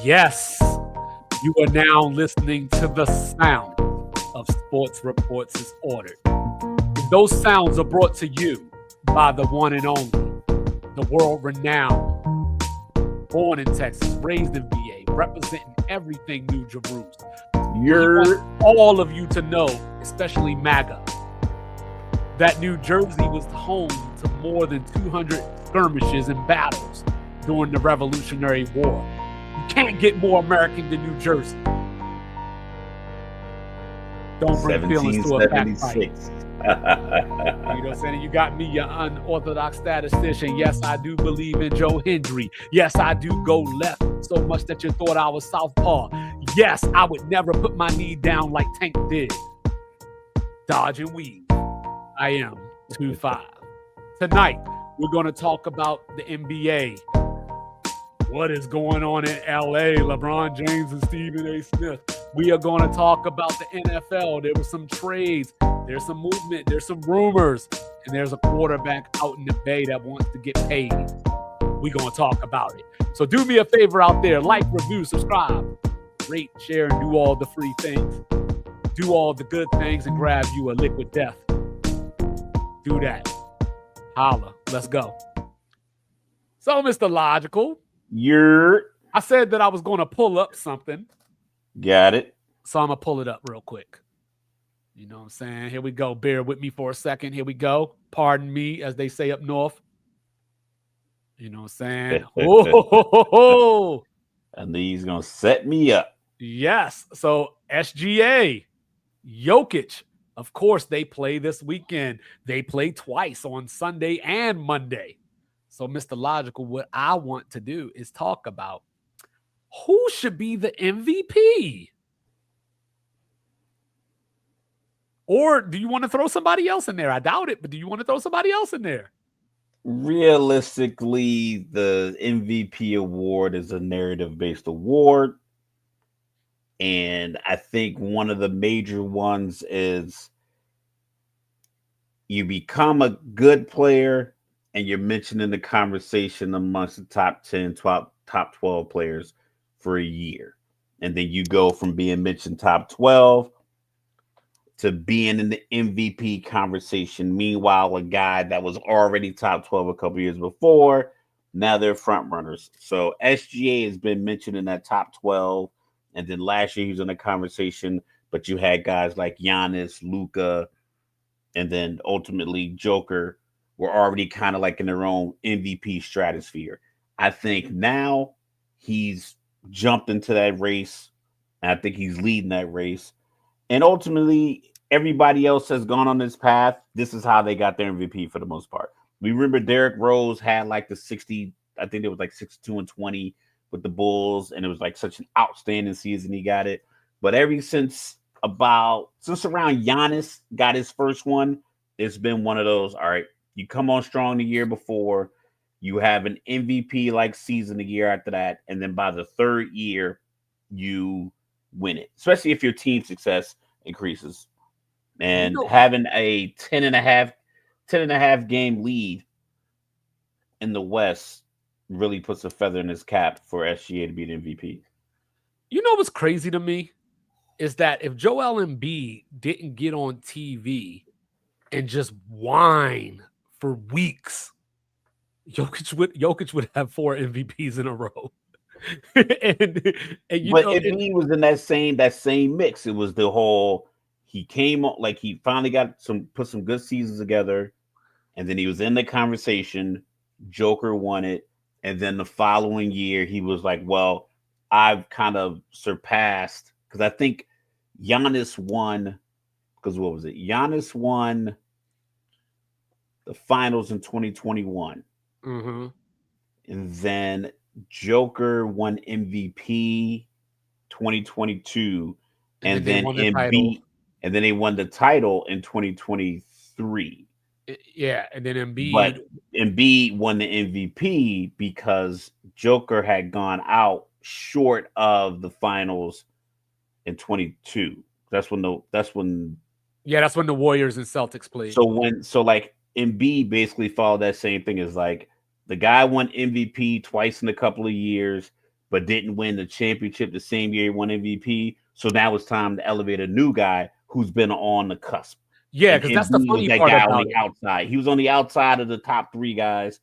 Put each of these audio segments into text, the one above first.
Yes, you are now listening to the sound of Sports Reports is Ordered. And those sounds are brought to you by the one and only, the world-renowned, born in Texas, raised in VA, representing everything New Jerusalem. All of you to know, especially MAGA, that New Jersey was home to more than 200 skirmishes and battles during the Revolutionary War. You can't get more American than New Jersey. Don't bring feelings to a backfight. You know what I'm saying? You got me, your unorthodox statistician. Yes, I do believe in Joe Hendry. Yes, I do go left so much that you thought I was southpaw. Yes, I would never put my knee down like Tank did. Dodge and weave. I am 2-5. Tonight, we're going to talk about the NBA. What is going on in LA? LeBron James and Stephen A. Smith. We are going to talk about the NFL. There were some trades. There's some movement. There's some rumors. And there's a quarterback out in the Bay that wants to get paid. We're going to talk about it. So do me a favor out there. Like, review, subscribe, rate, share, and do all the free things. Do all the good things and grab you a liquid death. Do that. Holla. Let's go. So, Mr. Logical. I said that I was going to pull up something. Got it. So I'm going to pull it up real quick. You know what I'm saying? Here we go. Bear with me for a second. Here we go. Pardon me, as they say up north. You know what I'm saying? Oh, I knew he's going to set me up. Yes. So SGA, Jokic, of course, they play this weekend. They play twice on Sunday and Monday. So, Mr. Logical, what I want to do is talk about who should be the MVP. Or do you want to throw somebody else in there? I doubt it, but do you want to throw somebody else in there? Realistically, the MVP award is a narrative-based award. And I think one of the major ones is you become a good player and you're mentioned in the conversation amongst the top 10, top 12 players for a year. And then you go from being mentioned top 12 to being in the MVP conversation. Meanwhile, a guy that was already top 12 a couple years before, now they're front runners. So SGA has been mentioned in that top 12. And then last year he was in a conversation, but you had guys like Giannis, Luka, and then ultimately Joker were already kind of like in their own MVP stratosphere. I think now he's jumped into that race. And I think he's leading that race. And ultimately, everybody else has gone on this path. This is how they got their MVP for the most part. We remember Derrick Rose had like the 60, I think it was like 62-20 with the Bulls, and it was like such an outstanding season. He got it. But ever since around Giannis got his first one, it's been one of those, all right, you come on strong the year before, you have an MVP like season the year after that, and then by the third year, you win it, especially if your team success increases. And having a 10 and a half game lead in the West really puts a feather in his cap for SGA to be the MVP. You know what's crazy to me is that if Joel Embiid didn't get on TV and just whine for weeks, Jokic would have 4 MVPs in a row. But Embiid was in that same mix. It was the whole he came on like he finally put some good seasons together, and then he was in the conversation. Joker won it. And then the following year, he was like, well, I've kind of surpassed, because I think Giannis won, because what was it? Giannis won the finals in 2021. Mm-hmm. And then Joker won MVP 2022. And then Embiid, and then they won the title in 2023. Yeah, and then Embiid won the MVP because Joker had gone out short of the finals in 22. That's when the Warriors and Celtics played. So like Embiid basically followed that same thing as like the guy won MVP twice in a couple of years, but didn't win the championship the same year he won MVP. So now it's time to elevate a new guy who's been on the cusp. Yeah, because that's the funny part about it. Outside. He was on the outside of the top 3 guys.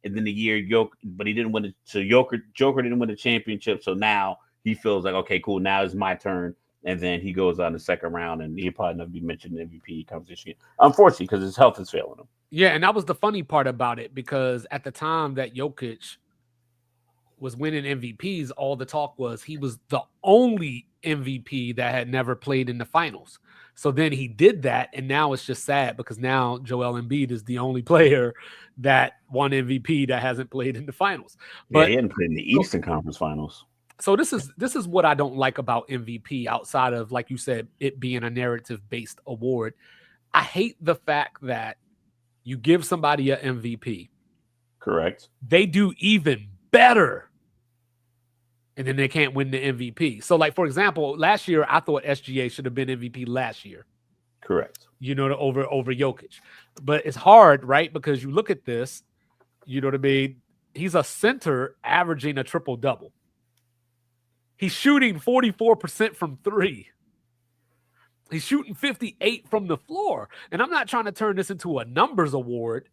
And then the year but he didn't win it. So Joker didn't win the championship. So now he feels like, okay, cool, now it's my turn. And then he goes on the second round, and he'll probably never be mentioned in the MVP conversation. Unfortunately, because his health is failing him. Yeah, and that was the funny part about it, because at the time that Jokic was winning MVPs, all the talk was he was the only MVP that had never played in the finals. So then he did that, and now it's just sad because now Joel Embiid is the only player that won MVP that hasn't played in the finals. But he hadn't played in the Eastern Conference Finals. So this is what I don't like about MVP, outside of, like you said, it being a narrative-based award. I hate the fact that you give somebody an MVP. Correct. They do even better, and then they can't win the MVP. So, like, for example, last year, I thought SGA should have been MVP last year. Correct. Over Jokic. But it's hard, right? Because you look at this, you know what I mean? He's a center averaging a triple-double. He's shooting 44% from 3. He's shooting 58 from the floor. And I'm not trying to turn this into a numbers award,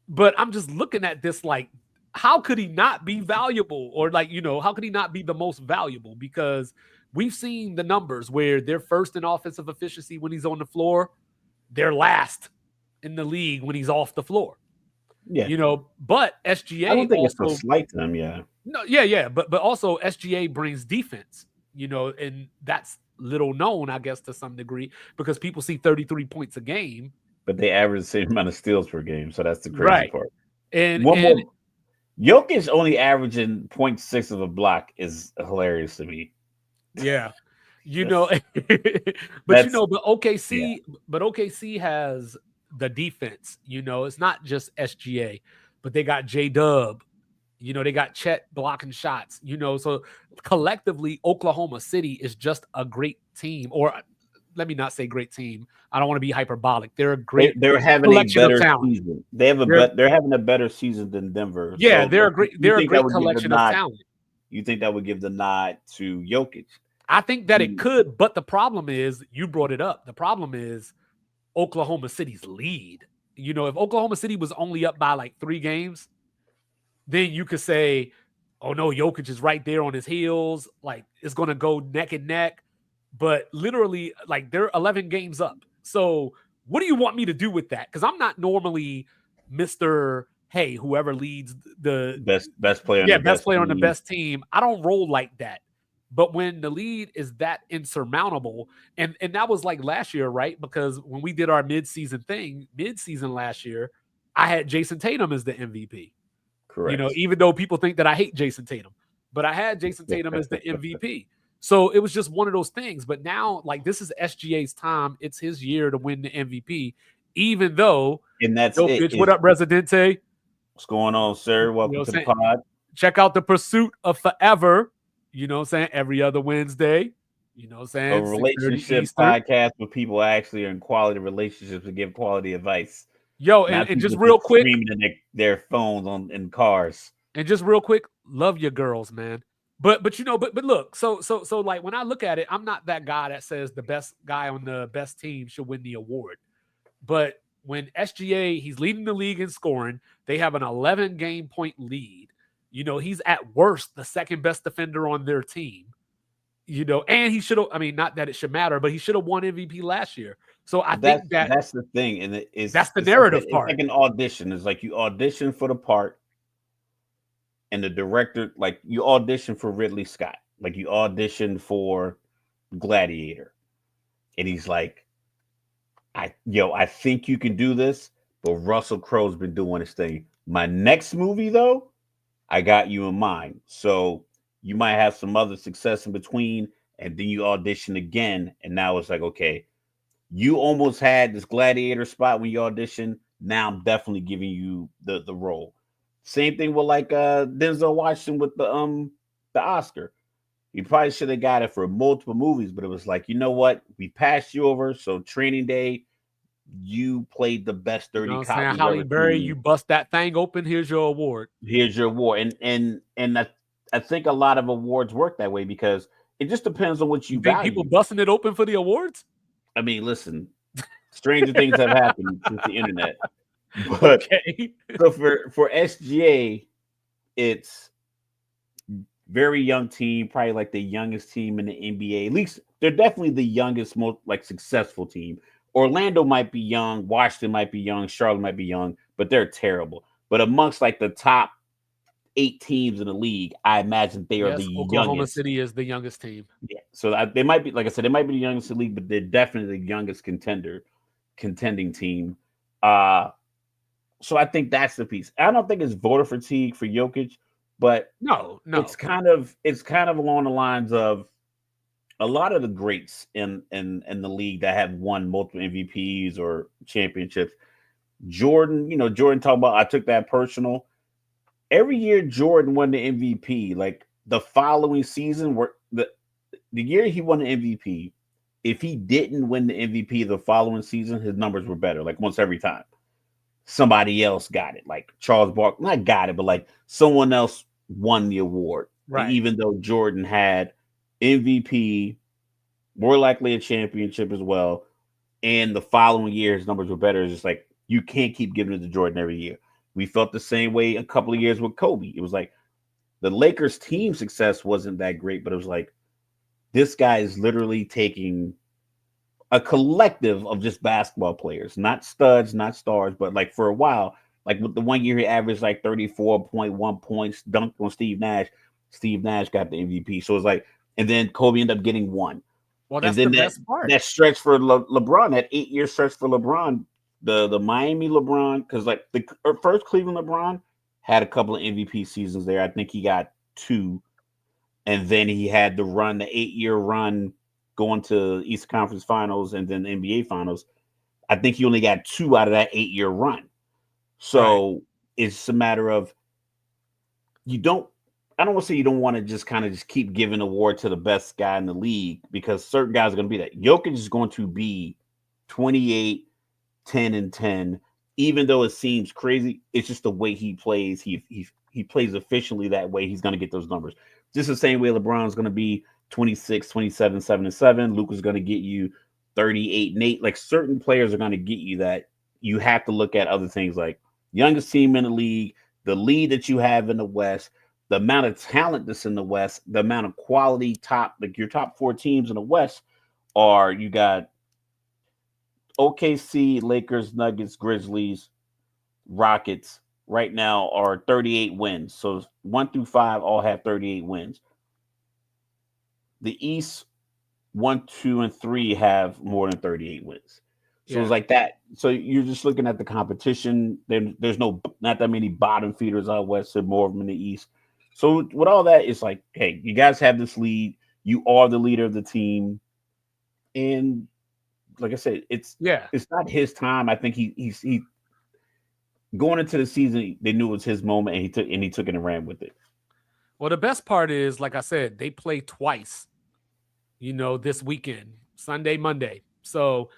but I'm just looking at this like, how could he not be valuable? Or like, how could he not be the most valuable? Because we've seen the numbers where they're first in offensive efficiency when he's on the floor. They're last in the league when he's off the floor. Yeah. But SGA. I don't think it's a slight to him, yeah. No, yeah. But also SGA brings defense, and that's little known, I guess, to some degree, because people see 33 points a game. But they average the same amount of steals per game. So that's the crazy part. And Jokic only averaging 0.6 of a block is hilarious to me. Yeah. But OKC has the defense, it's not just SGA, but they got J-Dub, they got Chet blocking shots, so collectively Oklahoma City is just a great team. Or let me not say great team. I don't want to be hyperbolic. They're a great. They're having a better season. They're having a better season than Denver. Yeah, so they're a great collection of talent. You think that would give the nod to Jokic? I think that it could, but the problem is, you brought it up. The problem is Oklahoma City's lead. If Oklahoma City was only up by like 3 games, then you could say, oh no, Jokic is right there on his heels. Like, it's going to go neck and neck. But literally, like, they're 11 games up. So what do you want me to do with that? Because I'm not normally Mr. Hey, whoever leads the best player on the best team. I don't roll like that. But when the lead is that insurmountable, and that was like last year, right? Because when we did our midseason last year, I had Jason Tatum as the MVP. Correct. Even though people think that I hate Jason Tatum, but I had Jason Tatum as the MVP. So it was just one of those things. But now, like, this is SGA's time. It's his year to win the MVP, even though. And that's Jokic, what up, Residente? What's going on, sir? Welcome to the pod. Check out the Pursuit of Forever. Every other Wednesday. A relationship podcast where people actually are in quality relationships and give quality advice. Yo, and just real quick, screaming in their phones in cars. And just real quick, love your girls, man. But look, so like, when I look at it, I'm not that guy that says the best guy on the best team should win the award. But when SGA, he's leading the league in scoring, they have an 11 game point lead. He's at worst the second best defender on their team. And he should have, not that it should matter, but he should have won MVP last year. So I think that's the thing. And that's the narrative part. It's like an audition. It's like you audition for the part, and the director, like, you audition for Ridley Scott, like you audition for Gladiator. And he's like, I think you can do this, but Russell Crowe's been doing his thing. My next movie, though, I got you in mind. So you might have some other success in between, and then you audition again. And now it's like, okay, you almost had this Gladiator spot when you auditioned. Now I'm definitely giving you the role. Same thing with like Denzel Washington with the Oscar. You probably should have got it for multiple movies, but it was like, you know what? We passed you over. So Training Day, you played the best dirty cop. Halle Berry, you bust that thing open. Here's your award. Here's your award. And I think a lot of awards work that way because it just depends on what you You think value. people busting it open for the awards? I mean, listen, stranger things have happened since the internet. But Okay. so for SGA, it's very young team, probably like the youngest team in the NBA. At least they're definitely the youngest, most like successful team. Orlando might be young, Washington might be young, Charlotte might be young, but they're terrible. But amongst like the top 8 teams in the league, I imagine they are the Yes, Oklahoma youngest. City is the youngest team. Yeah, so they might be, like I said, they might be the youngest in the league, but they're definitely the youngest contending team. So I think that's the piece. I don't think it's voter fatigue for Jokic, but No. it's kind of along the lines of a lot of the greats in the league that have won multiple MVPs or championships. Jordan talking about I took that personal. Every year Jordan won the MVP, like the following season, where the year he won the MVP, if he didn't win the MVP the following season, his numbers were better, like once every time. Somebody else got it, like Charles Barkley, not got it, but like someone else won the award. Right. Even though Jordan had MVP, more likely a championship as well, and the following year his numbers were better. It's just like you can't keep giving it to Jordan every year. We felt the same way a couple of years with Kobe. It was like the Lakers team success wasn't that great, but it was like this guy is literally taking a collective of just basketball players, not studs, not stars, but like for a while, like with the 1 year he averaged like 34.1 points, dunked on Steve Nash. Steve Nash got the MVP. So it's like, and then Kobe ended up getting one. Well, that's and then the best part. That stretch for LeBron, that 8-year stretch for LeBron, the Miami LeBron, because like the first Cleveland LeBron had a couple of MVP seasons there. I think he got 2. And then he had the 8-year run going to East Conference Finals and then the NBA Finals. I think he only got 2 out of that 8-year run. So It's a matter of I don't want to say you don't want to just kind of just keep giving award to the best guy in the league, because certain guys are going to be that. Jokic is going to be 28, 10, and 10, even though it seems crazy. It's just the way he plays. He plays efficiently that way. He's going to get those numbers. Just the same way LeBron's going to be 26, 27, 7 and 7. Luka's going to get you 38 and 8. Like certain players are going to get you that. You have to look at other things like youngest team in the league, the lead that you have in the West, the amount of talent that's in the West, the amount of quality your top 4 teams in the West are, you got OKC, Lakers, Nuggets, Grizzlies, Rockets right now are 38 wins. So 1 through 5 all have 38 wins. The East 1, 2, and 3 have more than 38 wins. So It's like that. So you're just looking at the competition. There's not that many bottom feeders out West, and more of them in the East. So with all that, it's like, hey, you guys have this lead. You are the leader of the team, and like I said, it's not his time. I think he going into the season, they knew it was his moment, and he took it and ran with it. Well, the best part is, like I said, they play twice, this weekend, Sunday, Monday. So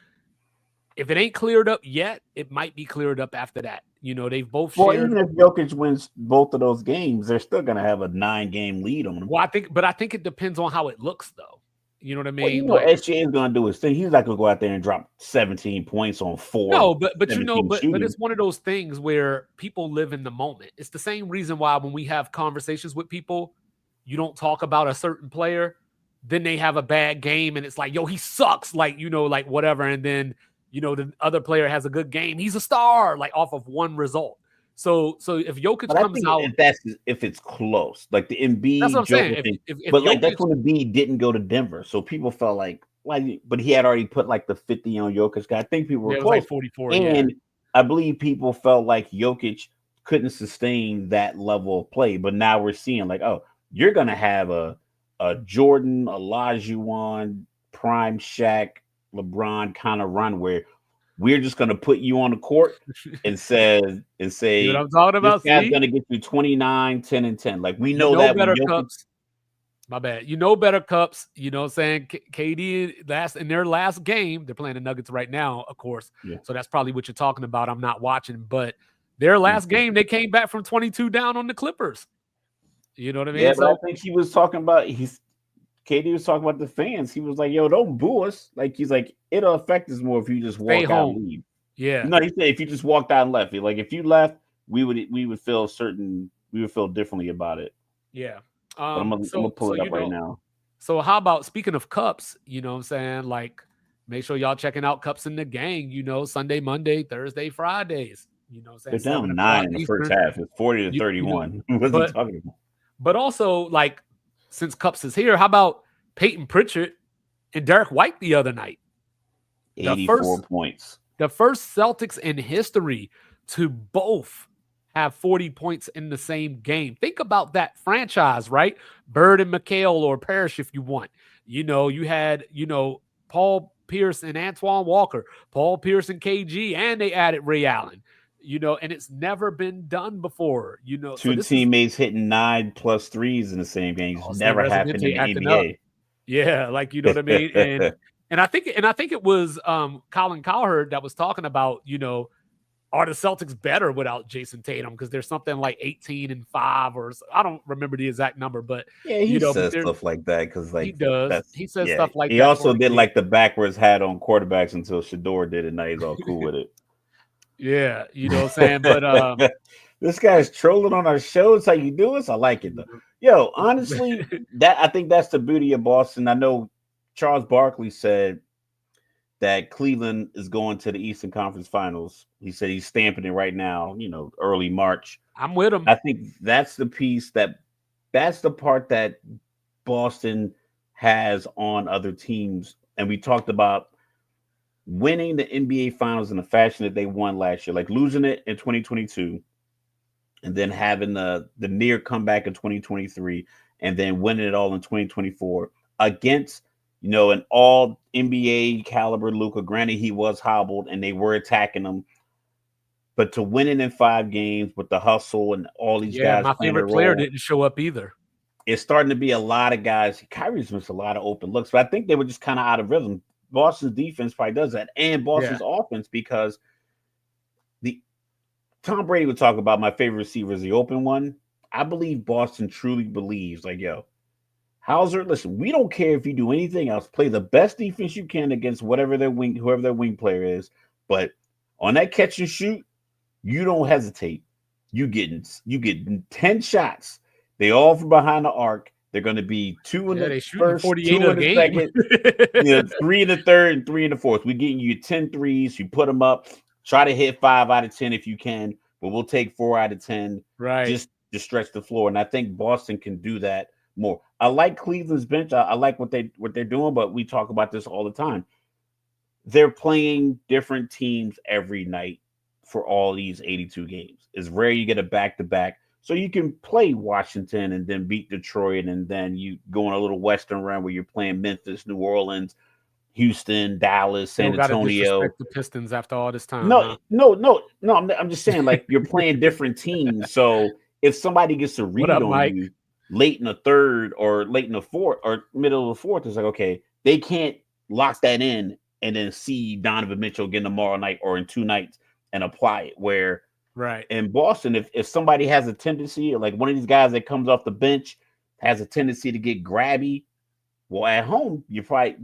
if it ain't cleared up yet, it might be cleared up after that. They've both shared. Well, even if Jokic wins both of those games, they're still going to have a 9-game lead on them. Well, I think it depends on how it looks, though. You know what I mean? Well, SGA is going to do his thing. He's not going to go out there and drop 17 points on 4. No, but it's one of those things where people live in the moment. It's the same reason why when we have conversations with people, you don't talk about a certain player, then they have a bad game and it's like, yo, he sucks, like whatever, and then the other player has a good game, he's a star, like off of one result. So if Jokic comes out, if it's close, like the Embiid, that's what I'm saying. But Jokic, that's when Embiid didn't go to Denver, so people felt like, why? But he had already put like the 50 on Jokic. I think people were close. Like 44, and I believe people felt like Jokic couldn't sustain that level of play. But now we're seeing like, oh, you're gonna have a Jordan, Olajuwon, prime Shaq, LeBron kind of run where we're just going to put you on the court and say, you know what I'm talking about? This guy's going to get you 29, 10, and 10. Like we know that better Cups. My bad. Better Cups. You know what I'm saying? KD in their last game, they're playing the Nuggets right now, of course. Yeah. So that's probably what you're talking about. I'm not watching, but their last game, they came back from 22 down on the Clippers. You know what I mean? Yeah, but I So think he was talking about KD was talking about the fans. He was like, "Yo, don't boo us." Like he's like, "It'll affect us more if you just stay walk out and home. leave." Yeah, No, he said if you just walked out and left. Like if you left, we would feel differently about it. yeah. But I'm gonna pull So it up right now. so how about speaking of cups, you know what I'm saying? Like make sure y'all checking out Cups in the Gang, Sunday, Monday, Thursday, Fridays. You know what I'm They're saying? down 7 o'clock 9 in the first Eastern. half. It's 40 to You know, 31. What's he but talking about? but also like since Cups is here, how about Peyton Pritchard and Derek White the other night? The 84 first points. the first Celtics in history to both have 40 points in the same game. Think about that franchise, right? Bird and McHale or Parrish if you want. You had, Paul Pierce and Antoine Walker, Paul Pierce and KG, and they added Ray Allen, and it's never been done before, so Two this is teammates hitting 9+ threes in the same game. It's San never happened in Residente the acting up. NBA. Yeah, like you know what I mean? And I think it was Colin Cowherd that was talking about, are the Celtics better without Jason Tatum? Because there's something like 18-5, or I don't remember the exact number, but Yeah, he but says there stuff like that because he like does. that's He says yeah. stuff like He that for also a did reason. like the backwards hat on quarterbacks until Shador did it. Now he's all cool with it. Yeah, you know what I'm saying? But this guy's trolling on our shows. How you do this? I like it though. Yo, honestly, I think that's the beauty of Boston. I know Charles Barkley said that Cleveland is going to the Eastern Conference Finals. He said he's stamping it right now, early March. I'm with him. I think that's the piece that's the part that Boston has on other teams. And we talked about winning the NBA Finals in the fashion that they won last year, like losing it in 2022 and then having the near comeback in 2023 and then winning it all in 2024 against an all NBA caliber Luka. Granted, he was hobbled and they were attacking him, but to win it in 5 games with the hustle and all these Yeah, guys my playing a favorite player role, didn't show up either. it's starting to be a lot of guys. Kyrie's missed a lot of open looks, but I think they were just kind of out of rhythm. Boston's defense probably does that, and Boston's offense, because the Tom Brady would talk about my favorite receiver is the open one. I believe Boston truly believes, like, yo, Hauser, listen, we don't care if you do anything else. Play the best defense you can against whoever their wing player is. But on that catch and shoot, you don't hesitate. You getting 10 shots. They all from behind the arc. They're going to be 2 in the first, 48 2 a in the game. second, 3 in the third, and 3 in the fourth. We're getting you 10 threes. You put them up. Try to hit 5 out of 10 if you can, but we'll take 4 out of 10 Right. just to stretch the floor. And I think Boston can do that more. I like Cleveland's bench. I like what they're doing, but we talk about this all the time. They're playing different teams every night for all these 82 games. It's rare you get a back-to-back. So you can play Washington and then beat Detroit, and then you go on a little Western run where you're playing Memphis, New Orleans, Houston, Dallas, San Antonio. Disrespect the Pistons after all this time. No. I'm just saying, like, you're playing different teams. So if somebody gets a read up, on Mike? you late in the third or late in the fourth or middle of the fourth, it's like, okay, they can't lock that in and then see Donovan Mitchell again tomorrow night or in 2 nights and apply it. Where right in Boston, if somebody has a tendency, like one of these guys that comes off the bench has a tendency to get grabby, well, at home,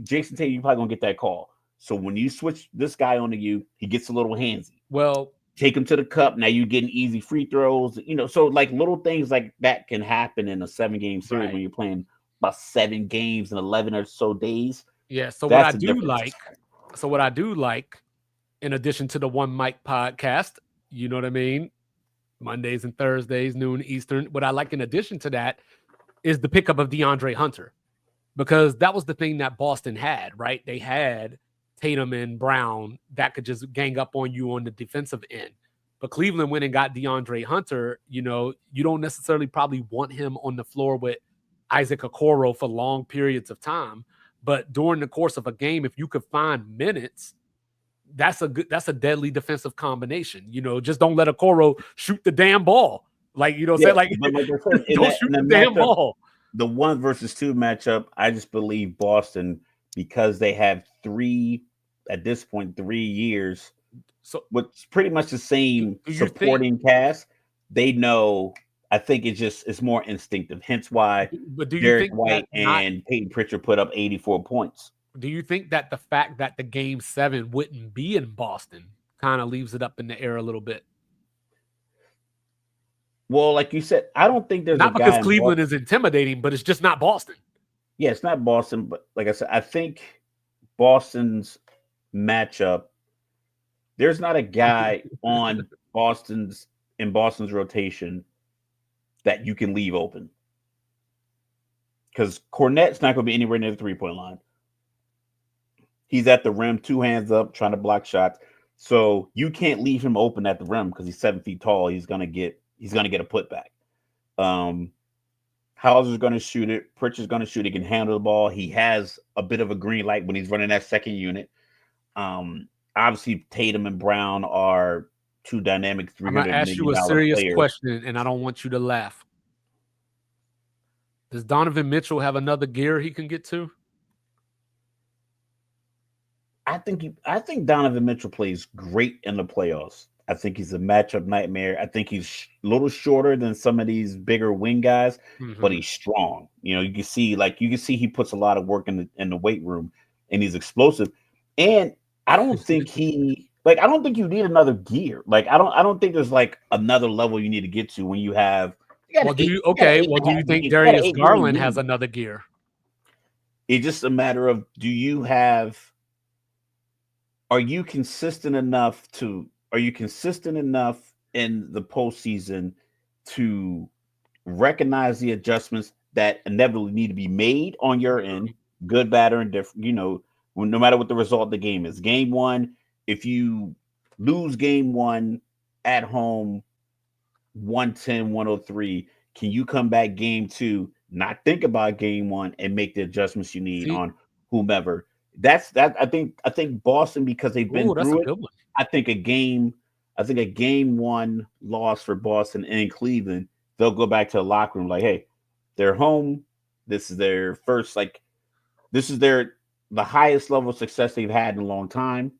Jason Tatum, you're probably gonna get that call. So when you switch this guy onto you, he gets a little handsy. Well, take him to the cup. Now you're getting easy free throws. So like little things like that can happen in a 7-game series when you're playing about 7 games in 11 or so days. Yeah. So what I do like, in addition to the One Mic podcast, you know what I mean? Mondays and Thursdays, noon Eastern. What I like in addition to that is the pickup of DeAndre Hunter, because that was the thing that Boston had, right? They had Tatum and Brown that could just gang up on you on the defensive end. But Cleveland went and got DeAndre Hunter. You don't necessarily probably want him on the floor with Isaac Okoro for long periods of time. But during the course of a game, if you could find minutes, that's a deadly defensive combination. Just don't let Okoro shoot the damn ball. Like, say, like, don't shoot the damn ball. The 1 versus 2 matchup, I just believe Boston, because they have 3 years, so what's pretty much the same supporting cast. They know. I I think it's more instinctive. Hence why But do you Derek think White and Peyton Pritchard put up 84 points. Do you think that the fact that the game 7 wouldn't be in Boston kind of leaves it up in the air a little bit? Well, like you said, I don't think there's not a because guy Cleveland is intimidating, but it's just not Boston. Yeah, it's not Boston, but like I said, I think Boston's matchup. There's not a guy on Boston's rotation that you can leave open because Cornette's not going to be anywhere near the 3-point line. He's at the rim, 2 hands up, trying to block shots. So you can't leave him open at the rim because he's 7 feet tall. He's gonna get a putback. Hauser's going to shoot it. Pritchard's going to shoot. He can handle the ball. He has a bit of a green light when he's running that second unit. Obviously, Tatum and Brown are 2 dynamic $300 million. I'm going to ask you a serious question, and I don't want you to laugh. Does Donovan Mitchell have another gear he can get to? I think Donovan Mitchell plays great in the playoffs. I think he's a matchup nightmare. I think he's a little shorter than some of these bigger wing guys, but he's strong. You can see he puts a lot of work in the weight room, and he's explosive. And I don't think you need another gear. Like I don't think there's like another level you need to get to when you have. Do you think Darius Garland has another gear? It's just a matter of are you consistent enough in the postseason to recognize the adjustments that inevitably need to be made on your end, good, bad, or indifferent, no matter what the result of the game is. Game 1, if you lose game 1 at home, 110-103, can you come back game 2, not think about game 1 and make the adjustments you need on whomever? That's that. I think Boston, because they've been through it. I think a game 1 loss for Boston and Cleveland, they'll go back to the locker room like, hey, they're home. This is their first, the highest level of success they've had in a long time.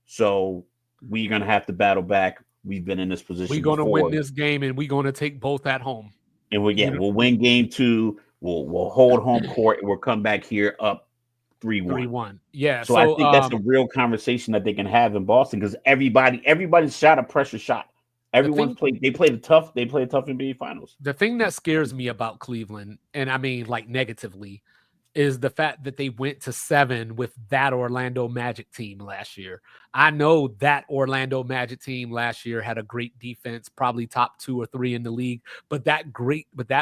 So we're gonna have to battle back. We've been in this position. We're gonna win this game, and we're gonna take both at home. And we'll win game 2. We'll hold home court, and we'll come back here up 3-1. Yeah. So I think that's a real conversation that they can have in Boston, because everybody's shot a pressure shot. Everyone's played. They played a tough NBA Finals. The thing that scares me about Cleveland, and I mean like negatively, is the fact that they went to 7 with that Orlando Magic team last year. I know that Orlando Magic team last year had a great defense, probably top 2 or 3 in the league, but that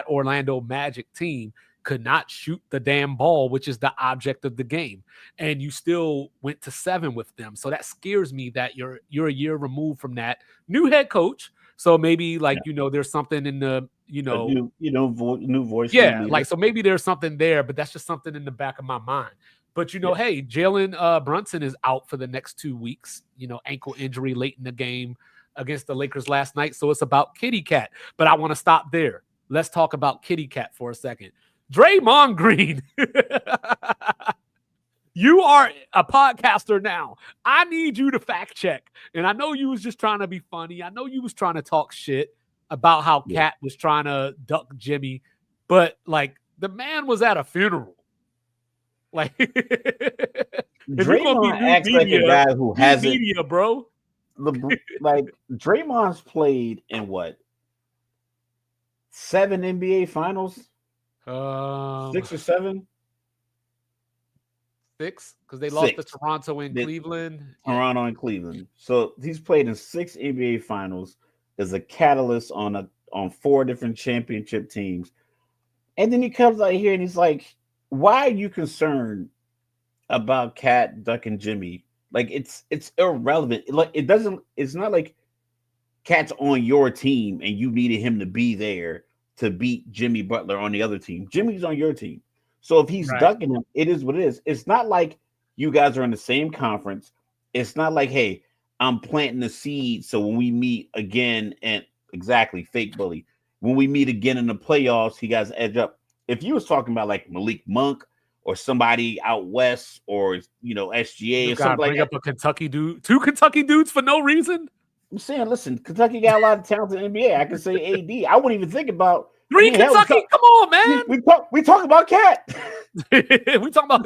Orlando Magic team could not shoot the damn ball, which is the object of the game. And you still went to 7 with them. So that scares me that you're a year removed from that. New head coach. So maybe there's something in the, new voice. Yeah. So maybe there's something there, but that's just something in the back of my mind. But, hey, Jalen Brunson is out for the next 2 weeks, ankle injury late in the game against the Lakers last night. So it's about Kitty Cat, but I want to stop there. Let's talk about Kitty Cat for a second. Draymond Green, you are a podcaster now. I need you to fact check. And I know you was just trying to be funny. I know you was trying to talk shit about how Cat was trying to duck Jimmy. But, the man was at a funeral. Draymond acts like a guy who hasn't. Media, bro. Draymond's played in what? 7 NBA Finals? 6 or 7? 6, because they lost to Toronto and Cleveland. Toronto and Cleveland. So he's played in 6 NBA Finals. There's a catalyst on 4 different championship teams. And then he comes out here and he's like, why are you concerned about Cat ducking Jimmy? It's irrelevant. It's not like Cat's on your team and you needed him to be there to beat Jimmy Butler on the other team. Jimmy's on your team. So if he's ducking him, it is what it is. It's not like you guys are in the same conference. It's not like, hey, I'm planting the seed so when we meet again, and exactly, fake bully. When we meet again in the playoffs, he guys edge up. If you was talking about like Malik Monk or somebody out west or SGA or something like that. Bring up a Kentucky dude, 2 Kentucky dudes for no reason. I'm saying, listen, Kentucky got a lot of talent in the NBA. I can say AD. I wouldn't even think about Kentucky. Come on, man. We talk about Cat. We talking about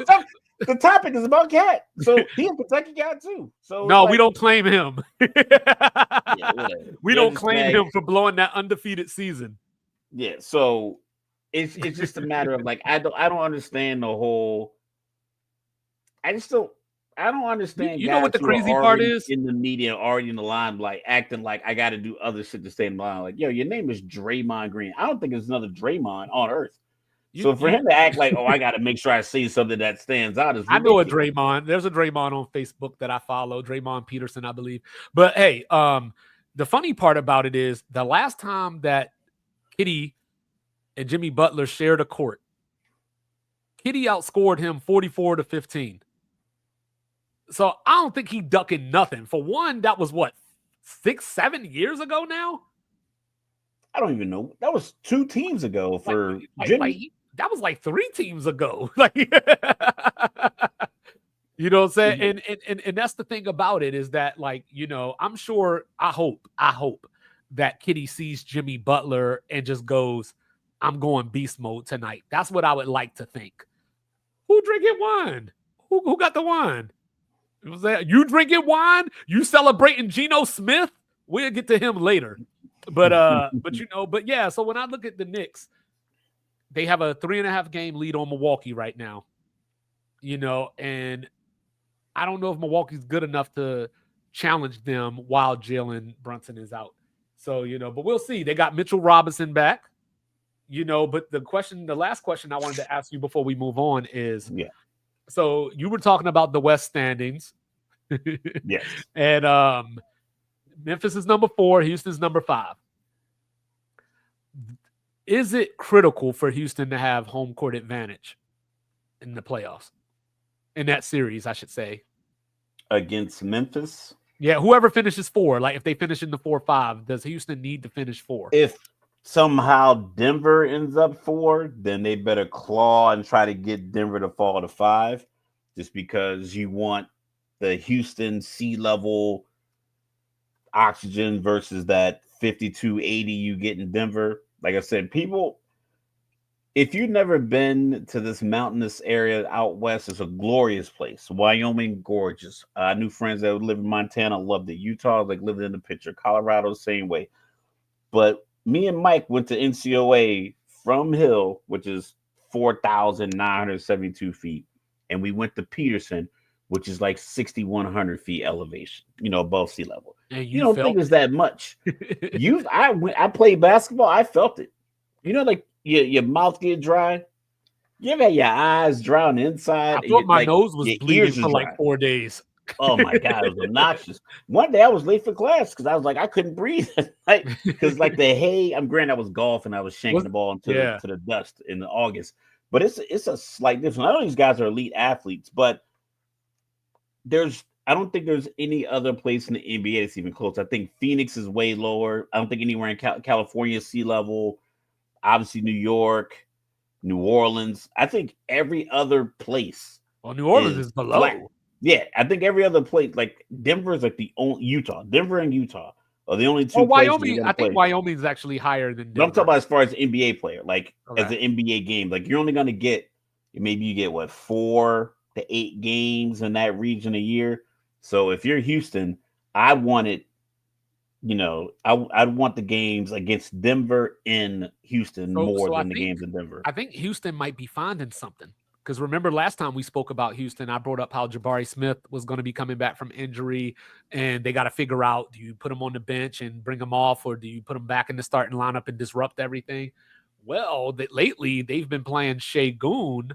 the topic is about Cat. So he a Kentucky guy too. So no, we don't claim him. Yeah, we don't claim him for blowing that undefeated season. Yeah, so it's just a matter of like I don't understand the whole. I don't understand. You know what the crazy part is? In the media, already in the line, like acting like I got to do other shit to stay in the line. Like, yo, your name is Draymond Green. I don't think there's another Draymond on earth. So for him to act like, oh, I got to make sure I say something that stands out is ridiculous. I know a Draymond. There's a Draymond on Facebook that I follow, Draymond Peterson, I believe. But hey, the funny part about it is the last time that Kitty and Jimmy Butler shared a court, Kitty outscored him 44-15. So I don't think he ducking nothing. For one, that was what, 6-7 years ago now? I don't even know. That was 2 teams ago for Jimmy. That was like 3 teams ago. Like, you know what I'm saying? And that's the thing about it is that, like, you know, I'm sure, I hope that Kitty sees Jimmy Butler and just goes, I'm going beast mode tonight. That's what I would like to think. Who drinking wine? Who got the wine? You drinking wine? You celebrating Geno Smith? We'll get to him later. But yeah, so when I look at the Knicks, they have a 3.5 game lead on Milwaukee right now. You know, and I don't know if Milwaukee's good enough to challenge them while Jalen Brunson is out. So, you know, but we'll see. They got Mitchell Robinson back. You know, but the last question I wanted to ask you before we move on is, so you were talking about the West standings. Yes. And Memphis is number 4, Houston's number 5. Is it critical for Houston to have home court advantage in the playoffs? In that series, I should say. Against Memphis? Yeah, whoever finishes 4, like if they finish in the 4-5, does Houston need to finish 4? If somehow Denver ends up 4, then they better claw and try to get Denver to fall to 5, just because you want the Houston sea level oxygen versus that 52-80 you get in Denver. Like I said, people, if you've never been to this mountainous area out west, it's a glorious place. Wyoming, gorgeous. I knew friends that live in Montana, loved it. Utah, like living in the picture. Colorado, same way. But me and Mike went to NCOA from Hill, which is 4,972 feet, and we went to Peterson, which is like 6,100 feet elevation, you know, above sea level. And you don't think it's that much. I played basketball. I felt it. You know, like your mouth get dry. You ever had your eyes dry on the inside? I thought my nose was bleeding for like 4 days. Oh my God, it was obnoxious. One day I was late for class because I was like, I couldn't breathe. Because like the hay, I was golfing, I was shanking the ball into the dust in August. But it's a slight difference. I know these guys are elite athletes, but I don't think there's any other place in the NBA that's even close. I think Phoenix is way lower. I don't think anywhere in California is sea level. Obviously, New York, New Orleans. I think every other place. Well, New Orleans is below. Flat. Yeah, I think every other place, like Denver is like the only Denver and Utah are the only 2 Wyoming, I think Wyoming is actually higher than Denver. But I'm talking about as far as NBA player, like as an NBA game, like you're only going to get, maybe you get what, 4 to 8 games in that region a year. So if you're Houston, I want it, you know, I'd want the games against Denver in Houston more than the games in Denver. I think Houston might be finding something. Because remember last time we spoke about Houston, I brought up how Jabari Smith was going to be coming back from injury, and they got to figure out, do you put him on the bench and bring him off, or do you put him back in the starting lineup and disrupt everything? Well, lately they've been playing Şengün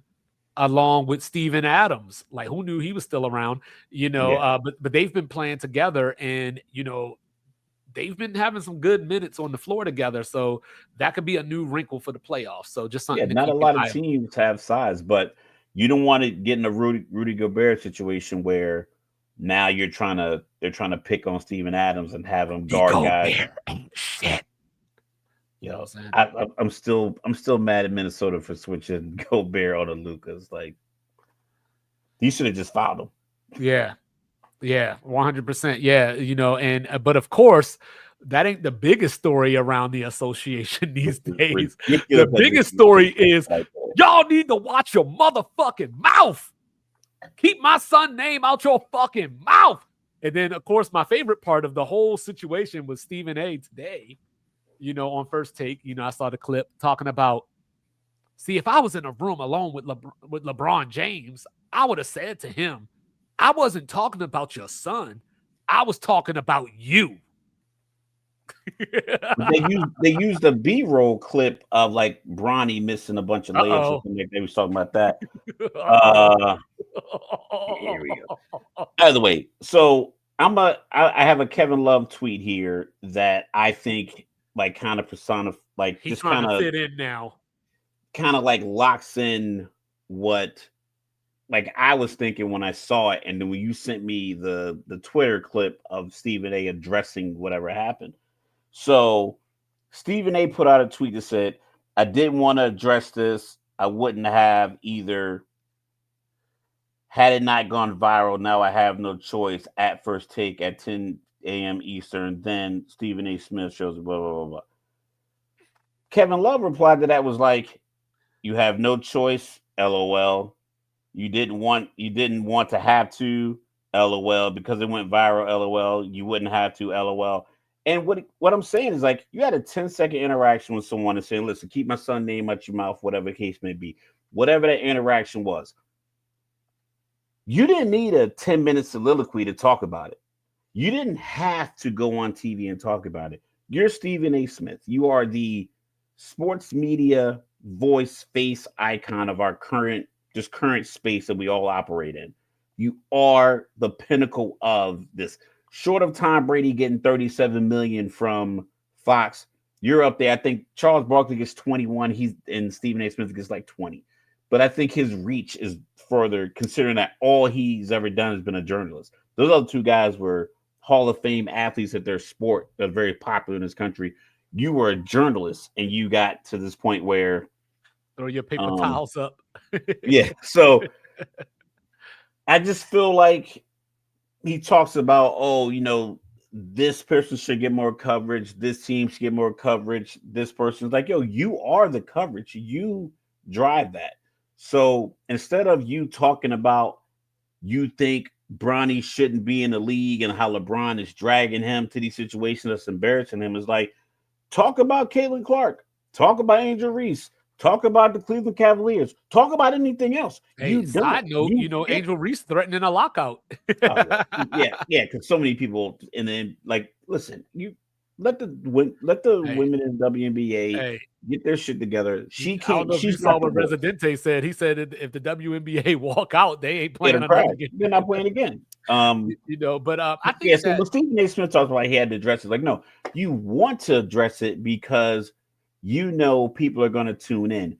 along with Steven Adams. Like, who knew he was still around? You know, but they've been playing together, and you know, they've been having some good minutes on the floor together. So that could be a new wrinkle for the playoffs. So just something. Yeah, not a lot of teams have size, but you don't want to get in a Rudy Gobert situation where now they're trying to pick on Steven Adams and have him guard guys. Shit. You know, I'm still mad at Minnesota for switching Gobert on to Lucas. Like, you should have just fouled him. Yeah. Yeah, 100%. Yeah, and but of course, that ain't the biggest story around the association these days. The biggest story is y'all need to watch your motherfucking mouth. Keep my son name out your fucking mouth. And then, of course, my favorite part of the whole situation was Stephen A. today, on First Take. I saw the clip talking about, see, if I was in a room alone with LeBron James, I would have said to him, I wasn't talking about your son. I was talking about you. They used a B-roll clip of like Bronny missing a bunch of layups or something. They was talking about that. Here we go. By the way, so I have a Kevin Love tweet here that I think like kind of like he's just trying kind of to fit in now. Kind of like locks in what like I was thinking when I saw it, and then when you sent me the Twitter clip of Stephen A addressing whatever happened. So Stephen A put out a tweet that said, I didn't want to address this. I wouldn't have either had it not gone viral. Now I have no choice at First Take at 10 a.m. Eastern. Then Stephen A. Smith shows blah, blah, blah, blah. Kevin Love replied to that was like, you have no choice, LOL. You didn't want to have to, LOL, because it went viral, LOL. You wouldn't have to, LOL. And what I'm saying is like you had a 10-second interaction with someone and saying, listen, keep my son's name out your mouth, whatever the case may be. Whatever that interaction was. You didn't need a 10-minute soliloquy to talk about it. You didn't have to go on TV and talk about it. You're Stephen A. Smith. You are the sports media voice, face, icon of our current space that we all operate in. You are the pinnacle of this. Short of Tom Brady getting $37 million from Fox, you're up there. I think Charles Barkley gets 21. And Stephen A. Smith gets like 20. But I think his reach is further, considering that all he's ever done has been a journalist. Those other two guys were Hall of Fame athletes at their sport that are very popular in this country. You were a journalist, and you got to this point where throw your paper towels up. Yeah. So I just feel like he talks about, this person should get more coverage. This team should get more coverage. This person's like, you are the coverage. You drive that. So instead of you talking about you think Bronny shouldn't be in the league and how LeBron is dragging him to these situations that's embarrassing him, is like, talk about Caitlin Clark. Talk about Angel Reese. Talk about the Cleveland Cavaliers. Talk about anything else. Hey, side note, Angel Reese threatening a lockout. yeah, because so many people, and then like, listen, you let the women in the WNBA get their shit together. She can't. I don't know if you saw what Residente said. He said if the WNBA walk out, they ain't playing another game. They're not playing again. But I think so when Stephen A. Smith talks about he had to address it, like, no, you want to address it because people are going to tune in.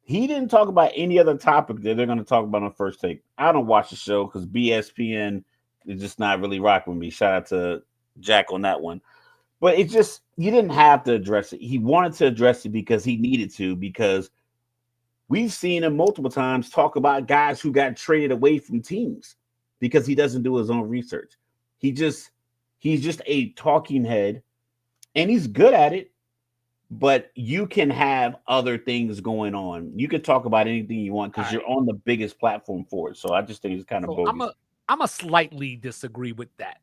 He didn't talk about any other topic that they're going to talk about on First Take. I don't watch the show because BSPN is just not really rocking with me. Shout out to Jack on that one. But it's just, you didn't have to address it. He wanted to address it because he needed to, because we've seen him multiple times talk about guys who got traded away from teams because he doesn't do his own research. He's just a talking head, and he's good at it. But you can have other things going on. You can talk about anything you want because you're on the biggest platform for it. So I just think it's kind of bogus. I'm a slightly disagree with that.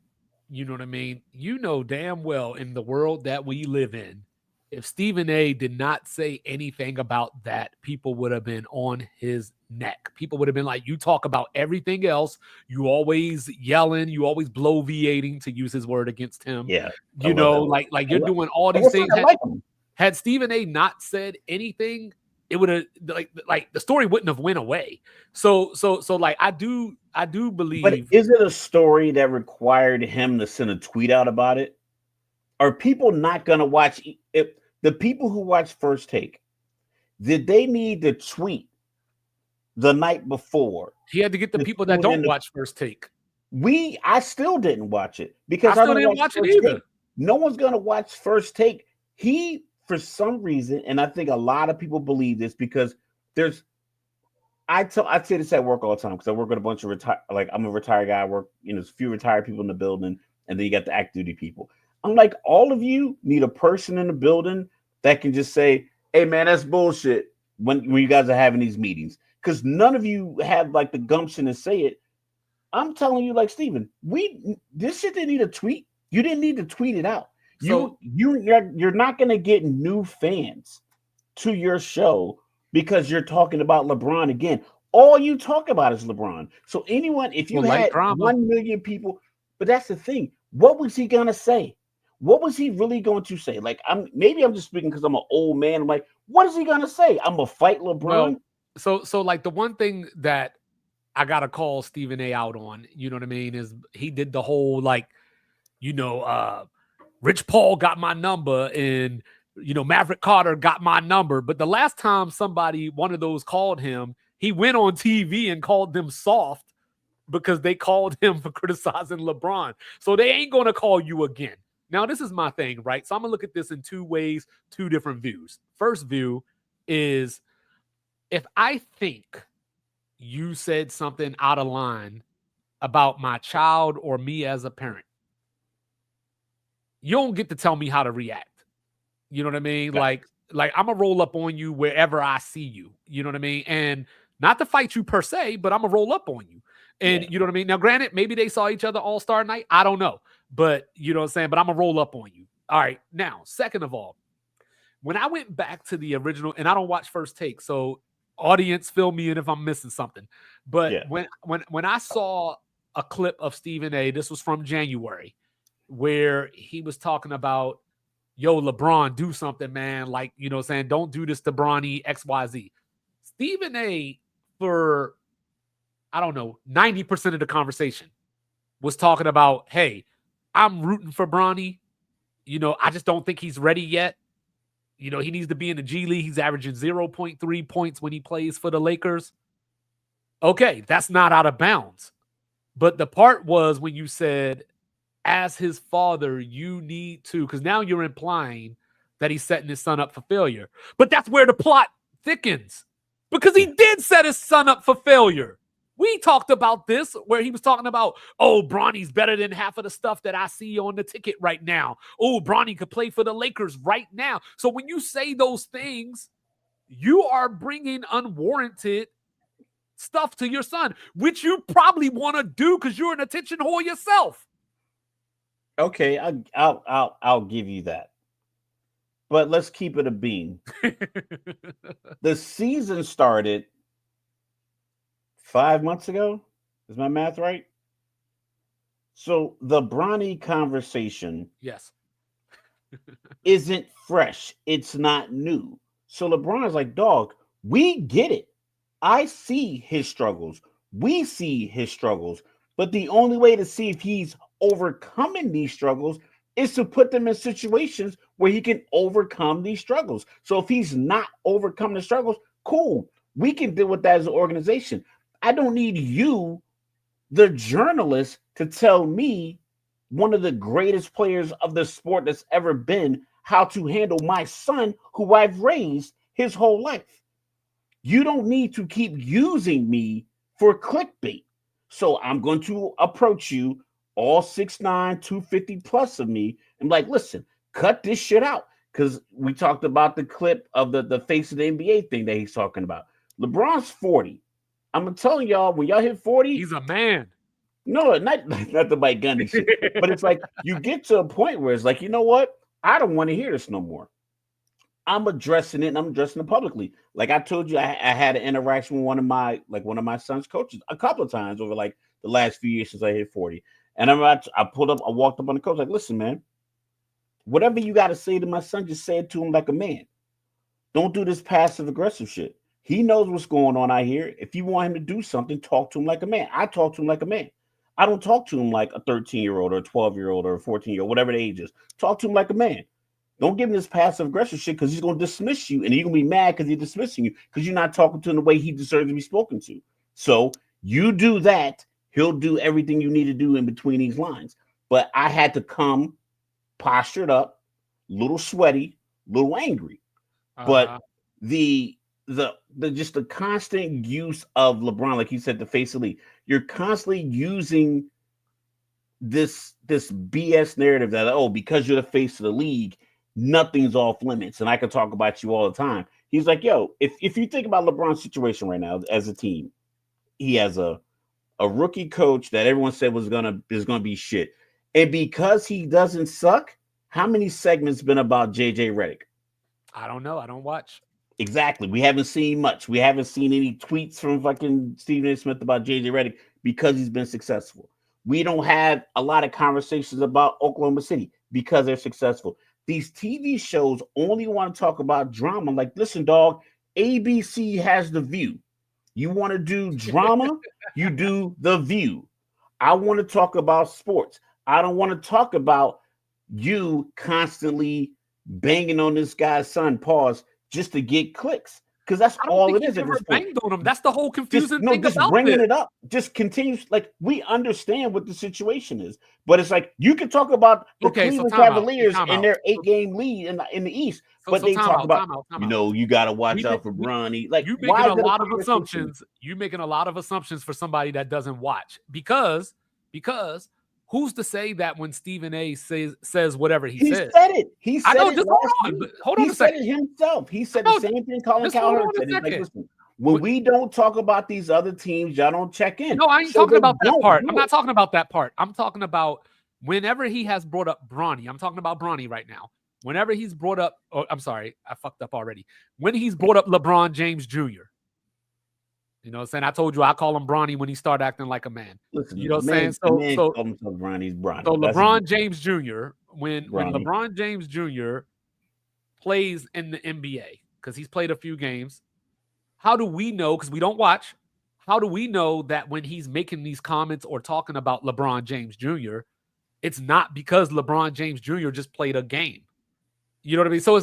You know what I mean? You know damn well in the world that we live in, if Stephen A. did not say anything about that, people would have been on his neck. People would have been like, you talk about everything else. You always yelling. You always bloviating, to use his word against him. Yeah. Like you're doing all these things. Had Stephen A. not said anything, it would have like the story wouldn't have went away. So like I do believe. But is it a story that required him to send a tweet out about it? Are people not going to watch it? The people who watch First Take, did they need to tweet the night before? He had to get the people that don't watch First Take. I still didn't watch it because I still didn't watch it either. Take. No one's going to watch First Take. He, for some reason, and I think a lot of people believe this because I say this at work all the time because I work with a bunch of I'm a retired guy. I work, there's a few retired people in the building, and then you got the active duty people. I'm like, all of you need a person in the building that can just say, "Hey, man, that's bullshit." When you guys are having these meetings, because none of you have like the gumption to say it. I'm telling you, like Steven, this shit didn't need a tweet. You didn't need to tweet it out. You're not gonna get new fans to your show because you're talking about LeBron again. All you talk about is LeBron. So if you had 1 million people, but that's the thing. What was he gonna say? What was he really going to say? Like, maybe I'm just speaking because I'm an old man. I'm like, what is he gonna say? I'm gonna fight LeBron. Well, so like the one thing that I gotta call Stephen A out on, you know what I mean, is he did the whole like, Rich Paul got my number and Maverick Carter got my number. But the last time one of those called him, he went on TV and called them soft because they called him for criticizing LeBron. So they ain't gonna call you again. Now, this is my thing, right? So I'm gonna look at this in two ways, two different views. First view is if I think you said something out of line about my child or me as a parent, you don't get to tell me how to react. You know what I mean? Yeah. Like I'm gonna roll up on you wherever I see you. You know what I mean? And not to fight you per se, but I'm gonna roll up on you. And you know what I mean? Now, granted, maybe they saw each other All-Star night. I don't know. But you know what I'm saying? But I'm gonna roll up on you. All right. Now, second of all, when I went back to the original, and I don't watch First Take, so audience, fill me in if I'm missing something. But when I saw a clip of Stephen A, this was from January, where he was talking about, yo, LeBron, do something, man. Like, you know what I'm saying? Don't do this to Bronny, XYZ. Stephen A, for, I don't know, 90% of the conversation was talking about, hey, I'm rooting for Bronny. I just don't think he's ready yet. He needs to be in the G League. He's averaging 0.3 points when he plays for the Lakers. Okay, that's not out of bounds. But the part was when you said, as his father, you need to, because now you're implying that he's setting his son up for failure. But that's where the plot thickens, because he did set his son up for failure. We talked about this where he was talking about, oh, Bronny's better than half of the stuff that I see on the ticket right now. Oh, Bronny could play for the Lakers right now. So when you say those things, you are bringing unwarranted stuff to your son, which you probably want to do because you're an attention whore yourself. Okay, I'll give you that. But let's keep it a bean. The season started 5 months ago. Is my math right? So the Bronny conversation, yes, isn't fresh. It's not new. So LeBron's like, dog, we get it. I see his struggles. We see his struggles. But the only way to see if he's overcoming these struggles is to put them in situations where he can overcome these struggles. So if he's not overcoming the struggles, cool. We can deal with that as an organization. I don't need you, the journalist, to tell me, one of the greatest players of the sport that's ever been, how to handle my son, who I've raised his whole life. You don't need to keep using me for clickbait. So I'm going to approach you, all 6'9", 250 plus of me, and like, listen, cut this shit out. Because we talked about the clip of the face of the NBA thing that he's talking about. LeBron's 40. I'm telling y'all, when y'all hit 40, he's a man. No, not the bite gun and shit. But it's like you get to a point where it's like, you know what? I don't want to hear this no more. I'm addressing it, and I'm addressing it publicly. Like I told you, I had an interaction with one of my son's coaches a couple of times over like the last few years since I hit 40. And I walked up on the coach like, listen, man, whatever you got to say to my son, just say it to him like a man. Don't do this passive aggressive shit. He knows what's going on out here. If you want him to do something, talk to him like a man. I talk to him like a man. I don't talk to him like a 13-year-old or a 12-year-old or a 14-year-old, whatever the age is. Talk to him like a man. Don't give him this passive aggressive shit because he's going to dismiss you, and you're going to be mad because he's dismissing you because you're not talking to him the way he deserves to be spoken to. So you do that, he'll do everything you need to do in between these lines. But I had to come postured up, little sweaty, little angry. But the just the constant use of LeBron, like you said, the face of the league. You're constantly using this BS narrative that because you're the face of the league, nothing's off limits, and I can talk about you all the time. He's like, yo, if you think about LeBron's situation right now as a team, he has a rookie coach that everyone said is gonna be shit, and because he doesn't suck, how many segments been about JJ Redick? I don't know. I don't watch. Exactly. We haven't seen much. We haven't seen any tweets from fucking Stephen A. Smith about JJ Redick because he's been successful. We don't have a lot of conversations about Oklahoma City because they're successful. These TV shows only want to talk about drama. Like, listen, dog, ABC has The View. You want to do drama? You do The View. I want to talk about sports. I don't want to talk about you constantly banging on this guy's son, pause, just to get clicks. Because that's all it is at this point. On him. That's the whole confusing thing just about bringing it up. Just continues. Like, we understand what the situation is, but it's like you can talk about the Cleveland Cavaliers and their 8-game lead in the East, but they talk about you got to watch out for Bronny. Like, you making a lot of assumptions. You making a lot of assumptions for somebody that doesn't watch because who's to say that when Stephen A. says whatever he says? He said it. He said it. Just hold on a second. He said it himself. He said the same thing Colin Cowherd said. Like, listen, when we don't talk about these other teams, y'all don't check in. No, I ain't talking about that part. I'm not talking about that part. I'm talking about whenever he has brought up Bronny. I'm talking about Bronny right now. Whenever he's brought up, I'm sorry, I fucked up already. When he's brought up LeBron James Jr., you know what I'm saying? I told you I call him Bronny when he started acting like a man. Listen, you know what I'm saying? So Bronny's Bronny. So LeBron James Jr., when LeBron James Jr. plays in the NBA, because he's played a few games, how do we know, because we don't watch, how do we know that when he's making these comments or talking about LeBron James Jr., it's not because LeBron James Jr. just played a game? You know what I mean? So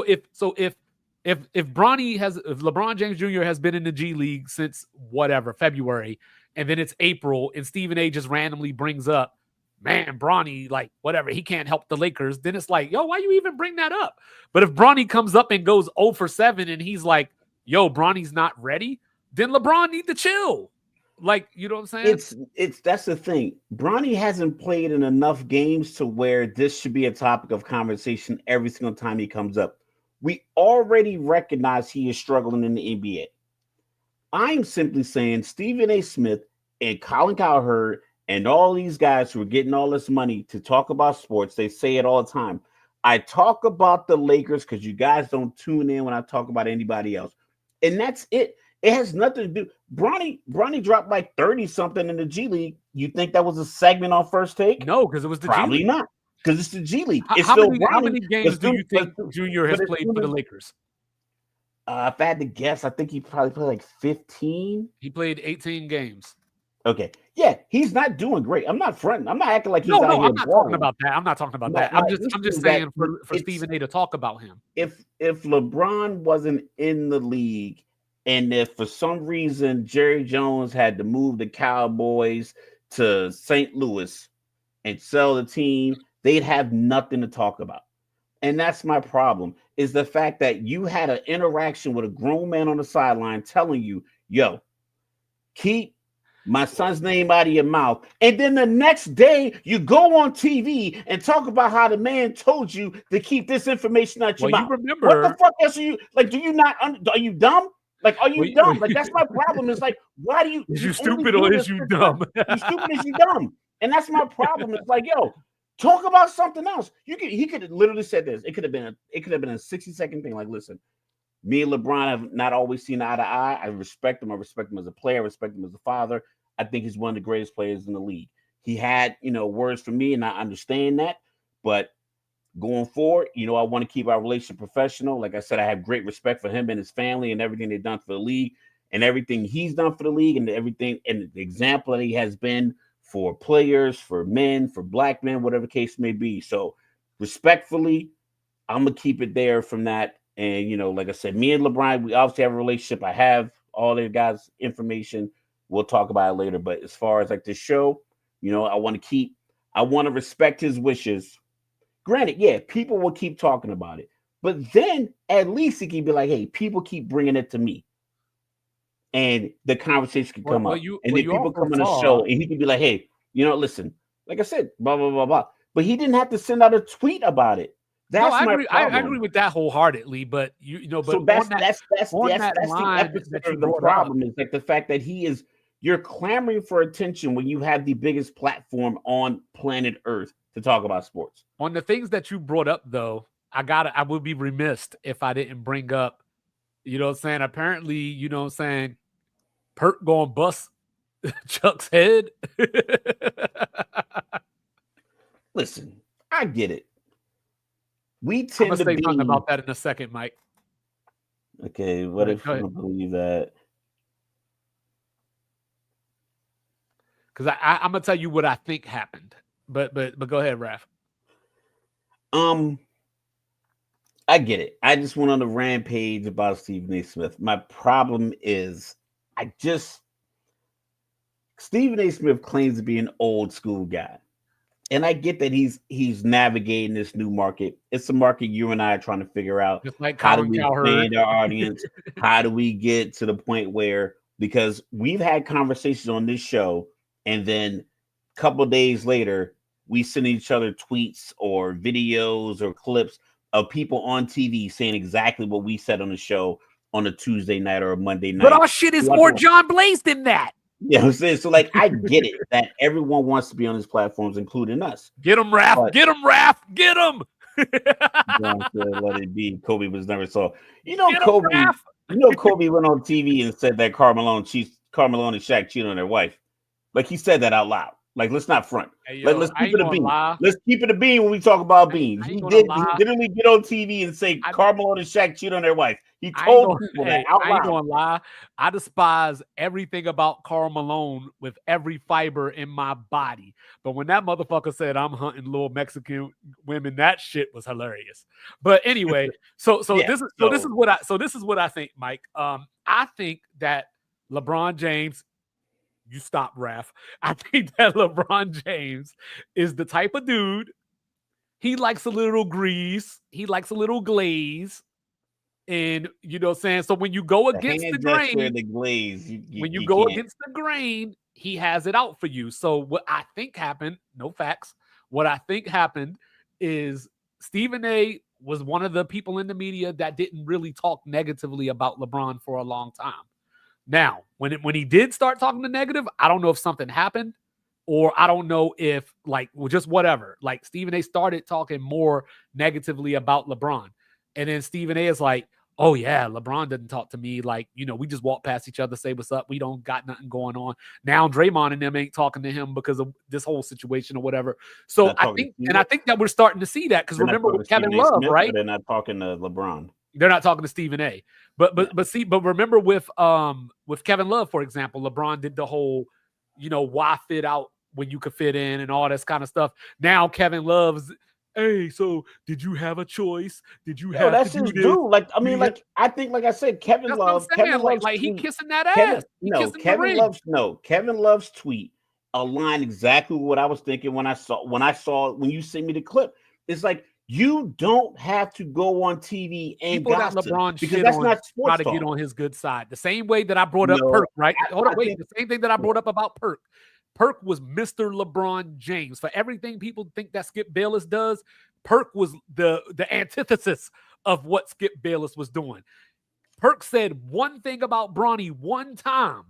if LeBron James Jr. has been in the G League since whatever, February, and then it's April, and Stephen A. just randomly brings up, man, Bronny, like, whatever, he can't help the Lakers, then it's like, yo, why you even bring that up? But if Bronny comes up and goes 0 for 7 and he's like, yo, Bronny's not ready, then LeBron need to chill. Like, you know what I'm saying? That's the thing. Bronny hasn't played in enough games to where this should be a topic of conversation every single time he comes up. We already recognize he is struggling in the NBA. I'm simply saying Stephen A. Smith and Colin Cowherd and all these guys who are getting all this money to talk about sports, they say it all the time. I talk about the Lakers because you guys don't tune in when I talk about anybody else. And that's it. It has nothing to do. Bronny dropped like 30-something in the G League. You think that was a segment on First Take? No, because it was the Probably G League. Not. Because it's the G League. How many games do you think Junior has played for the Lakers? If I had to guess, I think he probably played like 15. He played 18 games. Okay. Yeah, he's not doing great. I'm not fronting. I'm not acting like he's out here. I'm not talking about that. I'm not talking about that. I'm just saying for Stephen A. to talk about him. If LeBron wasn't in the league, and if for some reason Jerry Jones had to move the Cowboys to St. Louis and sell the team, they'd have nothing to talk about. And that's my problem, is the fact that you had an interaction with a grown man on the sideline telling you, yo, keep my son's name out of your mouth. And then the next day you go on TV and talk about how the man told you to keep this information out your mouth. You remember, what the fuck else are you like? Do you not are you dumb? Like, are you dumb? Like, that's my problem. Is like, why do you is you stupid or is you dumb? You stupid, is you dumb? And that's my problem. It's like, yo, talk about something else. He could have literally said this. It could have been a 60-second thing. Like, listen, me and LeBron have not always seen eye to eye. I respect him. I respect him as a player. I respect him as a father. I think he's one of the greatest players in the league. He had, words for me, and I understand that. But going forward, I want to keep our relationship professional. Like I said, I have great respect for him and his family and everything they've done for the league and everything he's done for the league and everything and the example that he has been for players, for men, for black men, whatever case may be. So respectfully, I'm going to keep it there from that. And, like I said, me and LeBron, we obviously have a relationship. I have all the guys' information. We'll talk about it later. But as far as like this show, I want to respect his wishes. Granted, yeah, people will keep talking about it. But then at least he can be like, hey, people keep bringing it to me. And the conversation can come up. And then people come on the show and he can be like, hey, listen, like I said, blah, blah, blah, blah. But he didn't have to send out a tweet about it. That's I agree with that wholeheartedly. But but so that's the epicenter of the problem is like the fact that you're clamoring for attention when you have the biggest platform on planet Earth to talk about sports. On the things that you brought up, though, I would be remiss if I didn't bring up, apparently, Perk going bust Chuck's head. Listen, I get it. We tend to say something about that in a second, Mike. Okay, what if you don't believe that? Because I'm gonna tell you what I think happened, but go ahead, Raph. I get it. I just went on a rampage about Stephen A. Smith. My problem is Stephen A. Smith claims to be an old school guy. And I get that he's navigating this new market. It's a market you and I are trying to figure out. Just like how do we expand our audience? How do we get to the point where, because we've had conversations on this show, and then a couple of days later, we send each other tweets or videos or clips of people on TV saying exactly what we said on the show on a Tuesday night or a Monday night. But our shit is more John Blaze than that. Yeah, I'm saying, so like I get it that everyone wants to be on these platforms, including us. Get him, Raph. Get him, Raph. Get him. John said, let it be. Kobe was never saw. Kobe went on TV and said that Carmelo and Shaq cheated on their wife. Like he said that out loud. Like, let's not front. Hey, yo, let's keep it a bean. Let's keep it a bean when we talk about beans. He literally get on TV and say Carmelo and Shaq cheat on their wife. He told people that out loud. I ain't gonna lie. I despise everything about Karl Malone with every fiber in my body. But when that motherfucker said I'm hunting little Mexican women, that shit was hilarious. But anyway, this is what I think, Mike. I think that LeBron James. You stop, Raph. I think that LeBron James is the type of dude. He likes a little grease. He likes a little glaze. And so when you go against the grain, against the grain, he has it out for you. So what I think happened, no facts. What I think happened is Stephen A. was one of the people in the media that didn't really talk negatively about LeBron for a long time. Now, when he did start talking the negative, I don't know if something happened, or I don't know if just whatever. Like Stephen A. started talking more negatively about LeBron, and then Stephen A. is like, "Oh yeah, LeBron didn't talk to me. Like we just walk past each other, say what's up. We don't got nothing going on. Now Draymond and them ain't talking to him because of this whole situation or whatever." So I think that we're starting to see that because remember with Kevin Love, right? They're not talking to LeBron. They're not talking to Stephen A. But remember with Kevin Love, for example, LeBron did the whole, why fit out when you could fit in and all this kind of stuff. Now Kevin Love's, hey, so did you have a choice? Did you have that's his dude. Like, I mean, I think, like I said, Kevin Love, he kissing that ass. Kevin Love's tweet aligned exactly with what I was thinking when you sent me the clip. It's like, you don't have to go on TV and people got LeBron because that's not sports talk. Try to get on his good side. The same way that I brought up Perk, right? The same thing that I brought up about Perk. Perk was Mr. LeBron James. For everything people think that Skip Bayless does, Perk was the antithesis of what Skip Bayless was doing. Perk said one thing about Bronny one time,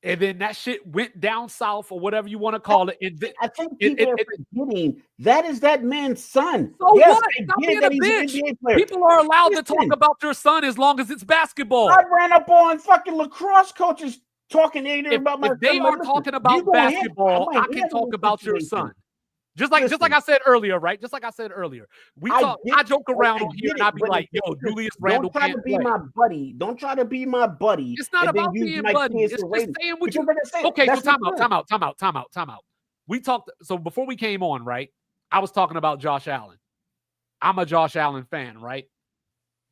and then that shit went down south or whatever you want to call it. I think people are forgetting that is that man's son. So yes, what? Stop being a bitch. People are allowed to talk about your son as long as it's basketball. I ran up on fucking lacrosse coaches talking about my son. If they are talking about basketball, I can talk about your son. Just like I said earlier, right? Just like I said earlier, I joke around on here and I be like, "Yo, Julius Randle can't play." Don't try to be my buddy. Don't try to be my buddy. It's not about being buddy. It's just saying what you. Okay, so time out. We talked. So before we came on, right? I was talking about Josh Allen. I'm a Josh Allen fan, right?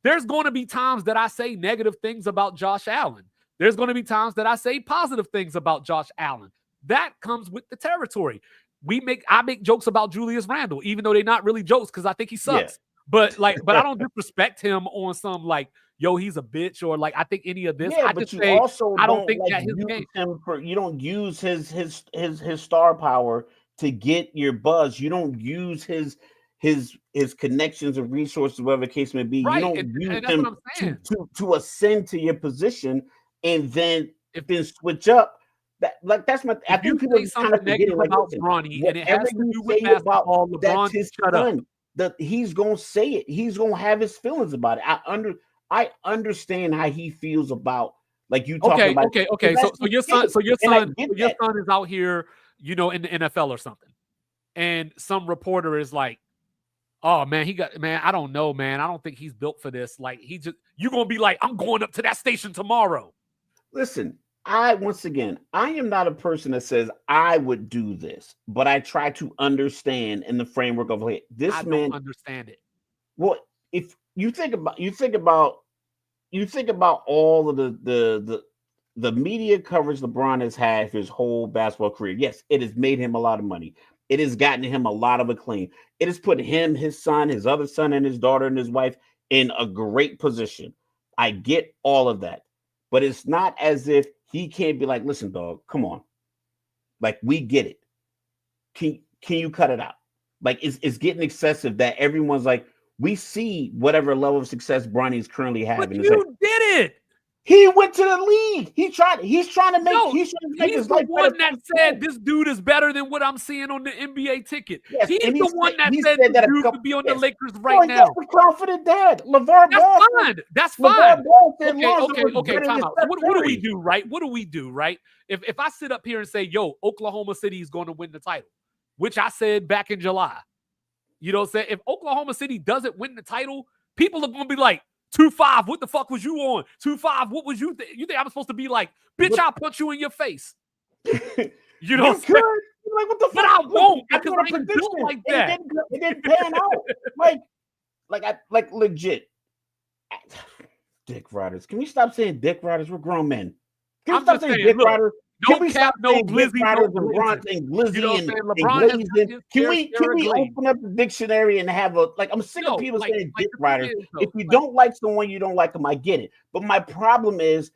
There's going to be times that I say negative things about Josh Allen. There's going to be times that I say positive things about Josh Allen. That comes with the territory. I make jokes about Julius Randle, even though they're not really jokes because I think he sucks. But I don't disrespect him on some like, yo, he's a bitch or like I think any of this. Yeah, I but just you say also I don't don't think like that his use game. him for. You don't use his star power to get your buzz. You don't use his connections and resources, whatever the case may be. You Right. don't use And that's what him I'm saying. to ascend to your position and then If switch up. That's my. I if you think people say are just kind of something negative forgetting. Like, about listen, Bronny and it whatever has to you do with say about basketball, that's LeBron, his shut up. son. That he's gonna say it. He's gonna have his feelings about it. I understand how he feels about like you talking about. Okay. So your son is out here, in the NFL or something, and some reporter is like, "Oh man, I don't know, man. I don't think he's built for this." Like you're gonna be like, "I'm going up to that station tomorrow." Listen, once again, I am not a person that says I would do this, but I try to understand in the framework of like this I man. don't understand it. Well, if you think about all of the media coverage LeBron has had for his whole basketball career. Yes, it has made him a lot of money. It has gotten him a lot of acclaim. It has put him, his son, his other son, and his daughter and his wife in a great position. I get all of that. But it's not as if he can't be like, listen, dog, come on. Like, we get it. Can you cut it out? Like, it's getting excessive that everyone's like, we see whatever level of success Bronny is currently having. But you did it. He went to the league. He's trying to make He's his the life one better. that said this dude is better than what I'm seeing on the NBA ticket. Yes, He's and the one that said that this a dude couple, could be on yes. the Lakers right now. He has a confident dad. LeVar Ball. That's fine. Okay. Time Time out. So what do we do, right? What do we do, right? If I sit up here and say, yo, Oklahoma City is going to win the title, which I said back in July. You know what I'm saying? If Oklahoma City doesn't win the title, people are going to be like, 2-5, what the fuck was you on? 2-5, what was you think? You think I'm supposed to be like, bitch, I'll punch you in your face. You know what I'm saying? Like, what the fuck? But I won't because I ain't built like that. It didn't pan out. Like legit. Dick riders. Can we stop saying dick riders? We're grown men. Can we stop saying dick riders? Can we stop saying Glizzy, and Glizzy and Glazing? Can we open up the dictionary and have a like? I'm sick of people saying dick riders. If you don't like someone, you don't like them. I get it. But my problem is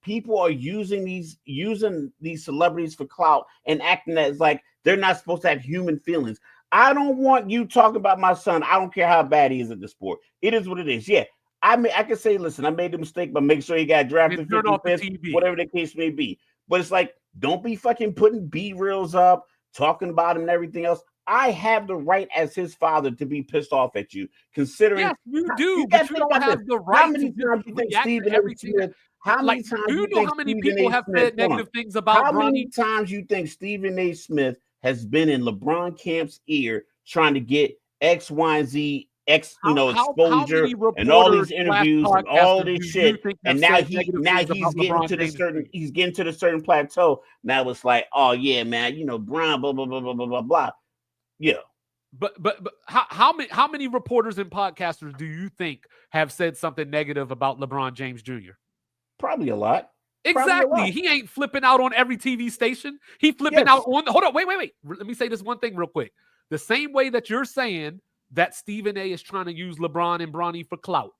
people are using these celebrities for clout and acting as like they're not supposed to have human feelings. I don't want you talking about my son. I don't care how bad he is at the sport. It is what it is. Yeah. I can say, listen, I made the mistake, but make sure he got drafted 55th, whatever the case may be. But it's like, don't be fucking putting B-reels up, talking about him and everything else. I have the right as his father to be pissed off at you, considering. Yes, you do, but you don't have the right. How many times do you think Stephen A. Smith? How many times do you know how many people have said negative things about Bronny? How many times you think Stephen A. Smith has been in LeBron Camp's ear trying to get X, Y, and Z? Exposure and all these interviews and all this shit, and now he's getting to the certain plateau. Now it's like, oh yeah, man, Bron, blah blah blah blah blah blah blah. Yeah, but how many reporters and podcasters do you think have said something negative about LeBron James Jr.? Probably a lot. Exactly. He ain't flipping out on every TV station. He flipping out on. Hold on, wait. Let me say this one thing real quick. The same way that you're saying that Stephen A. is trying to use LeBron and Bronny for clout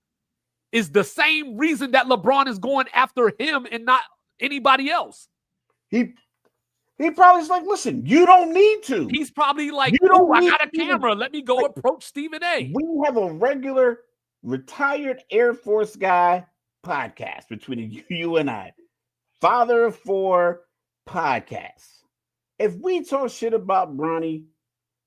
is the same reason that LeBron is going after him and not anybody else. He probably is like, listen, you don't need to. He's probably like, I got a camera. Let me go approach Stephen A. We have a regular retired Air Force guy podcast between you and I. Father of 4 podcasts. If we talk shit about Bronny,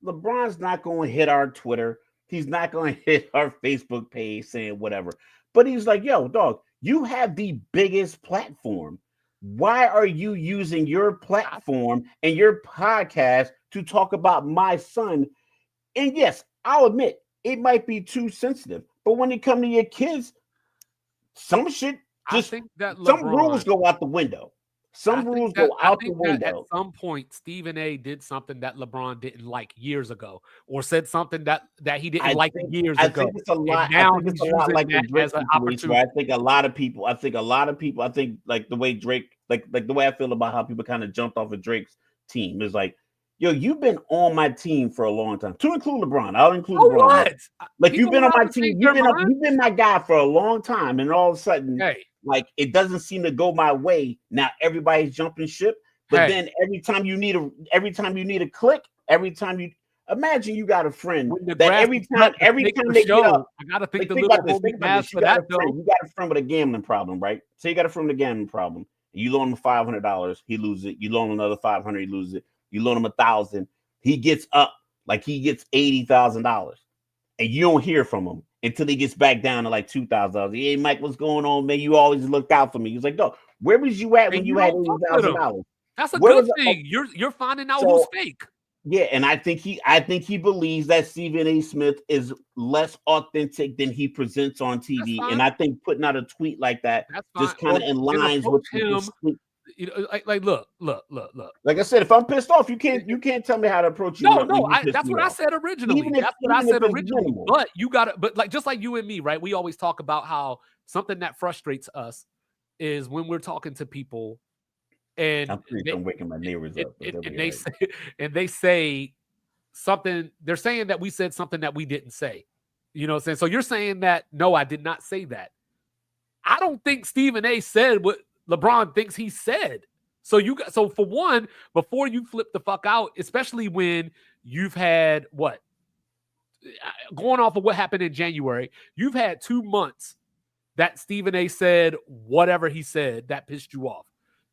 LeBron's not going to hit our Twitter. He's not going to hit our Facebook page saying whatever. But he's like, yo, dog, you have the biggest platform. Why are you using your platform and your podcast to talk about my son? And yes, I'll admit, it might be too sensitive. But when it comes to your kids, some shit, some rules go out the window. Some rules go out the window. At some point, Stephen A. did something that LeBron didn't like years ago, or said something that he didn't like years ago. I think it's a lot. Now he's using like the Drake situation. I think a lot of people. I think like the way Drake, like the way I feel about how people kind of jumped off of Drake's team is like, yo, you've been on my team for a long time. To include LeBron, I'll include LeBron. What? Like you've been on my team. You've been my guy for a long time, and all of a sudden, like it doesn't seem to go my way. Now everybody's jumping ship, but then every time you need a click, every time you imagine you got a friend that every time they get up, I gotta think the think little about this. homie mask for that though. You got a friend with a gambling problem, right? So you got a friend with a gambling problem. You loan him $500, he loses it. You loan him another $500, he loses it. You loan him $1,000, he gets up like he gets $80,000, and you don't hear from him until he gets back down to like $2,000. Hey, Mike, what's going on, man? You always looked out for me. He's like, no, where was you at when you had $80,000? That's a good thing. You're finding out who's fake. Yeah, and I think he believes that Stephen A. Smith is less authentic than he presents on TV, and I think putting out a tweet like that just kind of aligns with him. You know, like look. Like I said, if I'm pissed off, you can't tell me how to approach you. No, that's what I said originally. But you gotta, like just like you and me, right? We always talk about how something that frustrates us is when we're talking to people. And I'm waking my neighbors up. And they say something. They're saying that we said something that we didn't say. You know what I'm saying? So you're saying that no, I did not say that. I don't think Stephen A. said what LeBron thinks he said. So for one, before you flip the fuck out, especially when you've had going off of what happened in January, you've had 2 months that Stephen A. said whatever he said that pissed you off.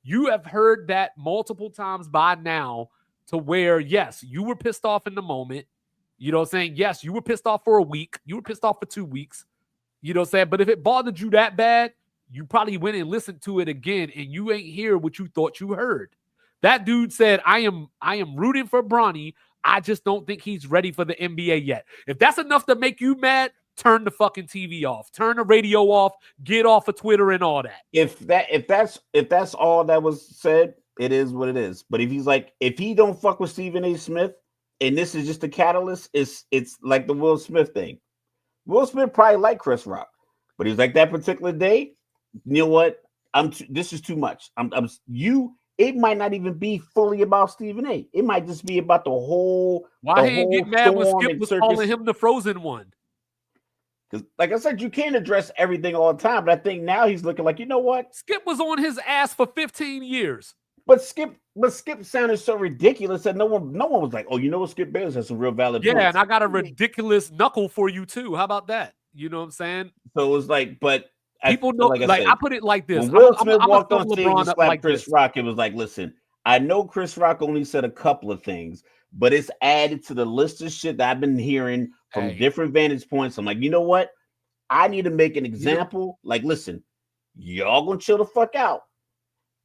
You have heard that multiple times by now to where, yes, you were pissed off in the moment. You know what I'm saying? Yes, you were pissed off for a week. You were pissed off for 2 weeks. You know what I'm saying? But if it bothered you that bad, you probably went and listened to it again and you ain't hear what you thought you heard. That dude said, I am rooting for Bronny. I just don't think he's ready for the NBA yet. If that's enough to make you mad, turn the fucking TV off, turn the radio off, get off of Twitter and all that. If that's all that was said, it is what it is. But if he don't fuck with Stephen A. Smith, and this is just a catalyst, it's like the Will Smith thing. Will Smith probably liked Chris Rock, but he's like that particular day. You know what? This is too much. It might not even be fully about Stephen A. It might just be about the whole. Why he didn't get mad when Skip was calling him the frozen one? Because, like I said, you can't address everything all the time. But I think now he's looking like, you know what? Skip was on his ass for 15 years. But Skip sounded so ridiculous that no one was like, oh, you know what? Skip Bayless has some real valid points. And I got a ridiculous knuckle for you too. How about that? You know what I'm saying? So it was like, but people know, like I put it like this. When Will Smith walked on stage and slapped Chris Rock, it was like, listen, I know Chris Rock only said a couple of things, but it's added to the list of shit that I've been hearing from different vantage points. I'm like, you know what? I need to make an example. Like, listen, y'all gonna chill the fuck out,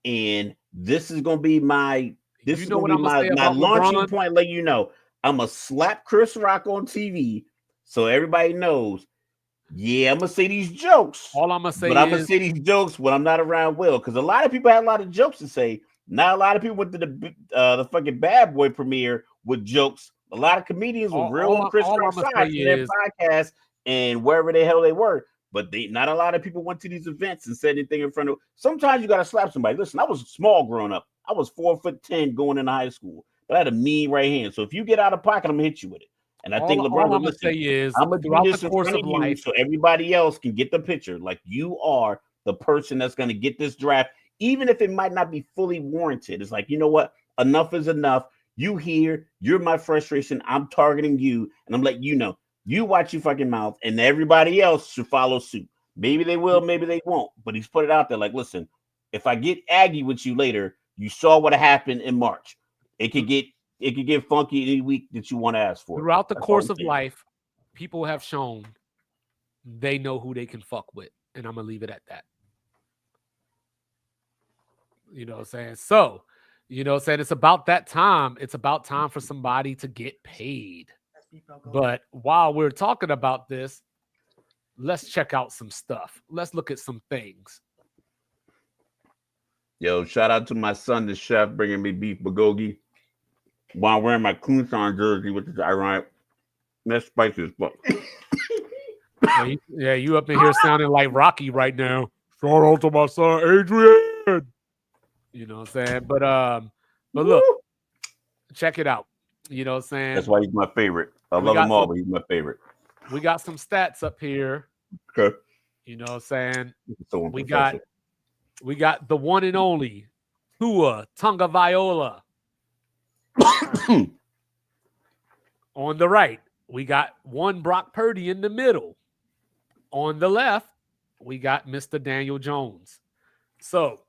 and this is gonna be my launching point. Let you know, I'm gonna slap Chris Rock on TV so everybody knows. Yeah, I'm gonna say these jokes. All I'm gonna say, I'm gonna say these jokes when I'm not around Will, because a lot of people had a lot of jokes to say. Not a lot of people went to the fucking Bad Boy premiere with jokes. A lot of comedians were real on Chris Rock's side in their podcast and wherever the hell they were. But not a lot of people went to these events and said anything in front of. Sometimes you gotta slap somebody. Listen, I was small growing up. I was 4'10" going into high school, but I had a mean right hand. So if you get out of pocket, I'm gonna hit you with it. And I think LeBron I'm gonna say is, I'm gonna do this in front of you so everybody else can get the picture. Like, you are the person that's gonna get this draft, even if it might not be fully warranted. It's like, you know what? Enough is enough. You here, you're my frustration. I'm targeting you, and I'm letting you know. You watch your fucking mouth, and everybody else should follow suit. Maybe they will, maybe they won't. But he's put it out there like, listen, if I get aggy with you later, you saw what happened in March. It could get funky any week that you want to ask for. Throughout the course of life, people have shown they know who they can fuck with, and I'm gonna leave it at that. You know what I'm saying? So, you know what I'm saying? It's about that time. It's about time for somebody to get paid. But while we're talking about this, let's check out some stuff. Let's look at some things. Yo, shout out to my son, the chef, bringing me beef bulgogi while wearing my Kunsan jersey, which is ironic. That's spicy as fuck. Yeah, you up in here sounding like Rocky right now. Shout out to my son, Adrian. You know what I'm saying? But look, check it out. You know what I'm saying? That's why he's my favorite. I love him all, but he's my favorite. We got some stats up here. Okay. You know what I'm saying? So We got the one and only Tua Tagovailoa. On the right, we got one Brock Purdy in the middle. On the left, we got Mr. Daniel Jones. So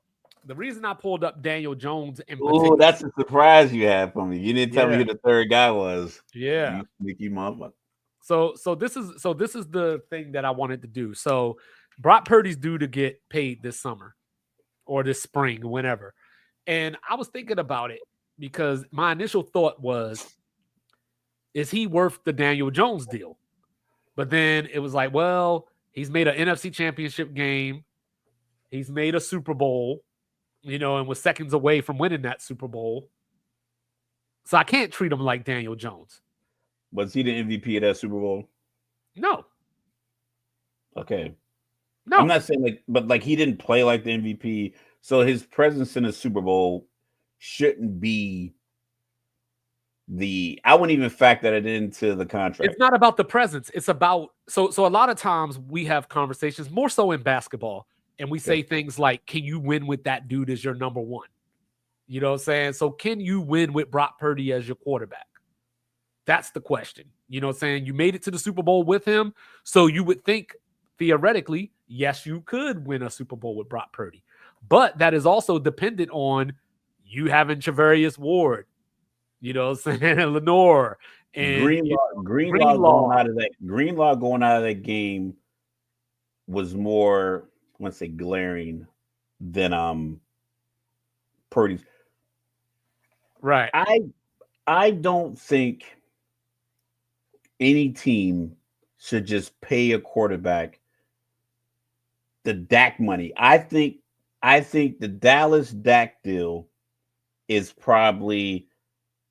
the reason I pulled up Daniel Jones in particular. Oh, that's a surprise you had for me. You didn't tell me who the third guy was. Yeah. You sneaky motherfucker. So this is the thing that I wanted to do. So Brock Purdy's due to get paid this summer or this spring, whenever. And I was thinking about it because my initial thought was, is he worth the Daniel Jones deal? But then it was like, well, he's made an NFC championship game. He's made a Super Bowl, and was seconds away from winning that Super Bowl. So I can't treat him like Daniel Jones. Was he the MVP of that Super Bowl? No. Okay. No. I'm not saying but he didn't play like the MVP. So his presence in the Super Bowl shouldn't be I wouldn't even factor that into the contract. It's not about the presence. It's about so a lot of times we have conversations, more so in basketball, and we say things like, can you win with that dude as your number one? You know what I'm saying? So can you win with Brock Purdy as your quarterback? That's the question. You know what I'm saying? You made it to the Super Bowl with him. So you would think, theoretically, yes, you could win a Super Bowl with Brock Purdy. But that is also dependent on you having Charvarius Ward, you know what I'm saying, Lenore, and Greenlaw going out of that game was more, I want to say, glaring than Purdy's. Right. I don't think any team should just pay a quarterback the Dak money. I think the Dallas Dak deal is probably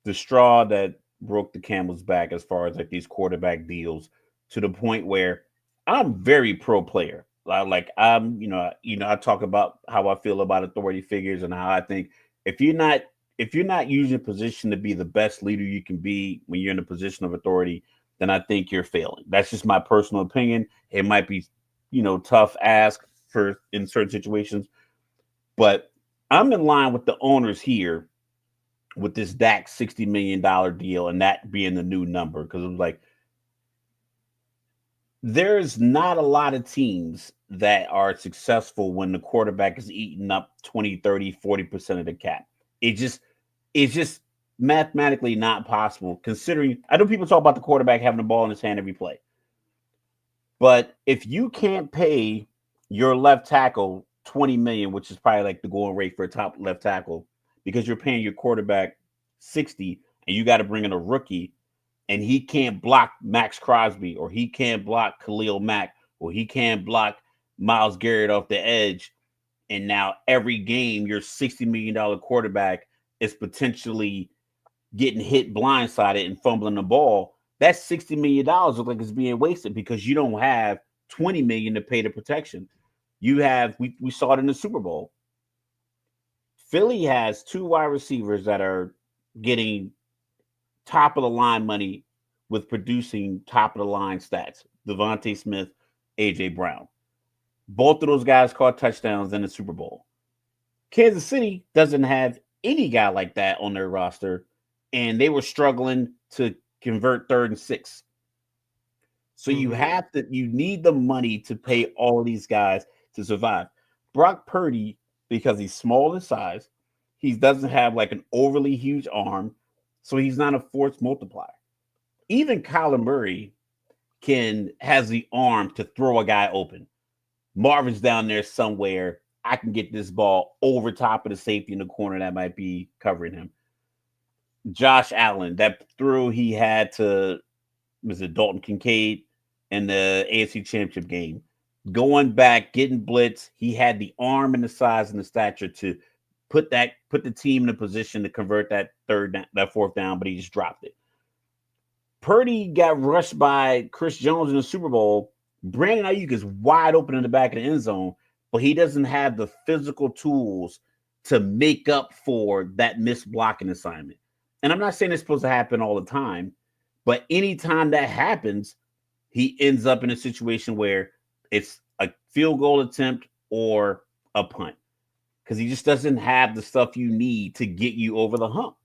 the straw that broke the camel's back as far as these quarterback deals, to the point where I'm very pro player. I talk about how I feel about authority figures and how I think if you're not using your position to be the best leader you can be when you're in a position of authority, then I think you're failing. That's just my personal opinion. It might be, tough ask in certain situations, but I'm in line with the owners here with this Dak $60 million deal and that being the new number. Because it was like, there's not a lot of teams that are successful when the quarterback is eating up 20, 30, 40% of the cap. It's just mathematically not possible, considering I know people talk about the quarterback having the ball in his hand every play. But if you can't pay your left tackle $20 million, which is probably like the going rate for a top left tackle, because you're paying your quarterback 60 and you got to bring in a rookie and he can't block Max Crosby, or he can't block Khalil Mack, or he can't block Myles Garrett off the edge. And now every game, your $60 million quarterback is potentially getting hit blindsided and fumbling the ball. That $60 million looks like it's being wasted because you don't have $20 million to pay the protection. You have, we saw it in the Super Bowl. Philly has two wide receivers that are getting top of the line money with producing top of the line stats. Devontae Smith, AJ Brown. Both of those guys caught touchdowns in the Super Bowl. Kansas City doesn't have any guy like that on their roster, and they were struggling to convert 3rd and 6. So you need the money to pay all of these guys to survive. Brock Purdy, because he's small in size, he doesn't have like an overly huge arm, so he's not a force multiplier. Even Kyler Murray has the arm to throw a guy open. Marvin's down there somewhere. I can get this ball over top of the safety in the corner that might be covering him. Josh Allen, that throw he had to, was it Dalton Kincaid in the AFC Championship game? Going back, getting blitz, he had the arm and the size and the stature to put the team in a position to convert that 4th down, but he just dropped it. Purdy got rushed by Chris Jones in the Super Bowl. Brandon Ayuk is wide open in the back of the end zone, but he doesn't have the physical tools to make up for that missed blocking assignment. And I'm not saying it's supposed to happen all the time, but anytime that happens, he ends up in a situation where it's a field goal attempt or a punt because he just doesn't have the stuff you need to get you over the hump.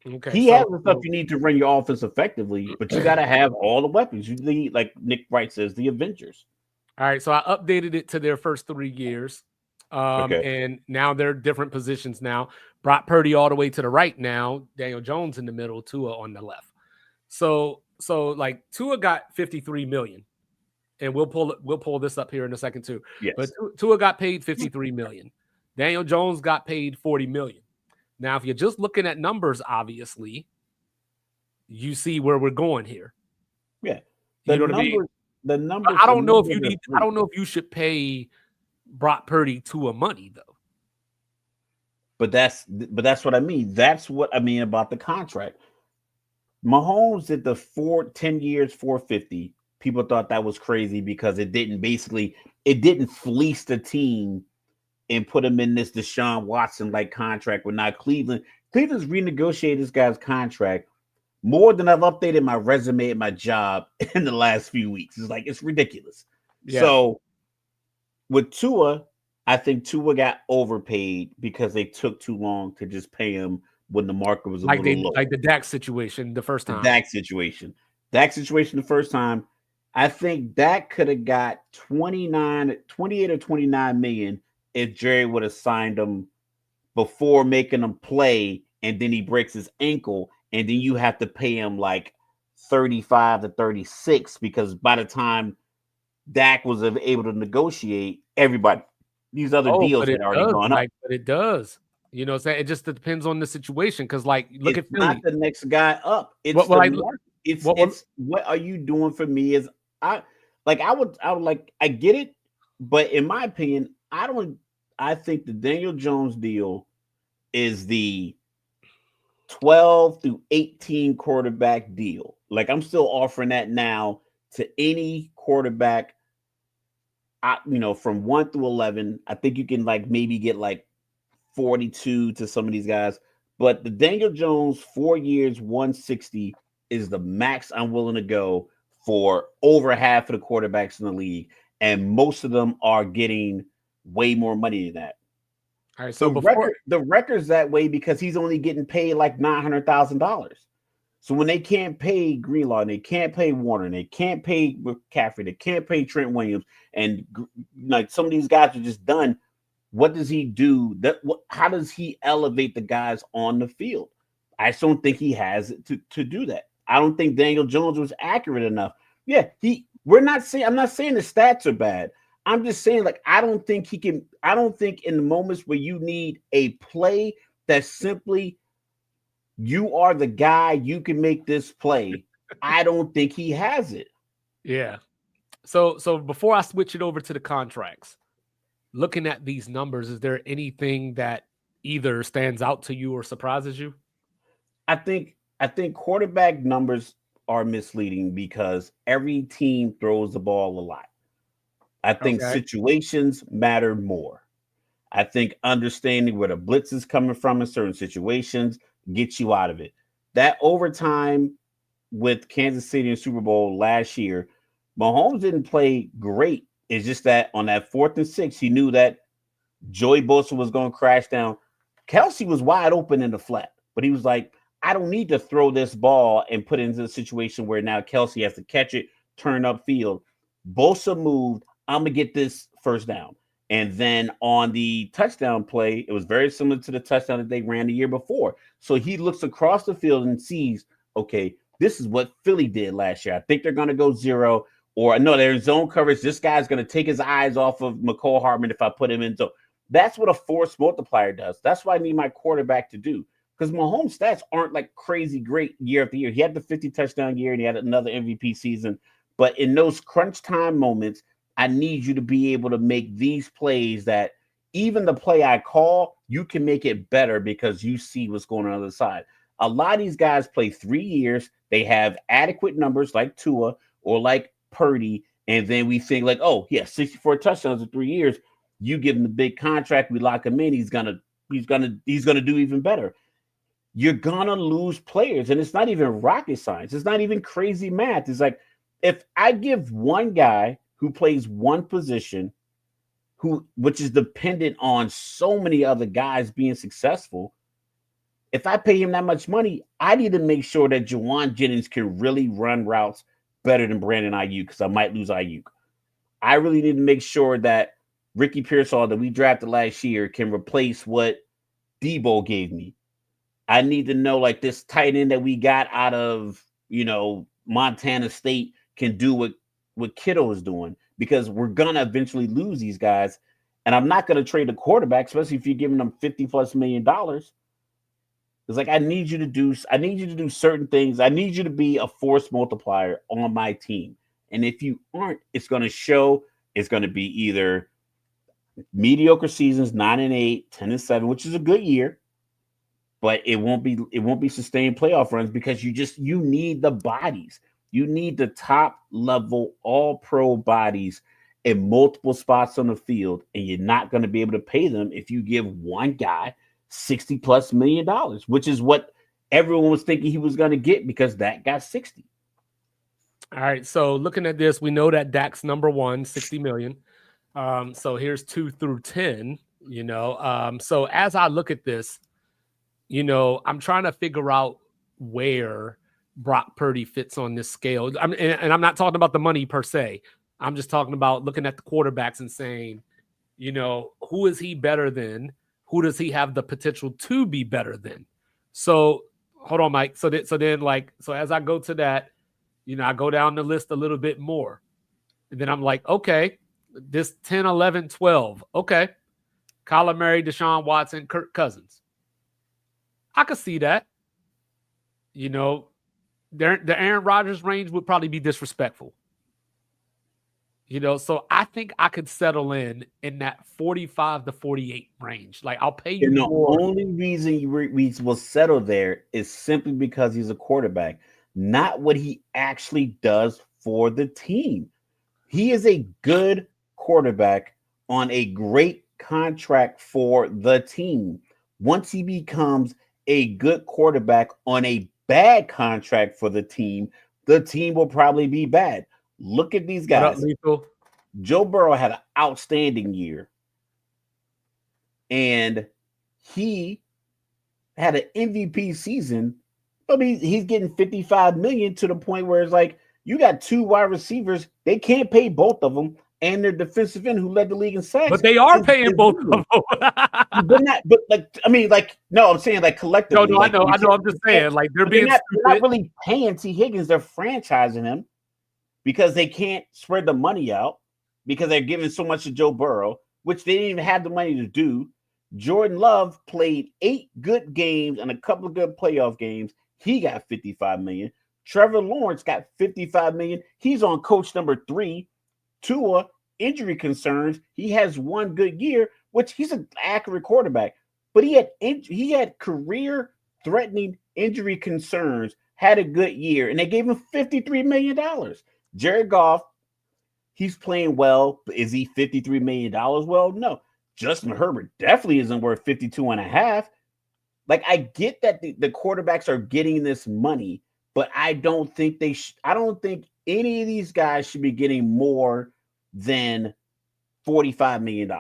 Okay, He has the stuff you need to run your offense effectively, but you got to have all the weapons. You need, like Nick Wright says, the Avengers. All right, so I updated it to their first 3 years. And now they're different positions now. Brock Purdy all the way to the right now, Daniel Jones in the middle, Tua on the left. So like Tua got 53 million. And we'll pull this up here in a second too. Yes. But Tua got paid 53 million. Daniel Jones got paid 40 million. Now, if you're just looking at numbers, obviously, you see where we're going here. Yeah. You know what I mean? The numbers. I don't know if you should pay Brock Purdy Tua money though. But that's what I mean. That's what I mean about the contract. Mahomes did the 10 years, 450. People thought that was crazy because it didn't fleece the team and put him in this Deshaun Watson like contract with not Cleveland. Cleveland's renegotiated this guy's contract more than I've updated my resume and my job in the last few weeks. It's like, it's ridiculous. Yeah. So with Tua, I think Tua got overpaid because they took too long to just pay him when the market was a little low. Like the Dak situation the first time. Dak situation the first time. I think Dak could have got 28 or 29 million if Jerry would have signed him before making him play, and then he breaks his ankle, and then you have to pay him like 35 to 36 because by the time Dak was able to negotiate, everybody, these other deals had already gone up. But it does. You know what I'm saying? It just depends on the situation because, like, look at Philly. Not the next guy up. It's what are you doing for me? I get it, but in my opinion, I think the Daniel Jones deal is the 12 through 18 quarterback deal. Like, I'm still offering that now to any quarterback. From 1 through 11, I think you can maybe get 42 to some of these guys. But the Daniel Jones 4 years, 160 is the max I'm willing to go for over half of the quarterbacks in the league. And most of them are getting way more money than that. All right, so the record's that way because he's only getting paid like $900,000. So when they can't pay Greenlaw, and they can't pay Warner, and they can't pay McCaffrey, they can't pay Trent Williams, and like some of these guys are just done. What does he do? How does he elevate the guys on the field? I just don't think he has it to do that. I don't think Daniel Jones was accurate enough. Yeah, I'm not saying the stats are bad. I'm just saying, I don't think he can. I don't think in the moments where you need a play that simply you are the guy, you can make this play. I don't think he has it. Yeah. So before I switch it over to the contracts, looking at these numbers, is there anything that either stands out to you or surprises you? I think quarterback numbers are misleading because every team throws the ball a lot. I think situations matter more. I think understanding where the blitz is coming from in certain situations gets you out of it. That overtime with Kansas City in Super Bowl last year, Mahomes didn't play great. It's just that on that 4th and 6, he knew that Joey Bosa was going to crash down. Kelsey was wide open in the flat, but he was like, I don't need to throw this ball and put it into a situation where now Kelsey has to catch it, turn upfield. Bosa moved. I'm going to get this first down. And then on the touchdown play, it was very similar to the touchdown that they ran the year before. So he looks across the field and sees, okay, this is what Philly did last year. I think they're going to go 0, or no, they're in zone coverage. This guy's going to take his eyes off of McCall Hardman if I put him in zone. That's what a force multiplier does. That's what I need my quarterback to do. Because Mahomes' stats aren't like crazy great year after year. He had the 50 touchdown year and he had another MVP season. But in those crunch time moments, I need you to be able to make these plays that even the play I call, you can make it better because you see what's going on the other side. A lot of these guys play 3 years. They have adequate numbers like Tua or like Purdy. And then we think 64 touchdowns in 3 years. You give him the big contract. We lock him in. He's gonna do even better. you're gonna lose players, and it's not even rocket science. It's not even crazy math. It's like if I give one guy who plays one position, which is dependent on so many other guys being successful, if I pay him that much money, I need to make sure that Juwan Jennings can really run routes better than Brandon Ayuk, because I might lose Ayuk. I really need to make sure that Ricky Pearsall that we drafted last year can replace what Debo gave me. I need to know, like, this tight end that we got out of, Montana State can do what Kittle is doing, because we're gonna eventually lose these guys, and I'm not gonna trade the quarterback, especially if you're giving them $50+ million. It's like I need you to do certain things. I need you to be a force multiplier on my team, and if you aren't, it's gonna show. It's gonna be either mediocre seasons, 9-8, 10-7, which is a good year, but it won't be sustained playoff runs, because you need the bodies. You need the top level all pro bodies in multiple spots on the field, and you're not going to be able to pay them if you give one guy $60+ million, which is what everyone was thinking he was going to get, because that got 60. All right. So looking at this, we know that Dak's number one, 60 million. So here's 2 through 10, so as I look at this, I'm trying to figure out where Brock Purdy fits on this scale. And I'm not talking about the money per se. I'm just talking about looking at the quarterbacks and saying, who is he better than? Who does he have the potential to be better than? So hold on, Mike. So as I go to that, I go down the list a little bit more. And then I'm like, okay, this 10, 11, 12. Okay. Kyler Murray, Deshaun Watson, Kirk Cousins. I could see that. The Aaron Rodgers range would probably be disrespectful. So I think I could settle in that 45 to 48 range. Like, I'll pay you more. The only reason we will settle there is simply because he's a quarterback, not what he actually does for the team. He is a good quarterback on a great contract for the team. Once he becomes a good quarterback on a bad contract for the team will probably be bad. Look at these guys. Joe Burrow had an outstanding year, and he had an MVP season. But he's getting $55 million, to the point where it's like, you got 2 wide receivers, they can't pay both of them, and their defensive end who led the league in sacks. But they are paying both of them. No, I'm saying, like, collectively. No, I know. I'm just saying, like, they're not really paying T. Higgins. They're franchising him because they can't spread the money out, because they're giving so much to Joe Burrow, which they didn't even have the money to do. Jordan Love played 8 good games and a couple of good playoff games. He got $55 million. Trevor Lawrence got $55 million. He's on coach number 3. Tua, injury concerns. He has 1 good year, which he's an accurate quarterback, but he had career-threatening injury concerns, had a good year, and they gave him $53 million. Jared Goff, he's playing well, but is he $53 million? Well, no. Justin Herbert definitely isn't worth 52.5. Like, I get that the quarterbacks are getting this money, but I don't think I don't think any of these guys should be getting more than $45 million.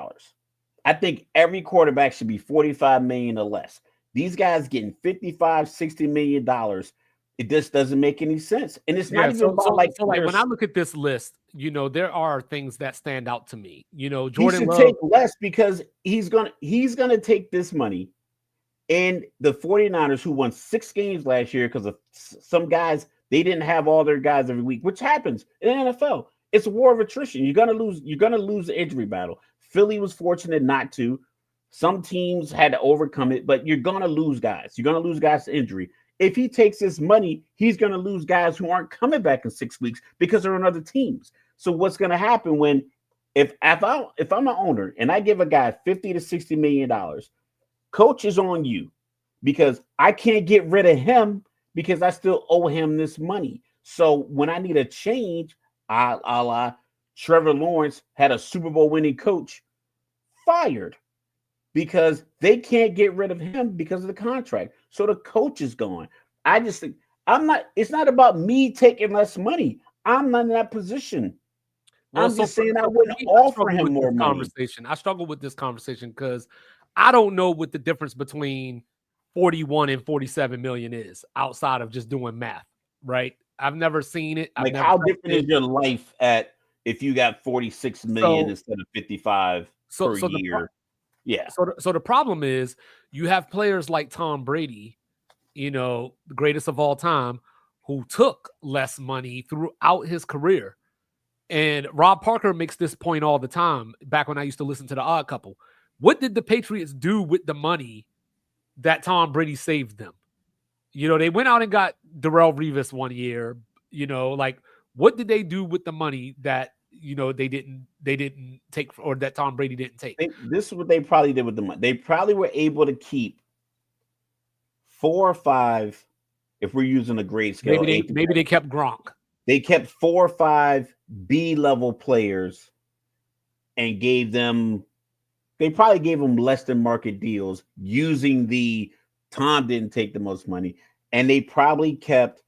I think every quarterback should be $45 million or less. These guys getting $55-60 million. It just doesn't make any sense. And it's not even about when I look at this list, there are things that stand out to me. Jordan he should take less, because he's gonna take this money. And the 49ers, who won 6 games last year because of some guys, they didn't have all their guys every week, which happens in the NFL. It's a war of attrition. You're gonna lose the injury battle. Philly was fortunate not to. Some teams had to overcome it, but you're gonna lose guys. You're gonna lose guys to injury. If he takes this money, he's gonna lose guys who aren't coming back in 6 weeks because they're on other teams. So what's gonna happen if I'm an owner and I give a guy $50 to $60 million, coach is on you, because I can't get rid of him because I still owe him this money. So when I need a change, a la Trevor Lawrence had a Super Bowl winning coach fired because they can't get rid of him because of the contract. So the coach is gone. I just think it's not about me taking less money. I'm not in that position. Well, I'm just saying I for wouldn't me, offer him more money. I struggle with this conversation because I don't know what the difference between 41 and 47 million is outside of just doing math, right? I've never seen it. I've Like, never how felt different is it. your life if you got 46 million So, instead of 55 so, per so the year? Yeah. so the problem is you have players like Tom Brady, the greatest of all time, who took less money throughout his career. And Rob Parker makes this point all the time back when I used to listen to The Odd Couple. What did the Patriots do with the money that Tom Brady saved them? They went out and got Darrelle Revis one year. Like, what did they do with the money that they didn't take, or that Tom Brady didn't take? This is what they probably did with the money. They probably were able to keep 4 or 5, if we're using a grade scale. Maybe they kept Gronk. They kept 4 or 5 B-level players and they probably gave them less than market deals using Tom didn't take the most money. And they probably kept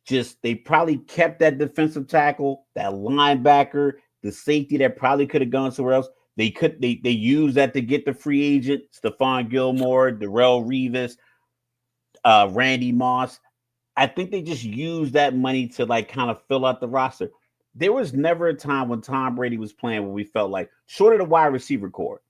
that defensive tackle, that linebacker, the safety that probably could have gone somewhere else. They used that to get the free agent, Stephon Gilmore, Darrelle Revis, Randy Moss. I think they just used that money to kind of fill out the roster. There was never a time when Tom Brady was playing where we felt like, short of the wide receiver core,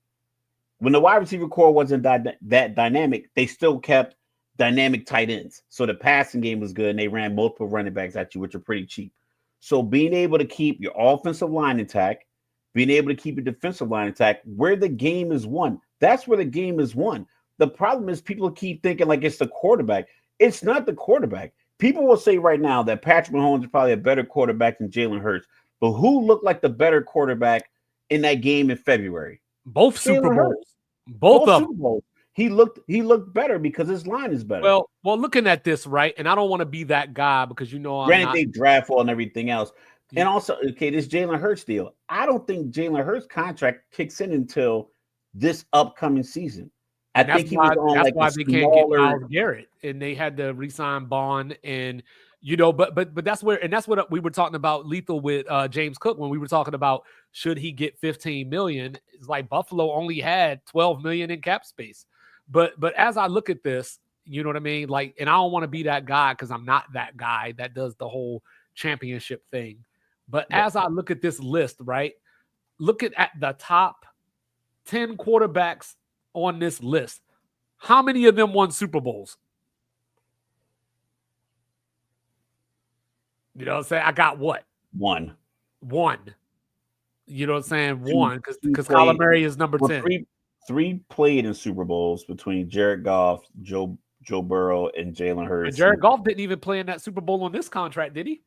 when the wide receiver core wasn't that dynamic, they still kept dynamic tight ends. So the passing game was good, and they ran multiple running backs at you, which are pretty cheap. So being able to keep your offensive line intact, being able to keep your defensive line intact, where the game is won. That's where the game is won. The problem is people keep thinking like it's the quarterback. It's not the quarterback. People will say right now that Patrick Mahomes is probably a better quarterback than Jalen Hurts. But who looked like the better quarterback in that game in February? Both Super Bowls. Both of Super Bowls. He looked better because his line is better. Well, looking at this, right, and I don't want to be that guy because granted they draft well and everything else. And also, this Jalen Hurts deal. I don't think Jalen Hurts' contract kicks in until this upcoming season. I think he was on that's why they can't get Myles Garrett, and they had to re-sign Bond, and but that's what we were talking about lethal with James Cook when we were talking about should he get 15 million. It's like Buffalo only had 12 million in cap space. But as I look at this, you know what I mean? Like, and I don't want to be that guy because I'm not that guy that does the whole championship thing. But as I look at this list, right, look at the top 10 quarterbacks on this list. How many of them won Super Bowls? You know what I'm saying? I got what? One. You know what I'm saying? One, because Kyler Murray is number 10. Three played in Super Bowls between Jared Goff, Joe Burrow, and Jalen Hurts. And Jared Goff didn't even play in that Super Bowl on this contract, did he?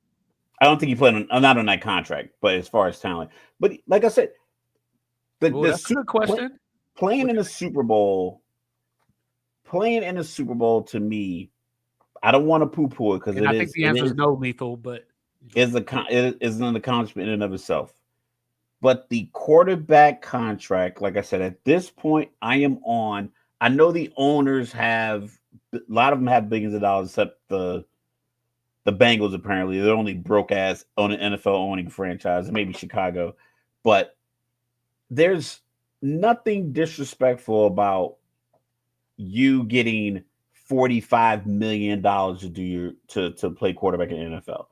I don't think he played not on that contract, but as far as talent. But like I said, that's a good question. Playing in a Super Bowl to me, I don't want to poo-poo it because I think the answer is no, lethal, but it is an accomplishment in and of itself. But the quarterback contract, like I said, at this point, I know the owners a lot of them have billions of dollars, except the Bengals. Apparently, they're only broke ass on an NFL owning franchise, maybe Chicago. But there's nothing disrespectful about you getting $45 million to play quarterback in the NFL.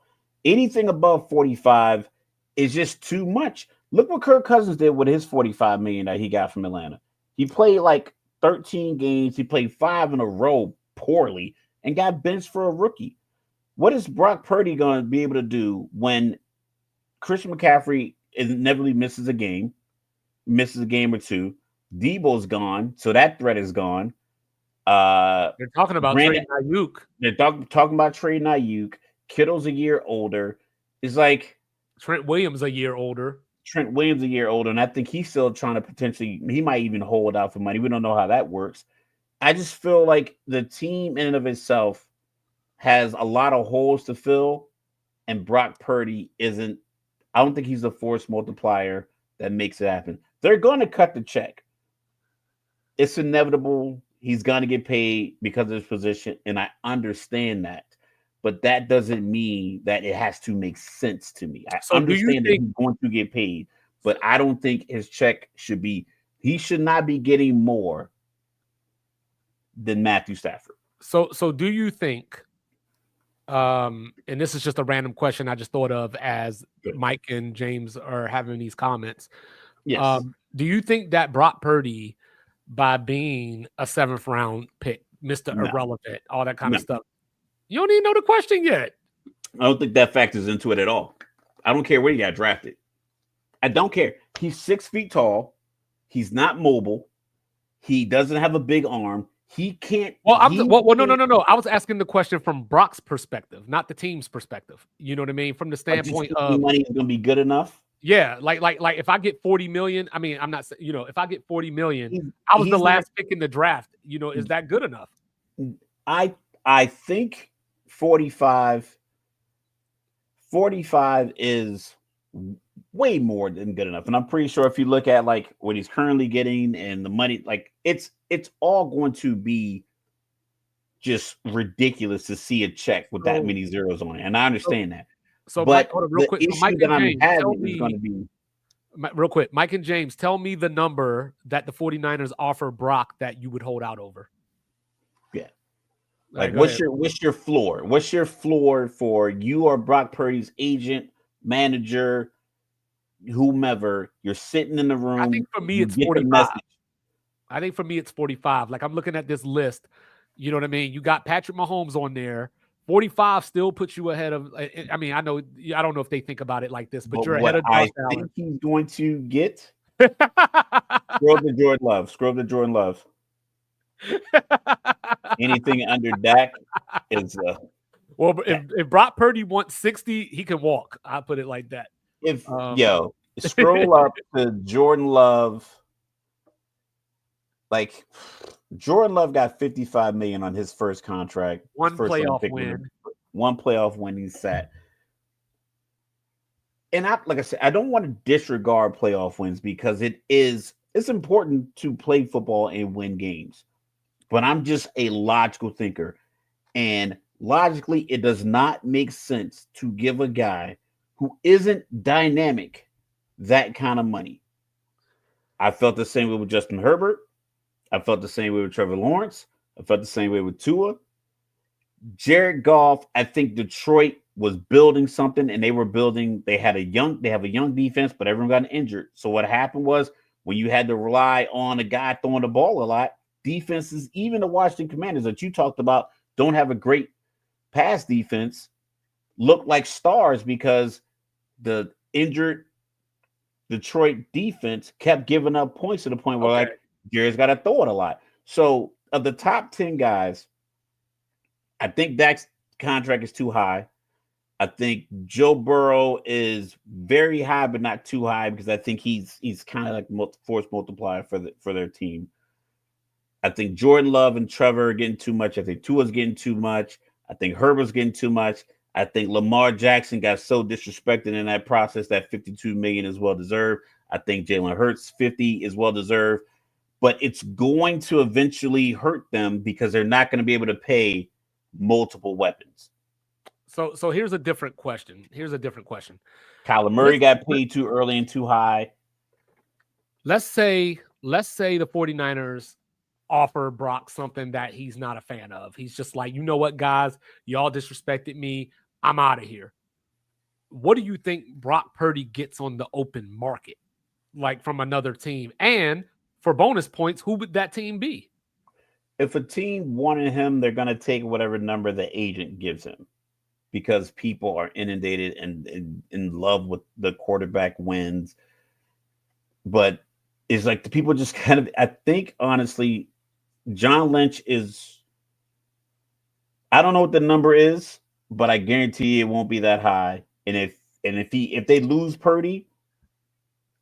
Anything above 45 is just too much. Look what Kirk Cousins did with his $45 million that he got from Atlanta. He played like 13 games. He played 5 in a row poorly and got benched for a rookie. What is Brock Purdy going to be able to do when Christian McCaffrey inevitably misses a game or two? Debo's gone, so that threat is gone. They're talking about trading Ayuk. They're talking about trading Ayuk. Kittle's a year older. It's like Trent Williams a year older, and I think he's still trying to he might even hold out for money. We don't know how that works. I just feel like the team in and of itself has a lot of holes to fill, and Brock Purdy isn't. I don't think he's the force multiplier that makes it happen. They're going to cut the check. it's inevitable. He's going to get paid because of his position, and I understand that. But that doesn't mean that it has to make sense to me. I So do you understand that think he's going to get paid, but I don't think his check should be. He should not be getting more than Matthew Stafford. so do you think and this is just a random question I just thought of as Mike and James are having these comments. Yes. Do you think that Brock Purdy, by being a 7th round pick, Mr. No. Irrelevant, all that kind No. of stuff, you don't even know the question yet? I don't think that factors into it at all. I don't care where he got drafted. I don't care. He's 6 feet tall. He's not mobile. He doesn't have a big arm. He can't. No. I was asking the question from Brock's perspective, not the team's perspective. You know what I mean? From the standpoint of money is going to be good enough. Yeah, like if I get 40 million, I mean, I'm not, if I get 40 million, I was the last pick in the draft. Is that good enough? I think 45 is way more than good enough. And I'm pretty sure if you look at like what he's currently getting and the money, like it's all going to be just ridiculous to see a check with that many zeros on it. And I understand that. So, but Mike, hold on, real quick. So Mike and James, tell me, going to be real quick. Mike and James, tell me the number that the 49ers offer Brock that you would hold out over. Yeah. Like, what's your floor? What's your floor for you or Brock Purdy's agent, manager, whomever? You're sitting in the room. I think for me, it's 45. I think for me, it's 45. Like, I'm looking at this list. You know what I mean? You got Patrick Mahomes on there. 45 still puts you ahead of. I mean, I don't know if they think about it like this, but you're ahead of Josh Allen. I think he's going to get. Scroll to Jordan Love. Anything under Dak is. Well, if Brock Purdy wants 60, he can walk. I'll put it like that. Scroll up to Jordan Love. Like, Jordan Love got $55 million on his first contract. One playoff win he's set. And like I said, I don't want to disregard playoff wins because it's important to play football and win games. But I'm just a logical thinker. And logically, it does not make sense to give a guy who isn't dynamic that kind of money. I felt the same way with Justin Herbert. I felt the same way with Trevor Lawrence. I felt the same way with Tua. Jared Goff, I think Detroit was building something, and they have a young defense, but everyone got injured. So what happened was when you had to rely on a guy throwing the ball a lot, defenses, even the Washington Commanders that you talked about, don't have a great pass defense, look like stars because the injured Detroit defense kept giving up points to the point where Jared's got to throw it a lot. So of the top 10 guys, I think Dak's contract is too high. I think Joe Burrow is very high, but not too high because I think he's kind of like force multiplier for their team. I think Jordan Love and Trevor are getting too much. I think Tua's getting too much. I think Herbert's getting too much. I think Lamar Jackson got so disrespected in that process that $52 million is well deserved. I think Jalen Hurts 50 is well deserved. But it's going to eventually hurt them because they're not going to be able to pay multiple weapons. So here's a different question. Kyler Murray got paid too early and too high. Let's say the 49ers offer Brock something that he's not a fan of. He's just like, you know what, guys, y'all disrespected me. I'm out of here. What do you think Brock Purdy gets on the open market, like from another team? And for bonus points, who would that team be? If a team wanted him, they're going to take whatever number the agent gives him because people are inundated and in love with the quarterback wins. But it's like the people just kind of, I think, honestly, John Lynch is, I don't know what the number is, but I guarantee it won't be that high. And if they lose Purdy,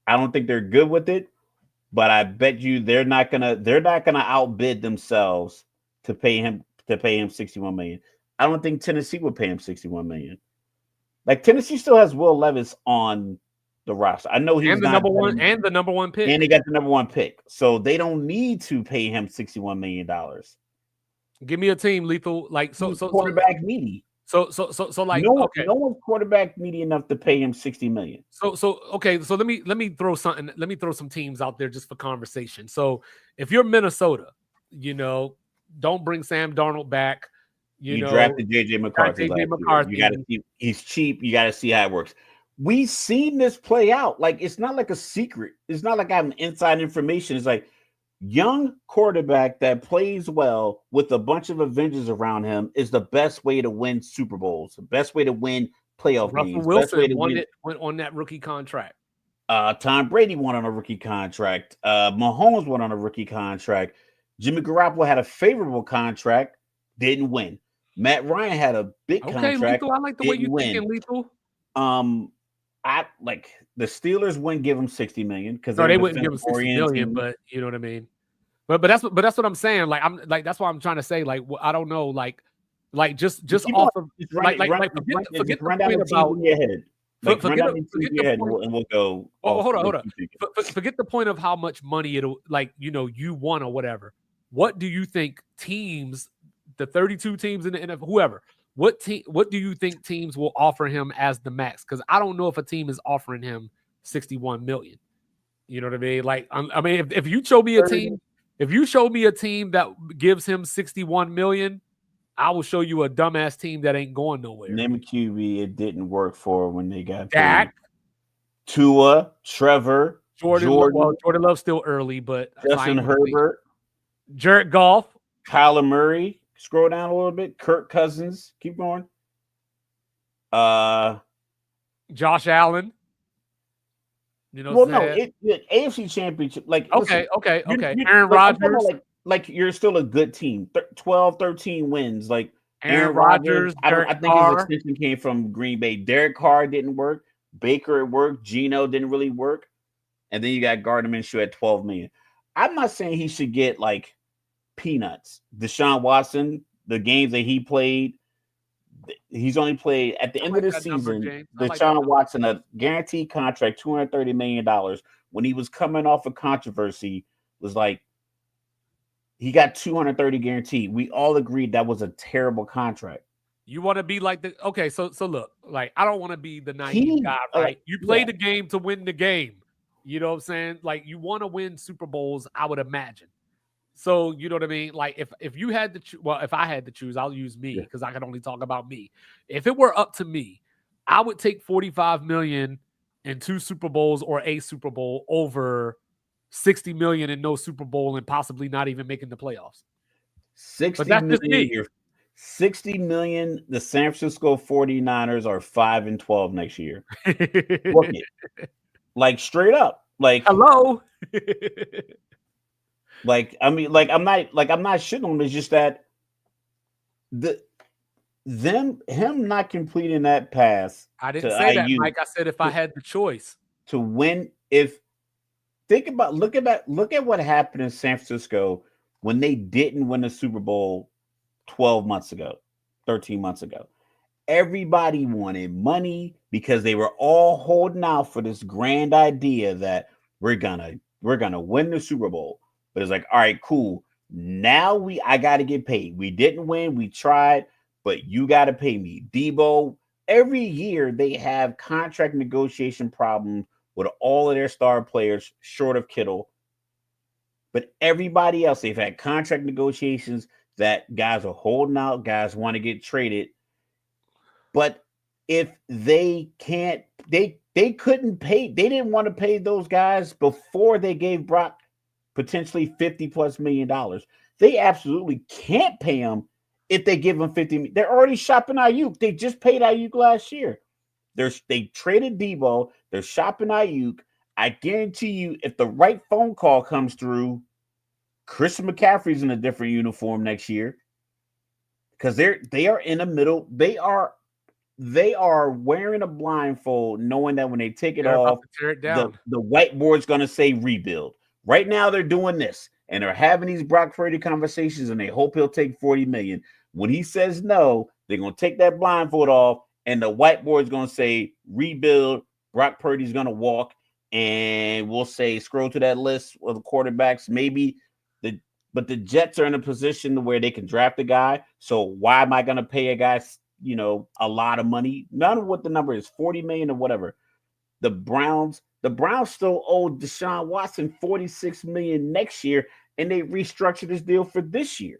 I don't think they're good with it. But I bet you they're not gonna outbid themselves to pay him $61 million. I don't think Tennessee would pay him $61 million. Like Tennessee still has Will Levis on the roster. I know he's and the not number one pick. And they got the number 1 pick. So they don't need to pay him $61 million. Give me a team, Lethal. Like so quarterback needy. So like no one's quarterback needy enough to pay him $60 million. So let me throw something. Let me throw some teams out there just for conversation. So if you're Minnesota, don't bring Sam Darnold back. You drafted JJ McCarthy. You got to see he's cheap. You got to see how it works. We've seen this play out. Like, it's not like a secret. It's not like I have inside information. It's like young quarterback that plays well with a bunch of Avengers around him is the best way to win Super Bowls. The best way to win playoff games. Russell Wilson went on that rookie contract. Tom Brady went on a rookie contract. Mahomes went on a rookie contract. Jimmy Garoppolo had a favorable contract, didn't win. Matt Ryan had a big contract. Lethal, I like the way you're thinking, Lethal. I like the Steelers wouldn't give him $60 million because they wouldn't give him $60 million, but you know what I mean. But that's what I'm saying. Like that's what I'm trying to say. Like I don't know. Like just off of forget the point about your head. And we'll go. Oh, hold on. Forget the point of how much money it'll you won or whatever. What do you think teams, the 32 teams in the NFL, whoever? What do you think teams will offer him as the max? Because I don't know if a team is offering him $61 million. You know what I mean? Like, I mean, if you show me a team, that gives him $61 million, I will show you a dumbass team that ain't going nowhere. Name a QB it didn't work for when they got Dak, Tua, Trevor, Jordan. Well, Jordan Love's still early, but Justin Herbert, Jared Goff, Kyler Murray. Scroll down a little bit. Kirk Cousins. Keep going. Josh Allen. AFC Championship. Like, okay. Aaron Rodgers. Like you're still a good team. 12, 13 wins. Like Aaron Rodgers. I think his extension came from Green Bay. Derek Carr didn't work. Baker worked. Geno didn't really work. And then you got Gardner Minshew at $12 million. I'm not saying he should get like peanuts. Deshaun Watson, the games that he played, he's only played at the end of the season. Deshaun Watson, a guaranteed contract, $230 million. When he was coming off a controversy, was like he got 230 guaranteed. We all agreed that was a terrible contract. You want to be like so look, like I don't want to be the naive guy, right? You play the game to win the game. You know what I'm saying? Like you want to win Super Bowls, I would imagine. So you know what I mean? Like if you had to if I had to choose, I'll use me because I can only talk about me. If it were up to me, I would take $45 million in 2 Super Bowls or a Super Bowl over $60 million in no Super Bowl and possibly not even making the playoffs. $60 million. The San Francisco 49ers are 5-12 next year. Look it. Like straight up. Like hello. Like, I mean, like I'm not shitting on him. It's just that him not completing that pass. I didn't say that, Mike. I said if I had the choice to win, look at what happened in San Francisco when they didn't win the Super Bowl 13 months ago. Everybody wanted money because they were all holding out for this grand idea that we're gonna win the Super Bowl. But it's like, all right, cool. Now I got to get paid. We didn't win. We tried, but you got to pay me. Debo, every year they have contract negotiation problems with all of their star players, short of Kittle. But everybody else, they've had contract negotiations that guys are holding out, guys want to get traded. But if they can't, they couldn't pay. They didn't want to pay those guys before they gave Brock potentially $50+ million. They absolutely can't pay him if they give him $50 million. They're already shopping Ayuk. They just paid Ayuk last year. They traded Debo. They're shopping Ayuk. I guarantee you, if the right phone call comes through, Christian McCaffrey's in a different uniform next year because they are in the middle. They are wearing a blindfold, knowing that when they take it off, tear it down. The whiteboard's going to say rebuild. Right now, they're doing this, and they're having these Brock Purdy conversations, and they hope he'll take $40 million. When he says no, they're going to take that blindfold off, and the whiteboard's going to say rebuild, Brock Purdy's going to walk, and we'll say scroll to that list of the quarterbacks. Maybe but the Jets are in a position where they can draft a guy. So why am I going to pay a guy, a lot of money? None of what the number is, 40 million or whatever. The Browns still owe Deshaun Watson 46 million next year, and they restructured his deal for this year.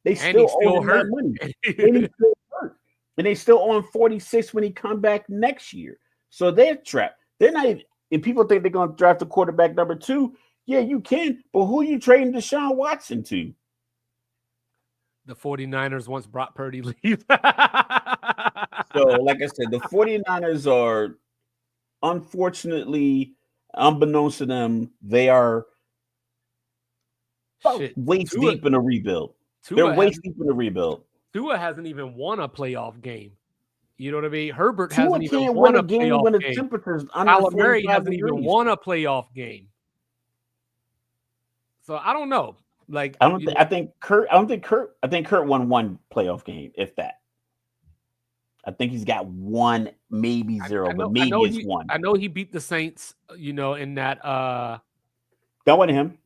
They still owe him that money. And he's still hurt. And they still owe him 46 when he come back next year. So they're trapped. They're not even, if people think they're going to draft a quarterback number 2, yeah, you can. But who are you trading Deshaun Watson to? The 49ers once Brock Purdy leaves. So, like I said, the 49ers are, unfortunately, unbeknownst to them, they are waist deep in a rebuild. They're waist deep in a rebuild. Tua hasn't even won a playoff game. You know what I mean? Herbert Tua hasn't even won a game when the temperature's under Kyler Murray hasn't even won a playoff game. So I don't know. Like I think Kurt won one playoff game, if that. I think he's got one, maybe zero, but maybe it's one. I know he beat the Saints, in that that wasn't him.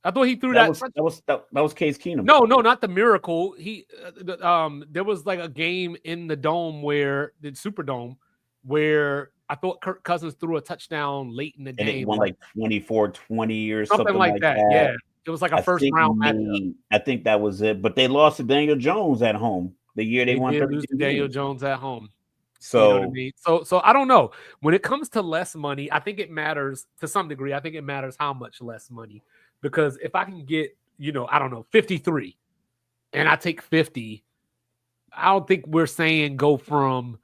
I thought he threw that. That was Case Keenum. No, not the miracle. There was like a game in the dome the Superdome, where I thought Kirk Cousins threw a touchdown late in the game. And it won like 24-20 or something like that. Yeah, it was like a first round matchup. I think that was it. But they lost to Daniel Jones at home the year they won. Did lose to Daniel Jones at home. So, you know what I mean? So I don't know. When it comes to less money, I think it matters to some degree. I think it matters how much less money. Because if I can get, 53 and I take 50, I don't think we're saying go from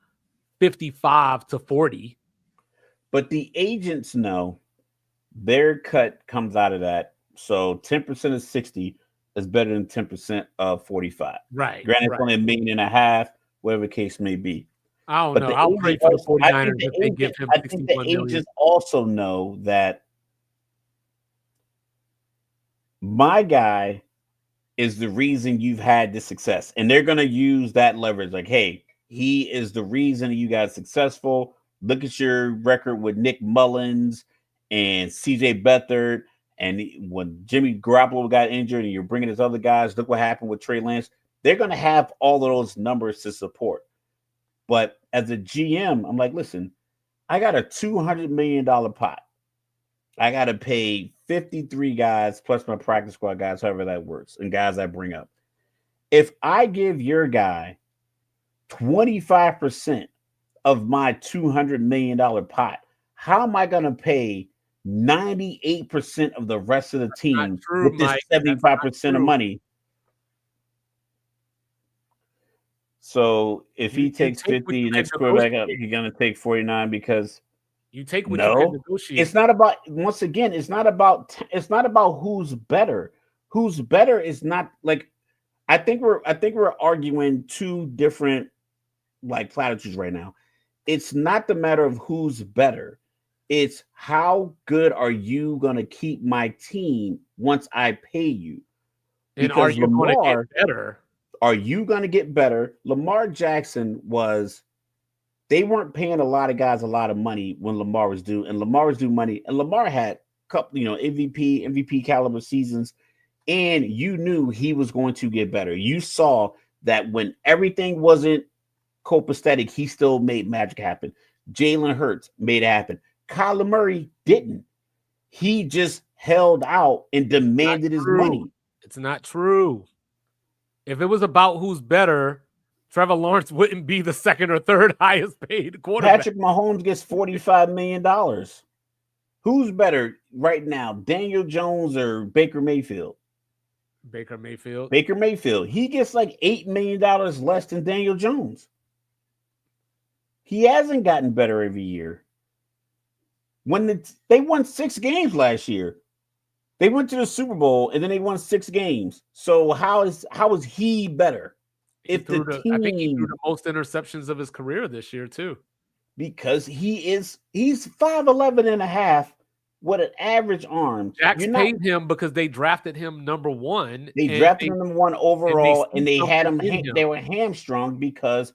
55 to 40. But the agents know their cut comes out of that. So 10% of 60 is better than 10% of 45. Right. Granted, it's only $1.5 million, whatever the case may be. I don't know. I'll pray for the 49ers if they give him $61 million. I think the agents also know that my guy is the reason you've had this success. And they're going to use that leverage. Like, hey, he is the reason you got successful. Look at your record with Nick Mullins and CJ Beathard. And when Jimmy Garoppolo got injured and you're bringing his other guys, look what happened with Trey Lance. They're going to have all of those numbers to support. But as a GM, I'm like, listen, I got a $200 million pot. I got to pay 53 guys plus my practice squad guys, however that works, and guys I bring up. If I give your guy 25% of my $200 million pot, how am I going to pay 98% of the rest of the team with this 75% of money? So if he takes 50, next quarterback up, he's going to take 49 because you take what you can negotiate. It's not about, once again, it's not about who's better. Who's better is not like, I think we're arguing two different like platitudes right now. It's not the matter of who's better. It's how good are you going to keep my team once I pay you? And are you going to get better? Are you going to get better? Lamar Jackson they weren't paying a lot of guys a lot of money when Lamar was due, and Lamar was due money, and Lamar had a couple, MVP caliber seasons, and you knew he was going to get better. You saw that when everything wasn't copacetic, he still made magic happen. Jalen Hurts made it happen. Kyler Murray didn't. He just held out and demanded his money. It's not true. If it was about who's better, Trevor Lawrence wouldn't be the second or third highest paid quarterback. Patrick Mahomes gets $45 million. Who's better right now, Daniel Jones or Baker Mayfield? Baker Mayfield. Baker Mayfield. He gets like $8 million less than Daniel Jones. He hasn't gotten better every year. When they won 6 games last year, they went to the Super Bowl and then they won 6 games. So how is he better? I think he threw the most interceptions of his career this year too. Because he's 5'11 and a half with an average arm. Jax paid him because they drafted him number 1. They drafted him number 1 overall, and they had him. They were hamstrung because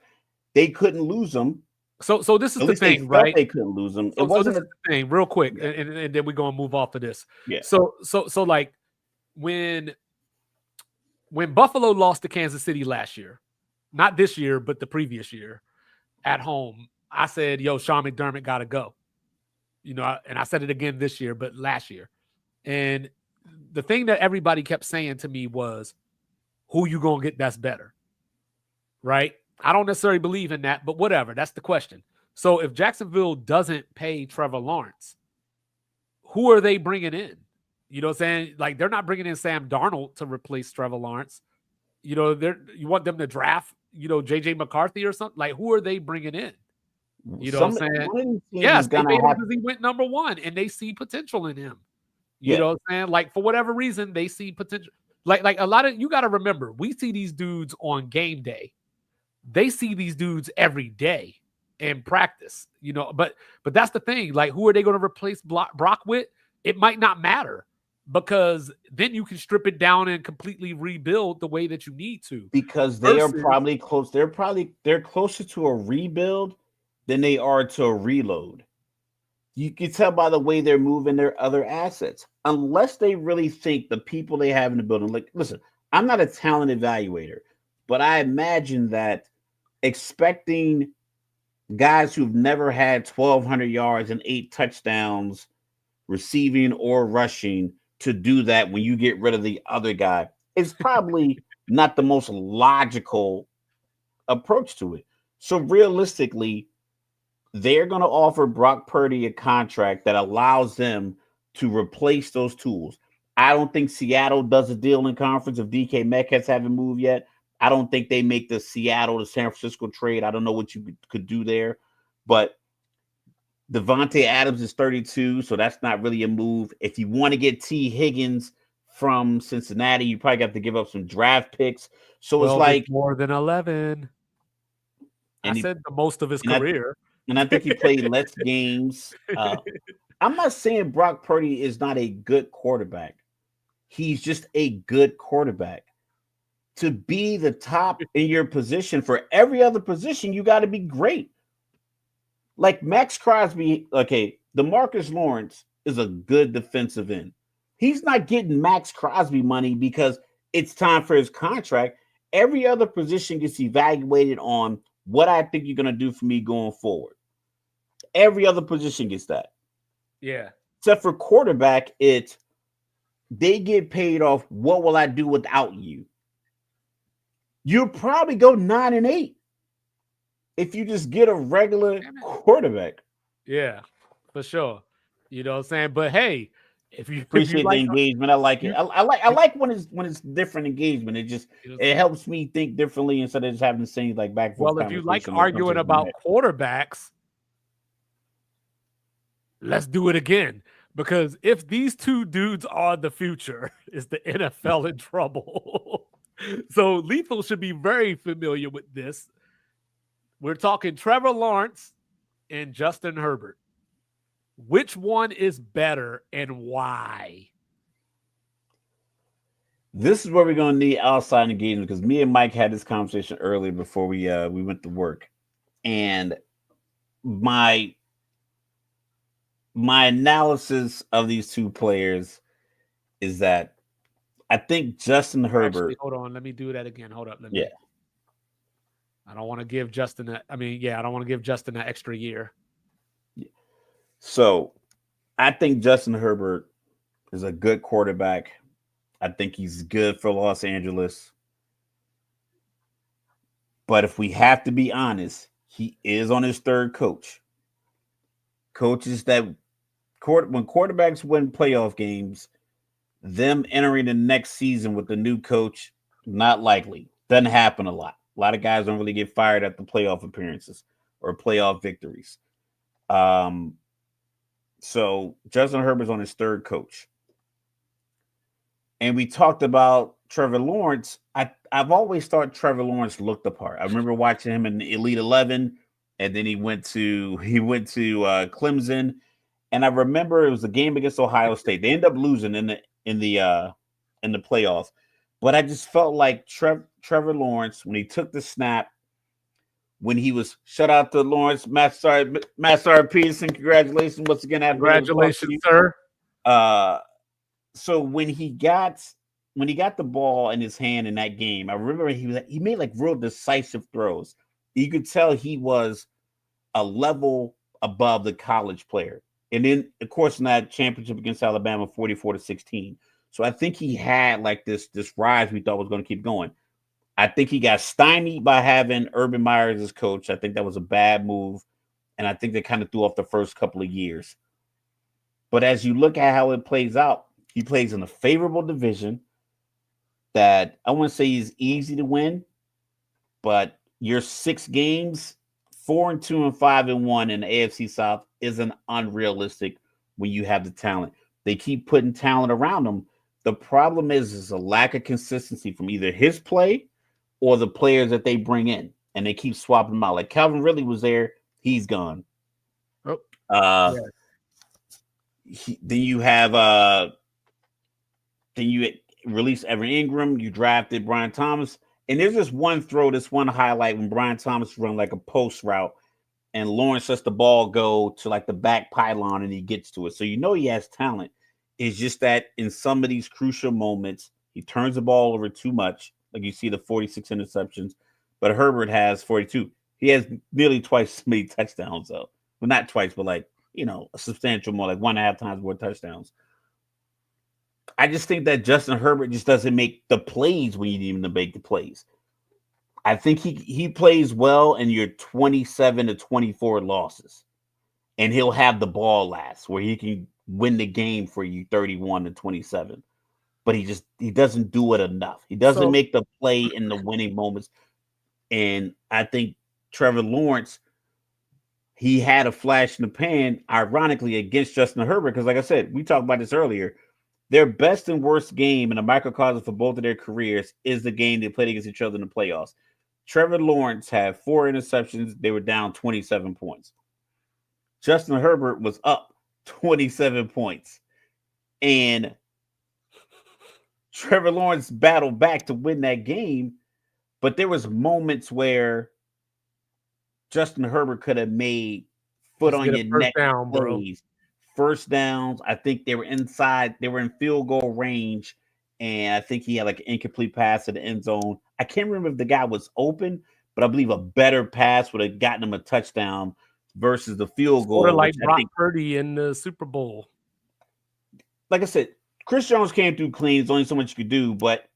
they couldn't lose him So this is At the least they thing, felt right? they couldn't lose him. It So wasn't. this is the thing, real quick, Yeah. and then we're gonna move off of this. Yeah. So like when Buffalo lost to Kansas City last year, not this year, but the previous year at home, I said, "Yo, Sean McDermott got to go." And I said it again this year, but last year. And the thing that everybody kept saying to me was, "Who you gonna get that's better?" Right? I don't necessarily believe in that, but whatever. That's the question. So if Jacksonville doesn't pay Trevor Lawrence, who are they bringing in? You know what I'm saying? Like, they're not bringing in Sam Darnold to replace Trevor Lawrence. You want them to draft, JJ McCarthy or something? Like, who are they bringing in? You know what I'm saying? One of these teams Yes, is they gonna made him have. because he went number one and they see potential in him. You Yeah. know what I'm saying? Like, for whatever reason, they see potential. Like a lot of, you got to remember, we see these dudes on game day. They see these dudes every day in practice, but that's the thing. Like, who are they going to replace Brock with? It might not matter, because then you can strip it down and completely rebuild the way that you need to. Because they are probably close. They're closer to a rebuild than they are to a reload. You can tell by the way they're moving their other assets. Unless they really think the people they have in the building, like, listen, I'm not a talent evaluator, but I imagine that expecting guys who've never had 1,200 yards and 8 touchdowns receiving or rushing to do that when you get rid of the other guy is probably not the most logical approach to it. So realistically, they're going to offer Brock Purdy a contract that allows them to replace those tools. I don't think Seattle does a deal in conference if DK Metcalf haven't moved yet. I don't think they make the Seattle to San Francisco trade. I don't know what you could do there, but Devontae Adams is 32, so that's not really a move. If you want to get T. Higgins from Cincinnati, you probably got to give up some draft picks. So it's like more than 11. I said the most of his career. And I think he played less games. I'm not saying Brock Purdy is not a good quarterback. He's just a good quarterback. To be the top in your position for every other position, you got to be great. Like Max Crosby, okay, DeMarcus Lawrence is a good defensive end. He's not getting Max Crosby money because it's time for his contract. Every other position gets evaluated on what I think you're going to do for me going forward. Every other position gets that. Yeah. Except for quarterback, they get paid off what will I do without you. You'll probably go 9-8 if you just get a regular quarterback. Yeah, for sure. You know what I'm saying? But hey, if you appreciate the engagement, I like it. I like when it's different engagement. It helps me think differently instead of just having the same like back and forth. Well, if you like arguing about quarterbacks, let's do it again. Because if these two dudes are the future, is the NFL in trouble? So Lethal should be very familiar with this. We're talking Trevor Lawrence and Justin Herbert. Which one is better and why? This is where we're going to need outside engagement, because me and Mike had this conversation earlier before we went to work. And my analysis of these two players is that I think Justin Herbert. Actually, hold on, let me do that again. Hold up. I don't want to give Justin that. I don't want to give Justin that extra year. So I think Justin Herbert is a good quarterback. I think he's good for Los Angeles. But if we have to be honest, he is on his third coach. Coaches that when quarterbacks win playoff games, them entering the next season with the new coach, not likely. Doesn't happen a lot. A lot of guys don't really get fired at the playoff appearances or playoff victories. So Justin Herbert's on his third coach. And we talked about Trevor Lawrence. I've always thought Trevor Lawrence looked the part. I remember watching him in the Elite 11, and then he went to Clemson. And I remember it was a game against Ohio State. They ended up losing in the playoffs. But I just felt like Trevor Lawrence, when he took the snap, when he was shut out to Lawrence Master Peterson. Congratulations once again. Congratulations, sir. So when he got the ball in his hand in that game, I remember he made like real decisive throws. You could tell he was a level above the college player. And then, of course, in that championship against Alabama, 44-16. So I think he had like this rise we thought was going to keep going. I think he got stymied by having Urban Meyer as his coach. I think that was a bad move. And I think they kind of threw off the first couple of years. But as you look at how it plays out, he plays in a favorable division that I wouldn't say is easy to win, but your 6 games, 4-2 and 5-1 in the AFC South isn't unrealistic when you have the talent. They keep putting talent around him. The problem is a lack of consistency from either his play or the players that they bring in, and they keep swapping them out. Like Calvin Ridley was there, he's gone. Oh, Then you release Evan Ingram, you drafted Brian Thomas, and there's this one highlight when Brian Thomas run like a post route, and Lawrence lets the ball go to like the back pylon, and he gets to it. So you know he has talent. It's just that in some of these crucial moments, he turns the ball over too much. Like you see the 46 interceptions, but Herbert has 42. He has nearly twice as many touchdowns, though. Well, not twice, but like, a substantial more, like 1.5 times more touchdowns. I just think that Justin Herbert just doesn't make the plays when you need him to make the plays. I think he plays well in your 27-24 losses, and he'll have the ball last where he can win the game for you 31-27. But he doesn't do it enough. He doesn't make the play in the winning moments. And I think Trevor Lawrence, he had a flash in the pan, ironically, against Justin Herbert. Because like I said, we talked about this earlier. Their best and worst game in a microcosm for both of their careers is the game they played against each other in the playoffs. Trevor Lawrence had 4 interceptions. They were down 27 points. Justin Herbert was up 27 points. And Trevor Lawrence battled back to win that game. But there was moments where Justin Herbert could have made foot on your neck down, plays. First downs. I think they were inside. They were in field goal range. And I think he had like an incomplete pass to the end zone. I can't remember if the guy was open, but I believe a better pass would have gotten him a touchdown versus the field goal. Sort of like Brock Purdy in the Super Bowl. Like I said, Chris Jones came through clean. There's only so much you could do. But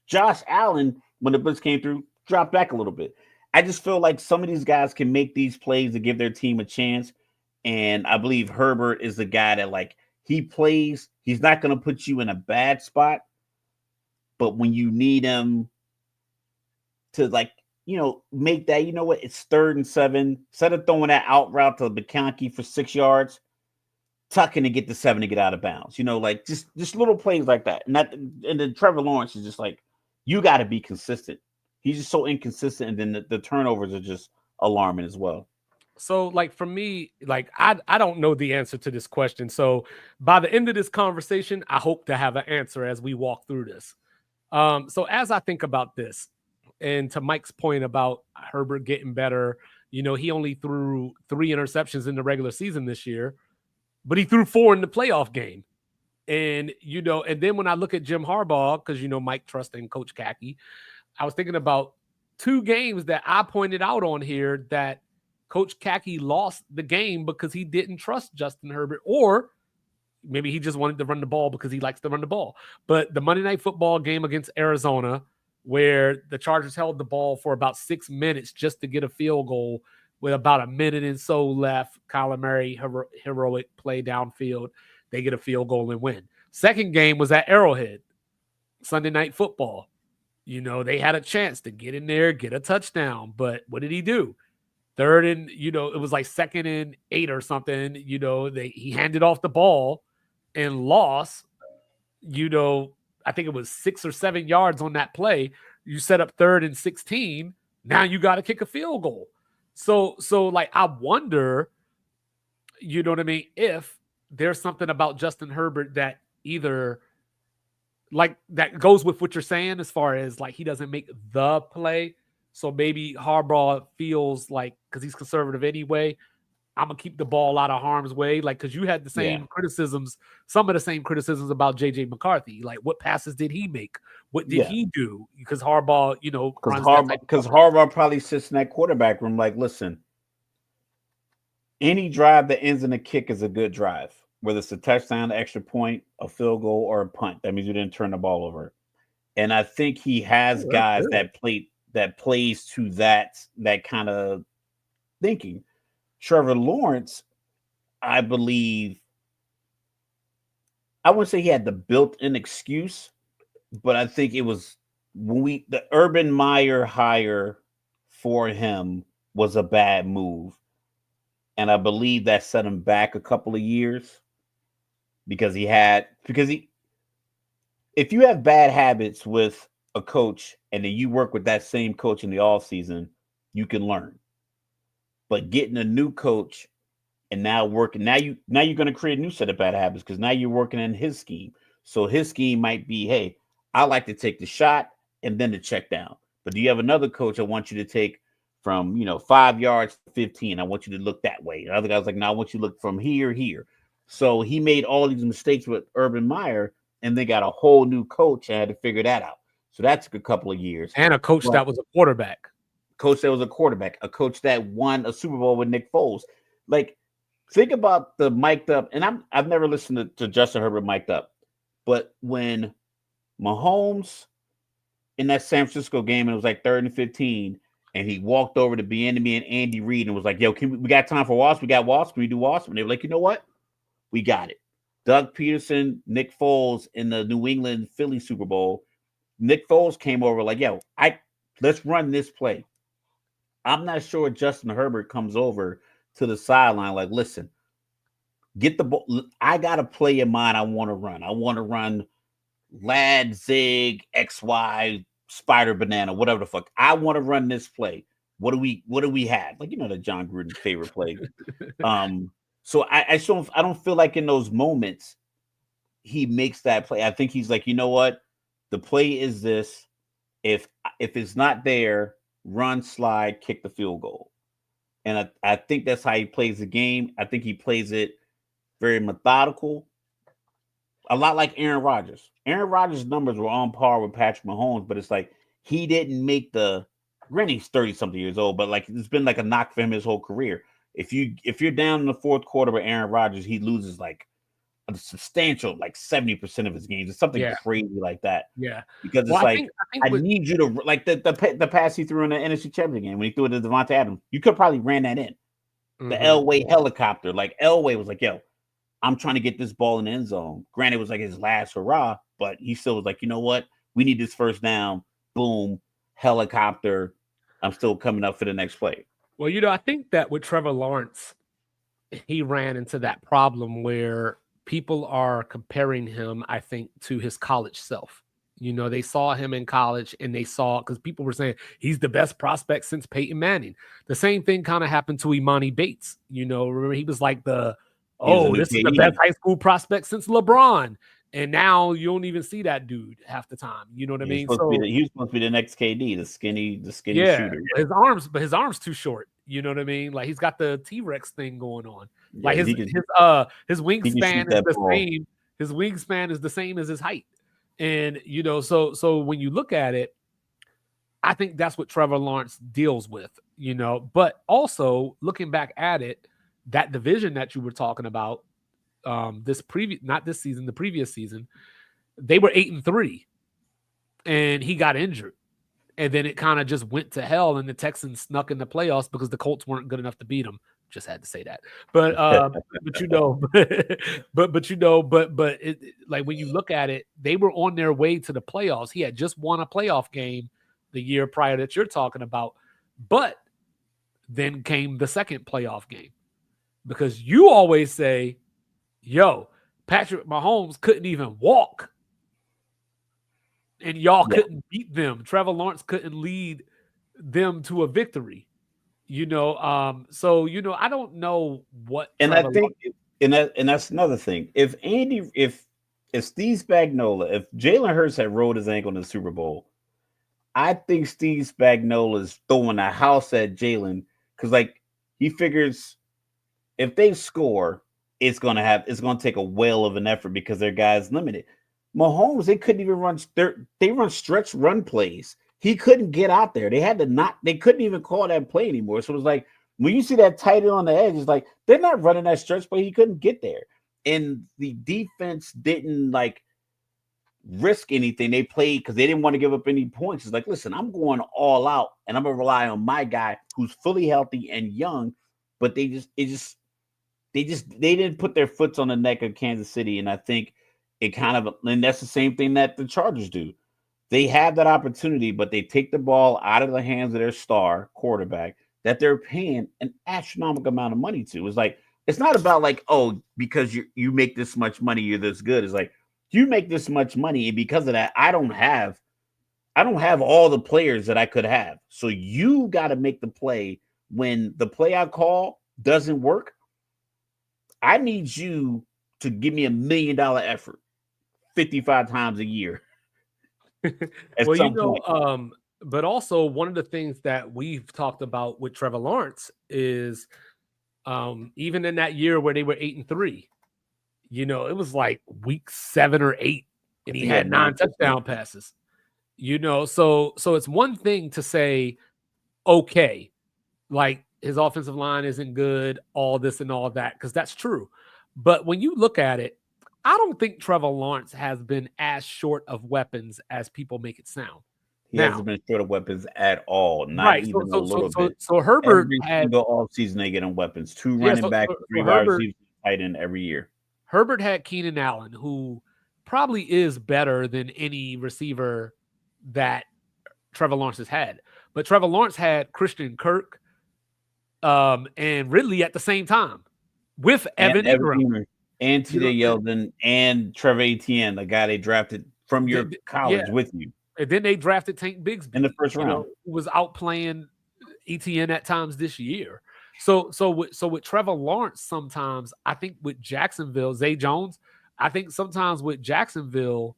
Josh Allen, when the blitz came through, dropped back a little bit. I just feel like some of these guys can make these plays to give their team a chance. And I believe Herbert is the guy that, like, he plays. He's not going to put you in a bad spot. But when you need him to, like, make that, it's 3rd and 7. Instead of throwing that out route to McConkey for 6 yards, tucking to get the 7 to get out of bounds. Like just little plays like that. And then Trevor Lawrence is just like, you got to be consistent. He's just so inconsistent, and then the turnovers are just alarming as well. So, like, for me, like, I don't know the answer to this question. So by the end of this conversation, I hope to have an answer as we walk through this. So as I think about this, and to Mike's point about Herbert getting better, he only threw 3 interceptions in the regular season this year, but he threw 4 in the playoff game. And, and then when I look at Jim Harbaugh, because, Mike trusting Coach Kaki, I was thinking about 2 games that I pointed out on here that Coach Kaki lost the game because he didn't trust Justin Herbert, or maybe he just wanted to run the ball because he likes to run the ball. But the Monday Night Football game against Arizona, where the Chargers held the ball for about 6 minutes just to get a field goal with about a minute and so left, Kyler Murray, heroic play downfield, they get a field goal and win. Second game was at Arrowhead, Sunday Night Football. They had a chance to get in there, get a touchdown, but what did he do? 3rd and, it was like 2nd and 8 or something. He handed off the ball and lost, I think it was 6 or 7 yards on that play. You set up 3rd and 16. Now you got to kick a field goal. So like, I wonder, if there's something about Justin Herbert that either like that goes with what you're saying as far as like he doesn't make the play, So maybe Harbaugh feels like, because he's conservative anyway, I'm going to keep the ball out of harm's way. Like, because you had the same criticisms, some of the same criticisms about J.J. McCarthy. Like, what passes did he make? What did he do? Because Harbaugh, because Harbaugh probably sits in that quarterback room like, listen, any drive that ends in a kick is a good drive, whether it's a touchdown, extra point, a field goal, or a punt. That means you didn't turn the ball over. And I think he has guys that plays to that kind of thinking. Trevor Lawrence, I believe, I wouldn't say he had the built-in excuse, but I think it was the Urban Meyer hire for him was a bad move. And I believe that set him back a couple of years because if you have bad habits with a coach and then you work with that same coach in the off season, you can learn. But getting a new coach and now you're going to create a new set of bad habits because now you're working in his scheme. So his scheme might be, hey, I like to take the shot and then the check down. But do you have another coach I want you to take from 5 yards to 15? I want you to look that way. The other guy's like, no, I want you to look from here. So he made all these mistakes with Urban Meyer, and they got a whole new coach and had to figure that out. So that took a couple of years. And a coach that was a quarterback. A coach that won a Super Bowl with Nick Foles. Like, think about the mic'd up, and I've never listened to Justin Herbert mic'd up, but when Mahomes in that San Francisco game, and it was like 3rd and 15, and he walked over to Bieniemy and Andy Reid and was like, yo, we got time for Wasp? We got Wasp? Can we do Wasp? And they were like, you know what? We got it. Doug Peterson, Nick Foles in the New England Philly Super Bowl. Nick Foles came over like, yo, let's run this play. I'm not sure Justin Herbert comes over to the sideline like, listen, get the ball. I got a play in mind I want to run. I want to run lad, zig, XY, spider, banana, whatever the fuck. I want to run this play. What do we have? Like, the John Gruden's favorite play. So I don't feel like in those moments he makes that play. I think he's like, you know what? The play is this. If it's not there, run, slide, kick the field goal. And I think that's how he plays the game. I think he plays it very methodical. A lot like Aaron Rodgers. Aaron Rodgers' numbers were on par with Patrick Mahomes, but it's like he didn't make granted, he's 30-something years old, but like it's been like a knock for him his whole career. If you're down in the fourth quarter with Aaron Rodgers, he loses like a substantial, like 70% of his games. It's something crazy like that. Yeah. Because it's I need you to, like the pass he threw in the NFC Championship game when he threw it to Devontae Adams, you could probably ran that in. The Elway helicopter. Like Elway was like, yo, I'm trying to get this ball in the end zone. Granted, it was like his last hurrah, but he still was like, you know what? We need this first down. Boom. Helicopter. I'm still coming up for the next play. Well, I think that with Trevor Lawrence, he ran into that problem where people are comparing him, I think, to his college self. They saw him in college and they saw, because people were saying he's the best prospect since Peyton Manning. The same thing kind of happened to Imani Bates. Remember he was like this is the best high school prospect since LeBron. And now you don't even see that dude half the time. You know what I mean? He was supposed to be the next KD, the skinny shooter. His arms too short. You know what I mean? Like he's got the T-Rex thing going on. Yeah, like his wingspan is the same. His wingspan is the same as his height. And so when you look at it, I think that's what Trevor Lawrence deals with. But also looking back at it, that division that you were talking about, not this season, the previous season, they were 8-3, and he got injured, and then it kind of just went to hell, and the Texans snuck in the playoffs because the Colts weren't good enough to beat them. Just had to say that, but like when you look at it, they were on their way to the playoffs. He had just won a playoff game the year prior that you're talking about, but then came the second playoff game, because you always say, yo, Patrick Mahomes couldn't even walk, and y'all couldn't beat them. Trevor Lawrence couldn't lead them to a victory. So I don't know what. And Trevor I think, and that's another thing. If Steve Spagnuolo, if Jalen Hurts had rolled his ankle in the Super Bowl, I think Steve Spagnuolo is throwing a house at Jalen because, like, he figures if they score, it's gonna take a whale of an effort because their guys limited. Mahomes, they couldn't even run. They run stretch run plays. He couldn't get out there. They had to not. They couldn't even call that play anymore. So it was like when you see that tight end on the edge, it's like they're not running that stretch play. He couldn't get there, and the defense didn't like risk anything. They played because they didn't want to give up any points. It's like, listen, I'm going all out, and I'm gonna rely on my guy who's fully healthy and young. But they didn't put their foots on the neck of Kansas City, and I think it kind of, and that's the same thing that the Chargers do. They have that opportunity, but they take the ball out of the hands of their star quarterback that they're paying an astronomical amount of money to. It's like it's not about like, oh, because you make this much money, you're this good. It's like you make this much money, and because of that, I don't have all the players that I could have. So you got to make the play when the play I call doesn't work. I need you to give me $1 million effort 55 times a year. Well, but also one of the things that we've talked about with Trevor Lawrence is even in that year where they were 8-3, it was like week 7 or 8, and he had 9 touchdown passes. So it's one thing to say, okay, like his offensive line isn't good, all this and all that, because that's true. But when you look at it, I don't think Trevor Lawrence has been as short of weapons as people make it sound. He hasn't been short of weapons at all, not even a little bit. So Herbert every single offseason they get him weapons. 2 running backs, 3 wide receivers, tight end every year. Herbert had Keenan Allen, who probably is better than any receiver that Trevor Lawrence has had. But Trevor Lawrence had Christian Kirk and Ridley at the same time with Evan Ingram. And T.J. Yeldon and Trevor Etienne, the guy they drafted from your college with you. And then they drafted Tank Bigsby in the first round. Who was outplaying Etienne at times this year. So with Trevor Lawrence, sometimes I think with Jacksonville, Zay Jones, I think sometimes with Jacksonville,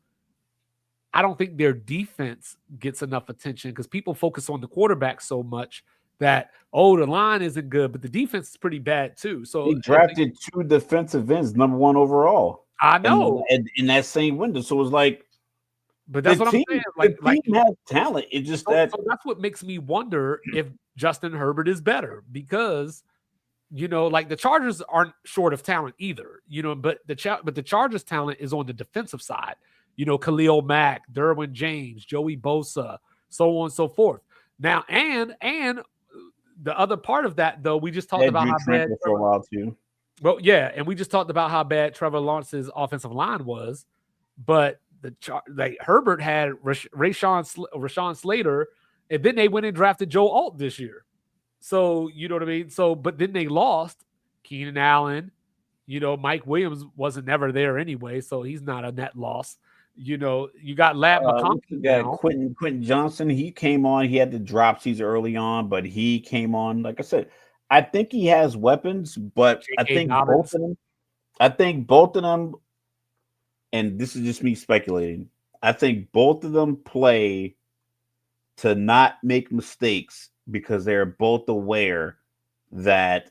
I don't think their defense gets enough attention because people focus on the quarterback so much that, the line isn't good, but the defense is pretty bad too. So he drafted 2 defensive ends, number 1 overall. I know. In that same window. So it was like, but that's what I'm saying. The team has talent. It's just so that's what makes me wonder if Justin Herbert is better because, like the Chargers aren't short of talent either, but the Chargers' talent is on the defensive side. Khalil Mack, Derwin James, Joey Bosa, so on and so forth. Now, and the other part of that, though, we just talked about how bad for a while too. Well, yeah, and we just talked about how bad Trevor Lawrence's offensive line was, but Herbert had Rashawn Slater, and then they went and drafted Joe Alt this year. So you know what I mean. So, but then they lost Keenan Allen. Mike Williams wasn't never there anyway, so he's not a net loss. You got Lab McConkey. Quentin Johnson. He came on. He had the dropsies early on, but he came on. Like I said, I think he has weapons, but I think both of them. And this is just me speculating. I think both of them play to not make mistakes because they're both aware that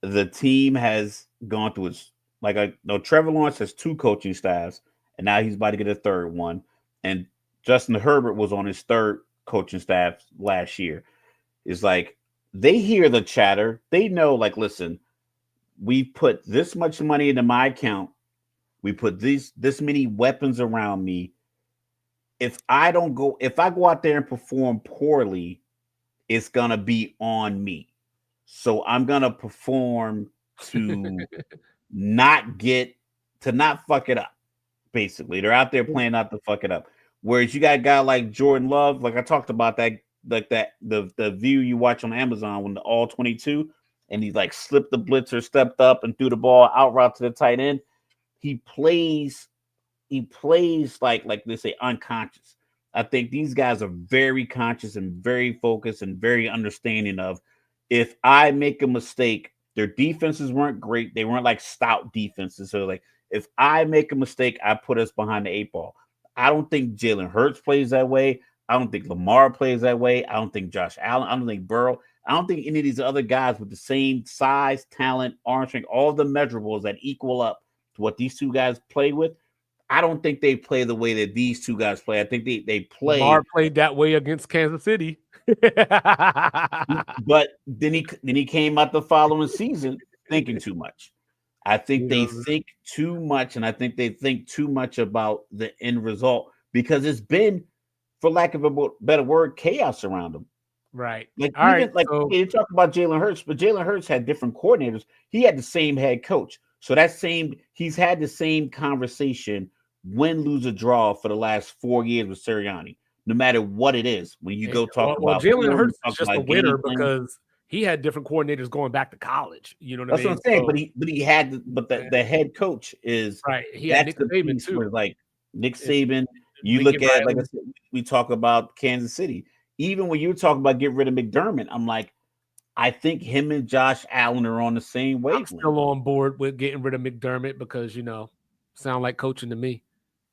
the team has gone through its. Like I know Trevor Lawrence has 2 coaching staffs. And now he's about to get a 3rd one. And Justin Herbert was on his 3rd coaching staff last year. It's like they hear the chatter. They know, like, listen, we put this much money into my account. We put this many weapons around me. If I go out there and perform poorly, it's gonna be on me. So I'm gonna perform to not fuck it up. Basically, they're out there playing not to fuck it up. Whereas you got a guy like Jordan Love, like I talked about that, like that the view you watch on Amazon when the all 22, and he like slipped the blitzer, stepped up, and threw the ball out route to the tight end. He plays like they say unconscious. I think these guys are very conscious and very focused and very understanding of if I make a mistake, their defenses weren't great. They weren't like stout defenses. So like if I make a mistake, I put us behind the 8 ball. I don't think Jalen Hurts plays that way. I don't think Lamar plays that way. I don't think Josh Allen. I don't think Burrow. I don't think any of these other guys with the same size, talent, arm strength, all the measurables that equal up to what these two guys play with. I don't think they play the way that these two guys play. I think they play. Lamar played that way against Kansas City. But then he came out the following season thinking too much. I think they think too much, and I think they think too much about the end result because it's been, for lack of a better word, chaos around them. Right. Like you talk about Jalen Hurts, but Jalen Hurts had different coordinators. He had the same head coach. So he's had the same conversation, win, lose, or draw for the last 4 years with Sirianni. No matter what it is, when you go talk about Jalen Hurts is just a winner because he had different coordinators going back to college. You know what I mean? That's what I'm saying. But he had the head coach is right. He had Nick Saban too. Where, like Nick Saban, you look at like I said, we talk about Kansas City. Even when you talk about get rid of McDermott, I'm like, I think him and Josh Allen are on the same wavelength. I'm still on board with getting rid of McDermott because sound like coaching to me.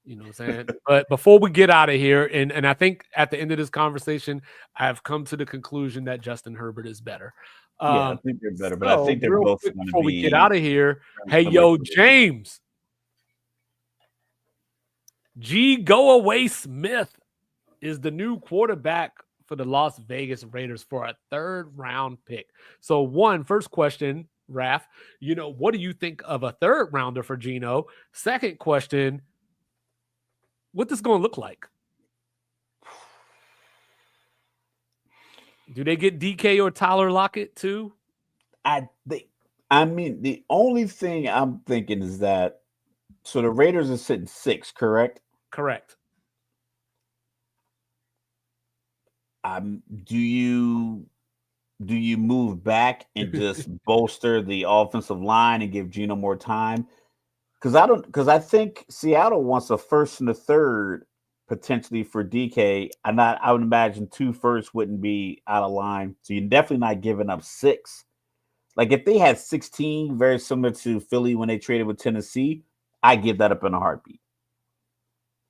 You know what I'm saying? But before we get out of here, and I think at the end of this conversation, I've come to the conclusion that Justin Herbert is better. I think they're better, but I think they're both going to be. Before we get out of here, hey, yo, James. Go Away Smith is the new quarterback for the Las Vegas Raiders for a 3rd round pick. So first question, Raph, what do you think of a 3rd rounder for Geno? Second question, what this going to look like? Do they get DK or Tyler Lockett too? I mean, the only thing I'm thinking is that so the Raiders are sitting 6, correct? Correct. Do you move back and just bolster the offensive line and give Geno more time? Because I think Seattle wants a 1st and a 3rd potentially for DK. I would imagine 2 firsts wouldn't be out of line. So you're definitely not giving up 6. Like if they had 16, very similar to Philly when they traded with Tennessee, I give that up in a heartbeat.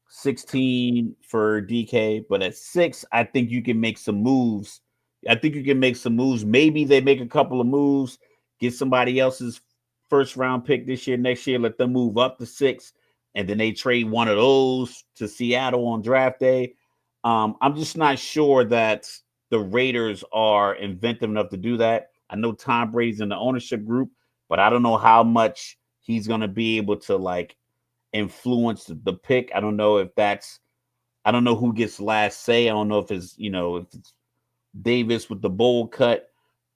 16 for DK, but at 6, I think you can make some moves. Maybe they make a couple of moves, get somebody else's 1st round pick this year, next year, let them move up to 6, and then they trade one of those to Seattle on draft day. I'm just not sure that the Raiders are inventive enough to do that. I know Tom Brady's in the ownership group, but I don't know how much he's going to be able to like influence the pick. I don't know who gets last say. I don't know if it's Davis with the bowl cut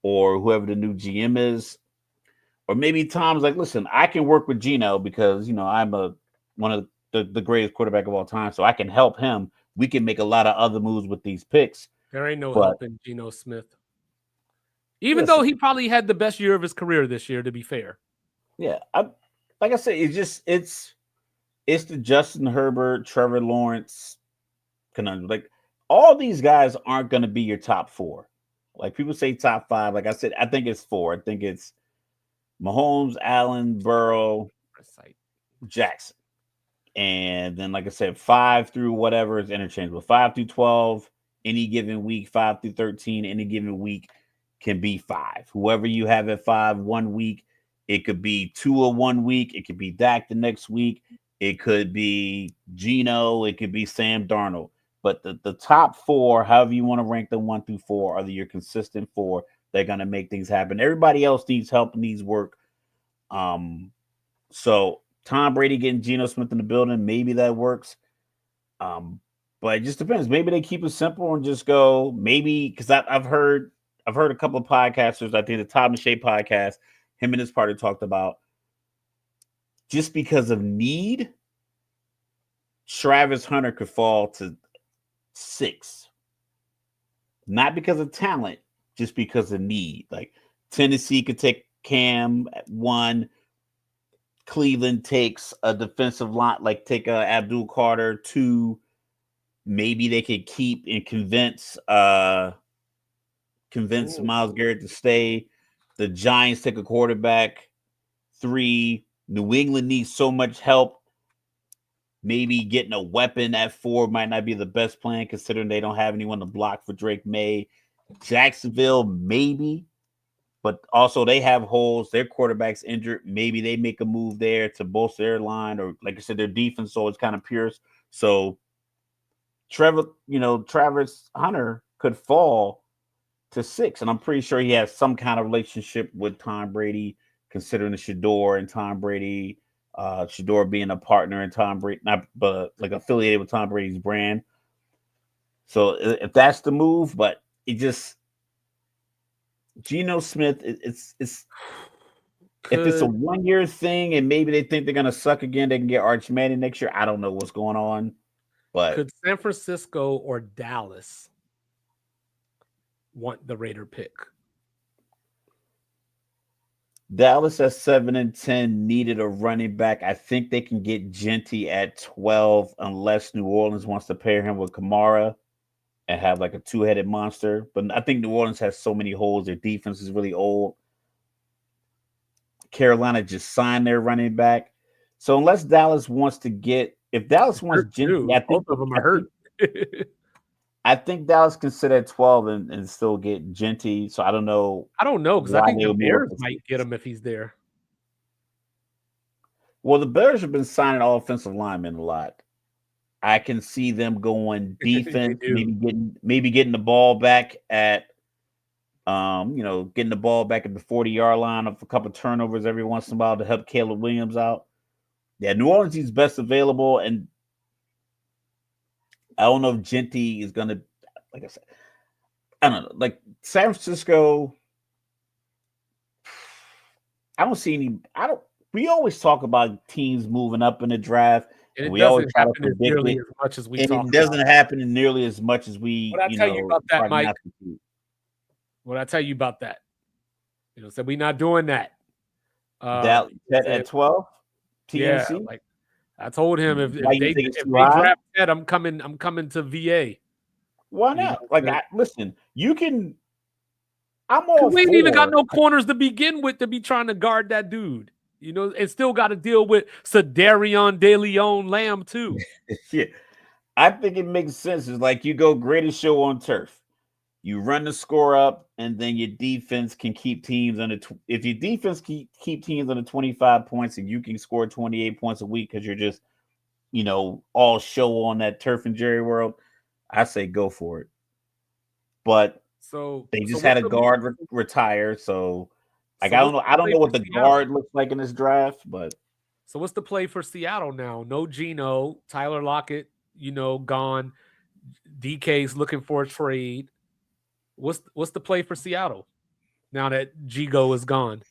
or whoever the new GM is. Or maybe Tom's like, listen, I can work with Geno because, I'm one of the greatest quarterback of all time, so I can help him. We can make a lot of other moves with these picks. There ain't no help in Geno Smith. Even though he probably had the best year of his career this year, to be fair. Yeah. Like I said, it's the Justin Herbert, Trevor Lawrence conundrum. Like all these guys aren't going to be your top 4. Like people say top 5. Like I said, I think it's 4. I think it's Mahomes, Allen, Burrow, Jackson. And then, like I said, 5 through whatever is interchangeable. 5 through 12, any given week, 5 through 13, any given week can be 5. Whoever you have at 5 one week, it could be Tua one week. It could be Dak the next week. It could be Geno. It could be Sam Darnold. But the top 4, however you want to rank them 1 through 4, are your consistent 4. They're going to make things happen. Everybody else needs help, needs work. So Tom Brady getting Geno Smith in the building, maybe that works. But it just depends. Maybe they keep it simple and just go. Maybe because I've heard a couple of podcasters. I think the Tom and Shay podcast, him and his party talked about just because of need, Travis Hunter could fall to 6. Not because of talent, just because of need. Like Tennessee could take Cam at 1. Cleveland takes a defensive line, like take Abdul Carter 2. Maybe they could keep and convince Myles Garrett to stay. The Giants take a quarterback 3. New England needs so much help. Maybe getting a weapon at 4 might not be the best plan, considering they don't have anyone to block for Drake May. Jacksonville, maybe, but also they have holes. Their quarterback's injured. Maybe they make a move there to bolster their line, or like I said, their defense always kind of pierced. So Travis Hunter could fall to 6, and I'm pretty sure he has some kind of relationship with Tom Brady, considering the Shador and Tom Brady. Shador being a partner in Tom Brady, not but like affiliated with Tom Brady's brand. So if that's the move, but it just Geno Smith, it's if it's a 1-year thing and maybe they think they're gonna suck again, they can get Arch Manning next year. I don't know what's going on, but could San Francisco or Dallas want the Raider pick? Dallas at 7-10 needed a running back. I think they can get Genty at 12 unless New Orleans wants to pair him with Kamara and have like a 2-headed monster. But I think New Orleans has so many holes. Their defense is really old. Carolina just signed their running back. So unless Dallas wants to get, if Dallas wants Genty, I think both of them are hurt. I think Dallas can sit at 12 and still get Genty. So I don't know. I don't know, because I think the Bears might get him if he's there. Well, the Bears have been signing offensive linemen a lot. I can see them going defense, maybe getting the ball back at getting the ball back at the 40-yard line of a couple of turnovers every once in a while to help Caleb Williams out. Yeah, New Orleans is best available, and I don't know if Genty is gonna, like I said, I don't know. Like San Francisco, I don't see any. We always talk about teams moving up in the draft, and we always try to predict nearly it, as much as we and talk it doesn't about. happen nearly as much as we. What I tell you about that, Mike? What I tell you about that? So we're not doing that. That at 12. Yeah, like I told him if they draft Ted, I'm coming to VA. Why not? Listen, you can. I'm all. We ain't even got no corners to begin with to be trying to guard that dude. And still got to deal with Sedarion DeLeon Lamb too. Yeah, I think it makes sense. It's like you go greatest show on turf. You run the score up, and then your defense can keep teams under. If your defense keep teams under 25 points, and you can score 28 points a week because you're just, all show on that turf and Jerry world, I say go for it. But they just had a guard retire, so I don't know what the guard looks like in this draft. But so what's the play for Seattle now? No Geno, Tyler Lockett, gone. DK's looking for a trade. What's the play for Seattle now that Gigo is gone?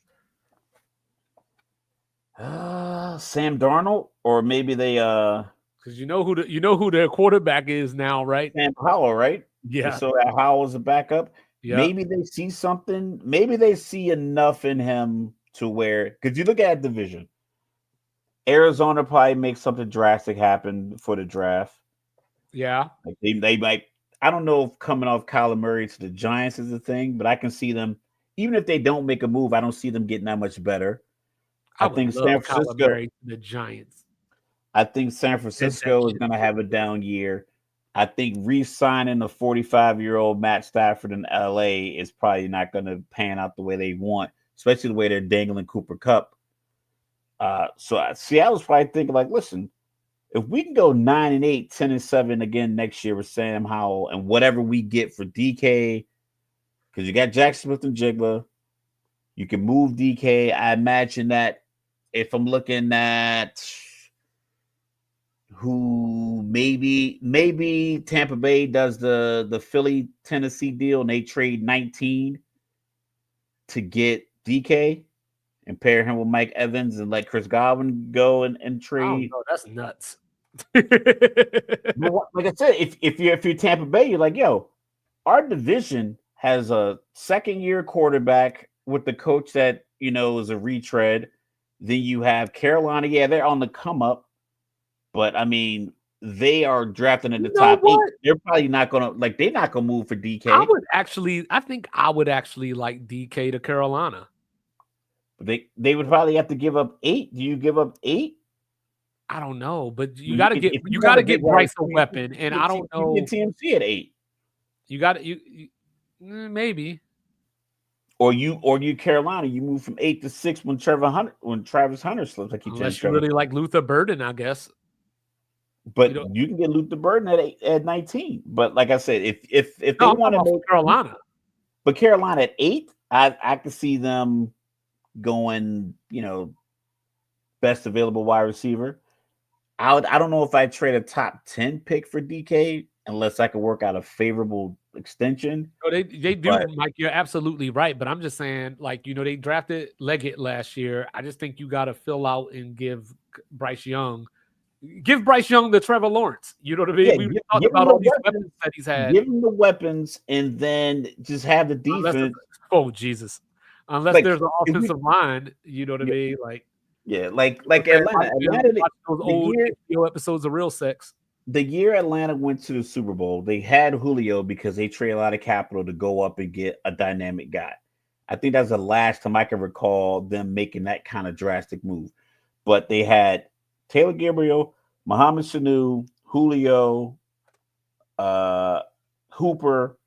Sam Darnold, or maybe they because you know who their quarterback is now, right? Sam Howell, right? Yeah. So Howell is a backup. Yeah. Maybe they see something. Maybe they see enough in him to where, because you look at division, Arizona probably makes something drastic happen for the draft. Yeah, like they might. I don't know if coming off Kyler Murray to the Giants is a thing, but I can see them, even if they don't make a move, I don't see them getting that much better. I think San Francisco Kyler Murray to the Giants. I think San Francisco is going to have a down year. I think re-signing a 45-year-old Matt Stafford in LA is probably not going to pan out the way they want, especially the way they're dangling Cooper Kupp. So Seattle's probably thinking like, listen, if we can go 9-8, 10-7 again next year with Sam Howell and whatever we get for DK, because you got Jack Smith and Jigba, you can move DK. I imagine that if I'm looking at who maybe Tampa Bay does the Philly Tennessee deal and they trade 19 to get DK and pair him with Mike Evans and let Chris Godwin go and trade. Oh, that's nuts. Like I said, if you're Tampa Bay, you're like, yo, our division has a second-year quarterback with the coach that is a retread. Then you have Carolina. Yeah, they're on the come up, but I mean, they are drafting in the top 8. They're probably not gonna they're not gonna move for DK. I think I would actually like DK to Carolina. They would probably have to give up 8. Do you give up 8? I don't know, but you got to get Bryce a weapon, and I don't know. You get TMC at 8. You got to maybe. Or you Carolina, you move from 8 to 6 when Travis Hunter slips. Unless you really like Luther Burden, I guess. But you can get Luther Burden at 19. But like I said, if they want to make Carolina, but Carolina at 8, I could see them going, best available wide receiver. I don't know if I trade a top 10 pick for DK unless I could work out a favorable extension. Oh, they do, Mike. You're absolutely right. But I'm just saying, they drafted Leggett last year. I just think you got to fill out and give Bryce Young the Trevor Lawrence. You know what I mean? Yeah, we talked about all these weapons that he's had. Give him the weapons and then just have the defense. Jesus. Unless there's an offensive line, you know what I mean? Like Atlanta. Those old HBO episodes of Real Sex. The year Atlanta went to the Super Bowl, they had Julio because they traded a lot of capital to go up and get a dynamic guy. I think that's the last time I can recall them making that kind of drastic move. But they had Taylor Gabriel, Mohamed Sanu, Julio, Hooper,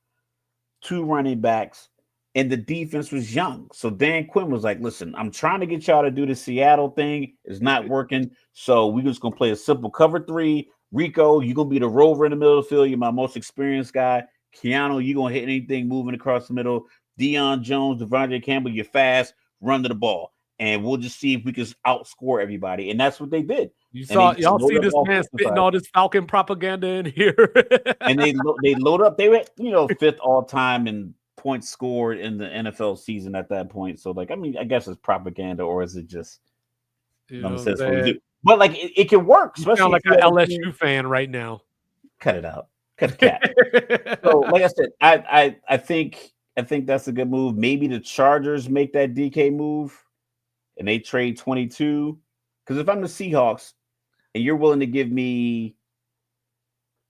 2 running backs, and the defense was young. So Dan Quinn was like, listen, I'm trying to get y'all to do the Seattle thing. It's not working. So we're just going to play a simple cover 3. Rico, you're going to be the rover in the middle of the field. You're my most experienced guy. Keanu, you're going to hit anything moving across the middle. Deion Jones, Devondre Campbell, you're fast. Run to the ball. And we'll just see if we can outscore everybody. And that's what they did. Y'all see this man spitting all this Falcon propaganda in here. And they load up. They were, 5th all time in points scored in the NFL season at that point. So, I guess it's propaganda, or is it just nonsense what we do? But it can work. You sound like an LSU fan right now. Cut it out. Cut the cat. So, like I said, I think that's a good move. Maybe the Chargers make that DK move, and they trade 22. Because if I'm the Seahawks, and you're willing to give me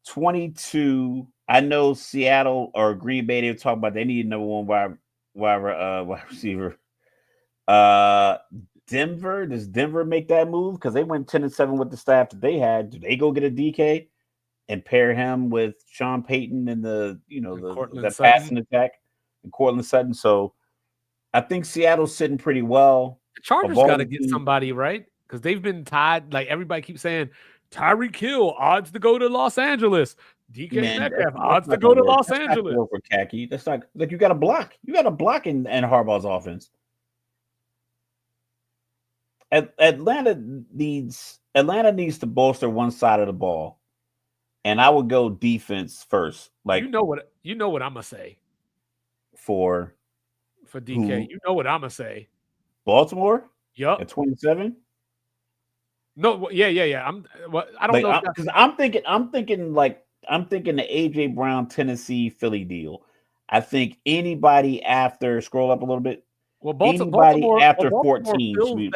22, I know Seattle or Green Bay, they're talking about they need number 1 wide receiver. Denver, does Denver make that move? Because they went 10-7 with the staff that they had. Do they go get a DK and pair him with Sean Payton and the passing attack and Cortland Sutton? So I think Seattle's sitting pretty well. The Chargers got to get somebody, right? Because they've been tied. Everybody keeps saying Tyreek Hill odds to go to Los Angeles. DK Metcalf odds to go to Los Angeles. For khaki. That's not you got to block. You got to block in Harbaugh's offense. Atlanta needs to bolster one side of the ball, and I would go defense first. You know what I'm gonna say for DK. Who? You know what I'm gonna say. Baltimore. Yep. At 27. No. Yeah. I don't know because I'm thinking the AJ Brown Tennessee Philly deal. I think anybody after scroll up a little bit. Well, Baltimore after 14.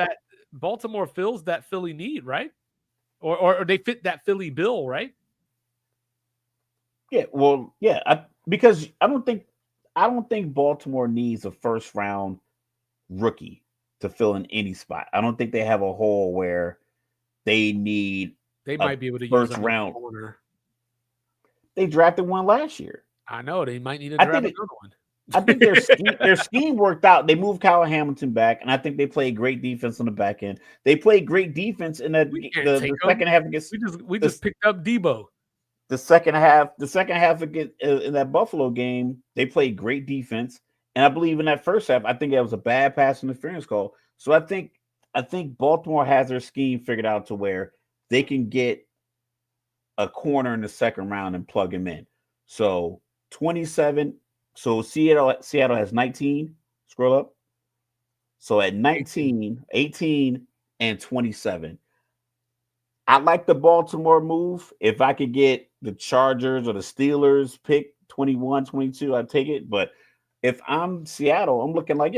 Baltimore fills that Philly need, right? Or they fit that Philly bill, right? Yeah, well, yeah, because I don't think Baltimore needs a first round rookie to fill in any spot. I don't think they have a hole where they might be able to first use round corner. They drafted one last year. I know they might need to draft another one. I think their scheme worked out. They moved Kyle Hamilton back, and I think they played great defense on the back end. They played great defense in the second half against. We just picked up Debo. The second half against in that Buffalo game, they played great defense, and I believe in that first half, I think that was a bad pass interference call. So I think Baltimore has their scheme figured out to where they can get a corner in the second round and plug him in. So 27. So Seattle has 19. Scroll up. So at 19, 18, and 27. I like the Baltimore move. If I could get the Chargers or the Steelers pick 21, 22, I'd take it. But if I'm Seattle, I'm looking like,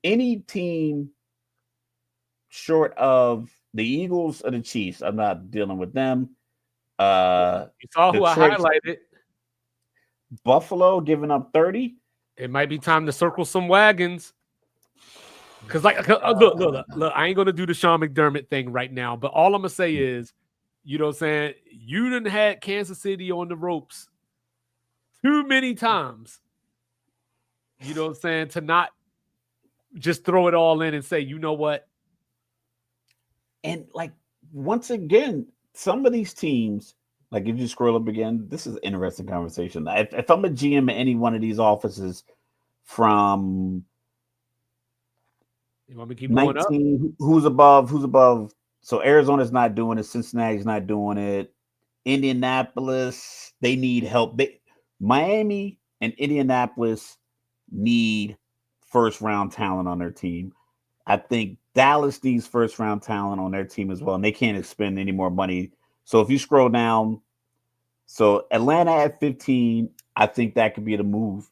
any team short of the Eagles or the Chiefs, I'm not dealing with them. You saw who I highlighted. Buffalo giving up 30. It might be time to circle some wagons. Because look, I ain't gonna do the Sean McDermott thing right now, but all I'm gonna say is, you know what I'm saying, you done had Kansas City on the ropes too many times. You know what I'm saying, to not just throw it all in and say, you know what? And like once again, some of these teams, like if you scroll up again, this is an interesting conversation. If I'm a GM at any one of these offices from you want me to keep going up? Who's above? So Arizona's not doing it, Cincinnati's not doing it. Indianapolis, they need help. Miami and Indianapolis need first round talent on their team. I think Dallas needs first round talent on their team as well, and they can't expend any more money. So if you scroll down, so Atlanta at 15, I think that could be the move.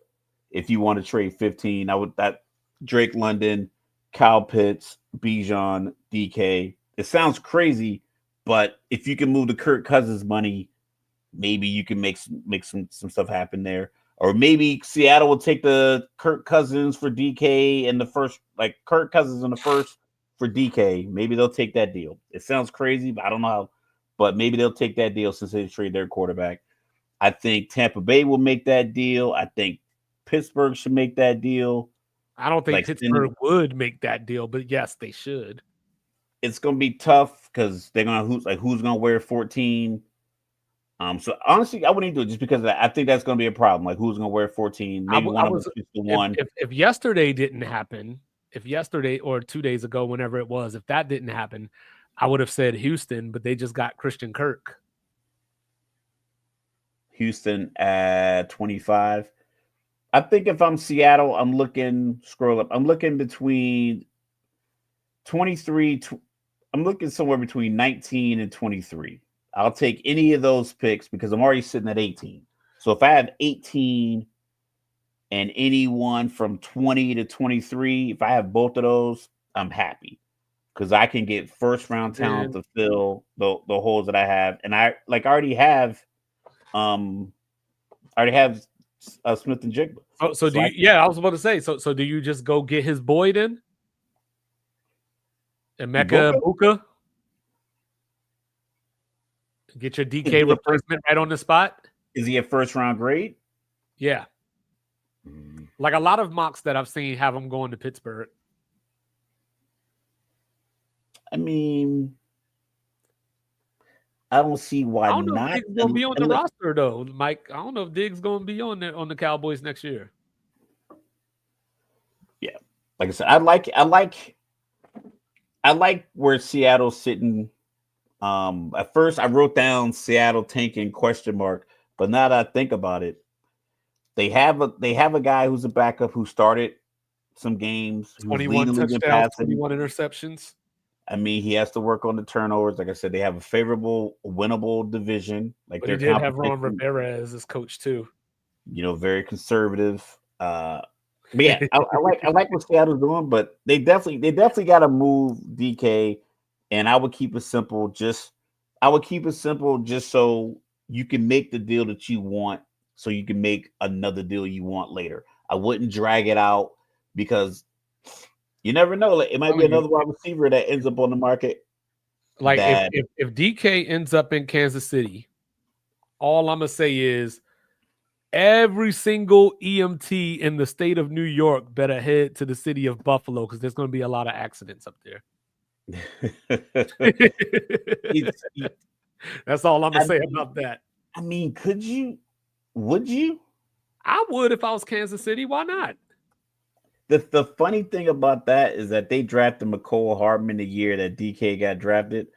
If you want to trade 15, I would that Drake London, Kyle Pitts, Bijan, DK. It sounds crazy, but if you can move the Kirk Cousins money, maybe you can make some stuff happen there. Or maybe Seattle will take the Kirk Cousins for DK in the first, like Kirk Cousins in the first for DK. Maybe they'll take that deal. It sounds crazy, but I don't know how. But maybe they'll take that deal since they trade their quarterback. I think Tampa Bay will make that deal. I think Pittsburgh should make that deal. I don't think Pittsburgh would make that deal, but yes, they should. It's going to be tough because they're going to who's going to wear 14. So honestly, I wouldn't do it just because I think that's going to be a problem. Like who's going to wear 14? Maybe one of us is the one. If yesterday didn't happen, if yesterday or 2 days ago, whenever it was, if that didn't happen, I would have said Houston, but they just got Christian Kirk. Houston at 25. I think if I'm Seattle, I'm looking between 23. I'm looking somewhere between 19 and 23. I'll take any of those picks because I'm already sitting at 18. So if I have 18 and anyone from 20 to 23, if I have both of those, I'm happy because I can get first round talent to fill the holes that I have. And I already have Smith and Jigba. So do you, I was about to say, so do you just go get his boy then? Emeka Buka? Get your DK replacement right on the spot? Is he a first round grade? Yeah. Like a lot of mocks that I've seen have him going to Pittsburgh. I mean, I don't see why not. I don't know if Diggs going to be on the roster though, Mike. I don't know if Diggs going to be on the Cowboys next year. Yeah, like I said, I like where Seattle's sitting. At first, I wrote down Seattle tanking ? But now that I think about it, they have a guy who's a backup who started some games. 21 touchdowns, 21 interceptions. I mean, he has to work on the turnovers. Like I said, they have a favorable, winnable division. Like but he did have Ron Rivera as his coach too. You know, very conservative. But yeah, I like what Seattle's doing, but they definitely got to move DK. And I would keep it simple. Just so you can make the deal that you want, so you can make another deal you want later. I wouldn't drag it out because you never know. Like, it might be another wide receiver that ends up on the market. Like if DK ends up in Kansas City, all I'm gonna say is every single EMT in the state of New York better head to the city of Buffalo because there's going to be a lot of accidents up there. That's all I'm gonna say about that. I mean, would you? I would if I was Kansas City. Why not? The funny thing about that is that they drafted McCole Hardman the year that DK got drafted,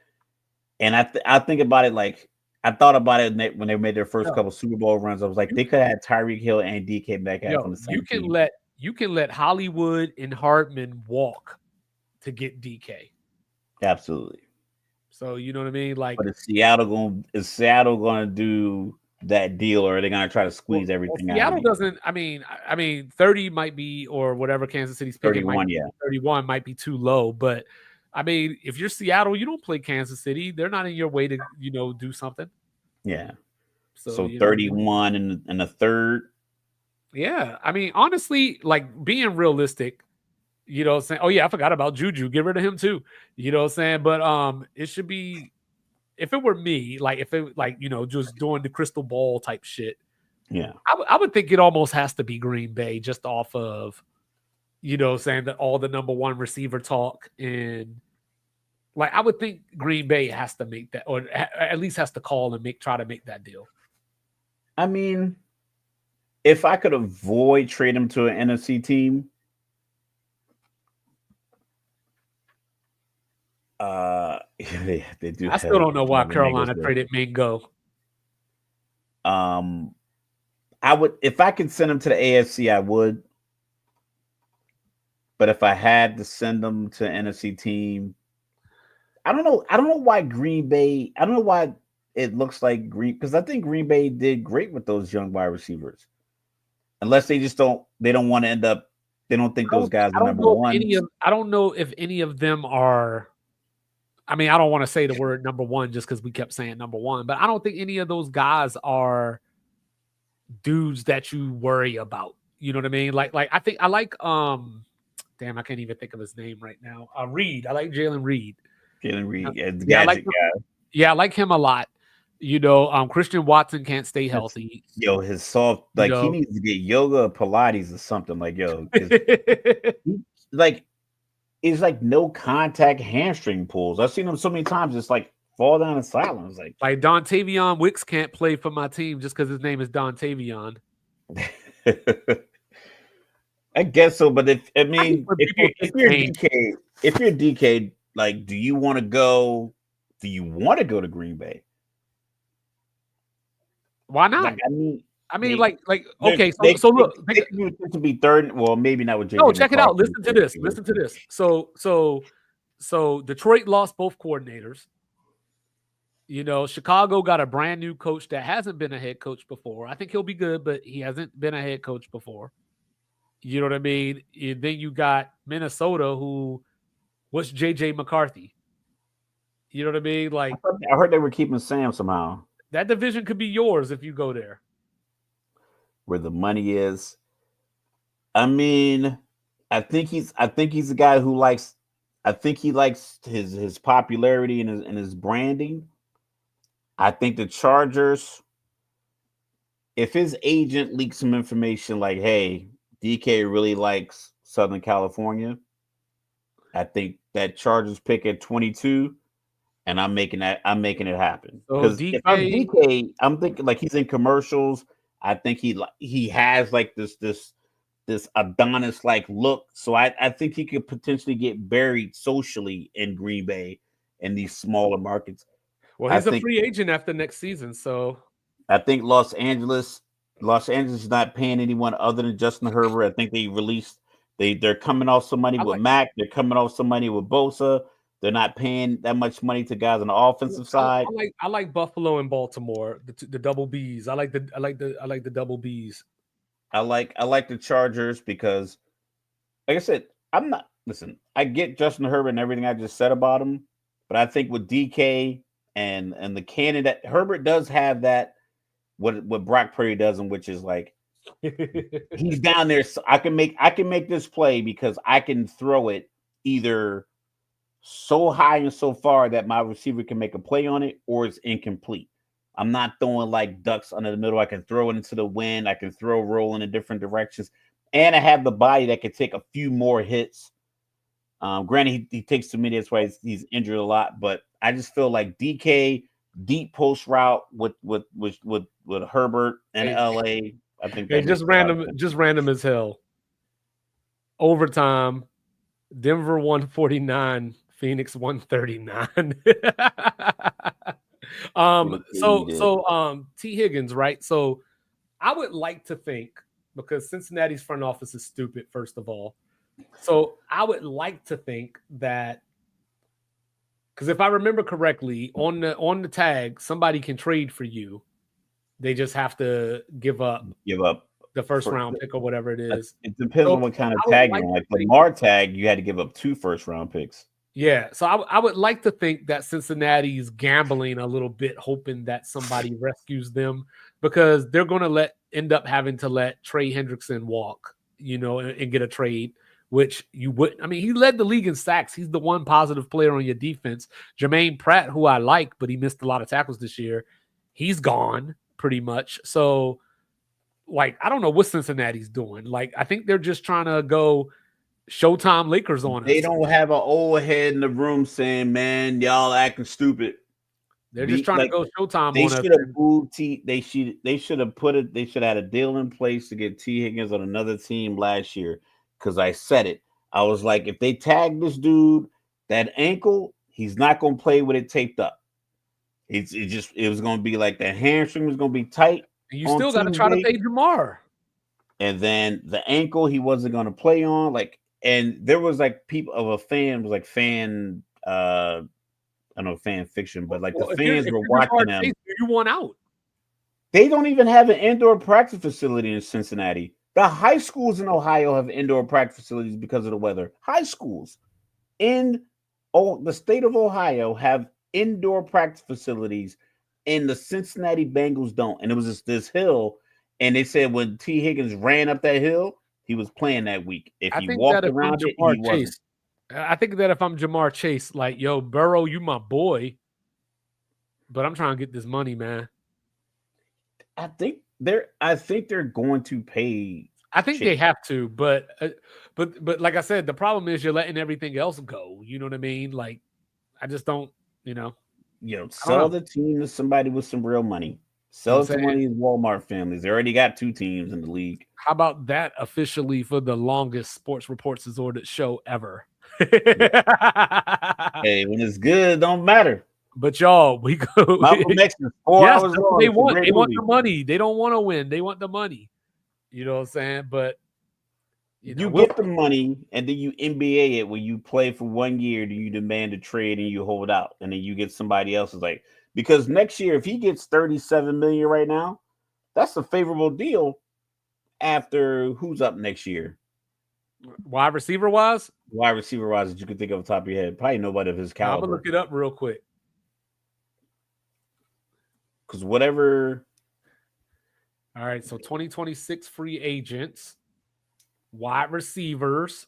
and I think about it like I thought about it when they made their first couple Super Bowl runs. I was like, they could have had Tyreek Hill and DK Metcalf on the same team. You can let Hollywood and Hardman walk to get DK. Absolutely. So you know what I mean? Like, but is Seattle going to do that deal, or are they going to try to squeeze everything out? Seattle doesn't. I mean, 30 might be, or whatever Kansas City's picking. 31, 31 might be too low. But I mean, if you're Seattle, you don't play Kansas City. They're not in your way to do something. Yeah. So 31 and a third. Yeah, I mean, honestly, like being realistic, You know what I'm saying? Oh, yeah, I forgot about Juju. Get rid of him too. You know what I'm saying? But it should be, if it were me, like if it like, just doing the crystal ball type shit, Yeah. I would think it almost has to be Green Bay just off of, saying that all the number one receiver talk. And like I would think Green Bay has to make that, or at least has to call and try to make that deal. I mean, if I could avoid trade him to an NFC team, they do. I still don't know why Carolina traded Mingo. I would, if I could send him to the AFC, I would. But if I had to send them to an NFC team, I don't know. I don't know why Green Bay. I don't know why it looks like because I think Green Bay did great with those young wide receivers. Unless they just don't. They don't want to end up. They don't think those guys are number one. I don't know if any of them are. I mean, I don't want to say the word number one just because we kept saying number one, but I don't think any of those guys are dudes that you worry about. You know what I mean? Like I think I like damn, I can't even think of his name right now. Reed. I like Jalen Reed. Jalen Reed, I like guy. Yeah, I like him a lot. Christian Watson can't stay healthy. His soft, like he needs to get yoga or Pilates or something. Like, like it's like no contact hamstring pulls. I've seen him so many times, just like fall down in silence. Like Dontavion Wicks can't play for my team just because his name is Dontavion. I guess so, but if you're DK, like, do you want to go? Do you want to go to Green Bay? Why not? Like, okay. So look, they to be third. Well, maybe not with JJ. No, check it out. Listen to this. Listen to this. So Detroit lost both coordinators. Chicago got a brand new coach that hasn't been a head coach before. I think he'll be good, but he hasn't been a head coach before. You know what I mean? And then you got Minnesota, who was JJ McCarthy. You know what I mean? Like, I heard they were keeping Sam somehow. That division could be yours if you go there. Where the money is. I mean, I think he's a guy who likes. I think he likes his popularity and his branding. I think the Chargers, if his agent leaks some information like, hey, DK really likes Southern California, I think that Chargers pick at 22, and I'm making it happen. Because if I'm DK, I'm thinking like he's in commercials. I think he has like this Adonis like look. So I think he could potentially get buried socially in Green Bay in these smaller markets. Well, he's a free agent after next season, so I think Los Angeles is not paying anyone other than Justin Herbert. I think they're coming off some money with Mac. They're coming off some money with Bosa. They're not paying that much money to guys on the offensive side. I like Buffalo and Baltimore, the double Bs. I like the double Bs. I like the Chargers because, like I said, I get Justin Herbert and everything I just said about him, but I think with DK and the cannon that Herbert does have that what Brock Purdy doesn't, which is like he's down there. So I can make this play because I can throw it either so high and so far that my receiver can make a play on it, or it's incomplete. I'm not throwing like ducks under the middle. I can throw it into the wind. I can throw rolling in different directions, and I have the body that can take a few more hits. Granted, he takes too many. That's why he's injured a lot. But I just feel like DK deep post route with Herbert and LA. I think just random as hell. Overtime, Denver 149, Phoenix 139. T. Higgins, right? So I would like to think, because Cincinnati's front office is stupid, first of all. So I would like to think that, because if I remember correctly, on the tag, somebody can trade for you. They just have to give up the first round pick or whatever it is. It depends on what kind of tag you're on. Like the Lamar tag, you had to give up 2 first round picks. Yeah, so I would like to think that Cincinnati's gambling a little bit, hoping that somebody rescues them, because they're going to end up having to let Trey Hendrickson walk, and get a trade which you wouldn't. I mean, he led the league in sacks. He's the one positive player on your defense. Jermaine Pratt, who I like, but he missed a lot of tackles this year. He's gone pretty much. So, like, I don't know what Cincinnati's doing. Like, I think they're just trying to go Showtime Lakers on us. They don't have an old head in the room saying, man, y'all acting stupid. They're just trying to go Showtime they on us. Should have moved they should have had a deal in place to get T. Higgins on another team last year. Because I said it. I was like, if they tag this dude, that ankle, he's not going to play with it taped up. It was going to be like the hamstring was going to be tight. You still got to try to pay Jamar. And then the ankle, he wasn't going to play on. Like, and there was like people of a fan was like fan, I don't know, fan fiction, but like the fans were watching them. You want out. They don't even have an indoor practice facility in Cincinnati. The high schools in Ohio have indoor practice facilities because of the weather. High schools in the state of Ohio have indoor practice facilities, and the Cincinnati Bengals don't. And it was just this hill, and they said when T. Higgins ran up that hill, he was playing that week. If he walked around it, he wasn't. I think that if I'm Jamar Chase, like, yo, Burrow, you my boy, but I'm trying to get this money, man. I think they're going to pay. I think they have to, but like I said, the problem is you're letting everything else go. You know what I mean? Like, I just don't, sell the team to somebody with some real money. Sell it to one of these Walmart families. They already got 2 teams in the league. How about that officially for the longest Sports Reports Disordered show ever? Hey, when it's good, it don't matter. But y'all, we go. Yes, they want the money. They don't want to win. They want the money. You know what I'm saying? But you get the money, and then you NBA it when you play for 1 year. Do you demand a trade and you hold out, and then you get somebody else's like because next year if he gets $37 million right now, that's a favorable deal. After who's up next year? Wide receiver wise that you could think of off the top of your head, probably nobody of his caliber. I'm gonna look it up real quick. Because whatever. All right, so 2026 free agents, wide receivers.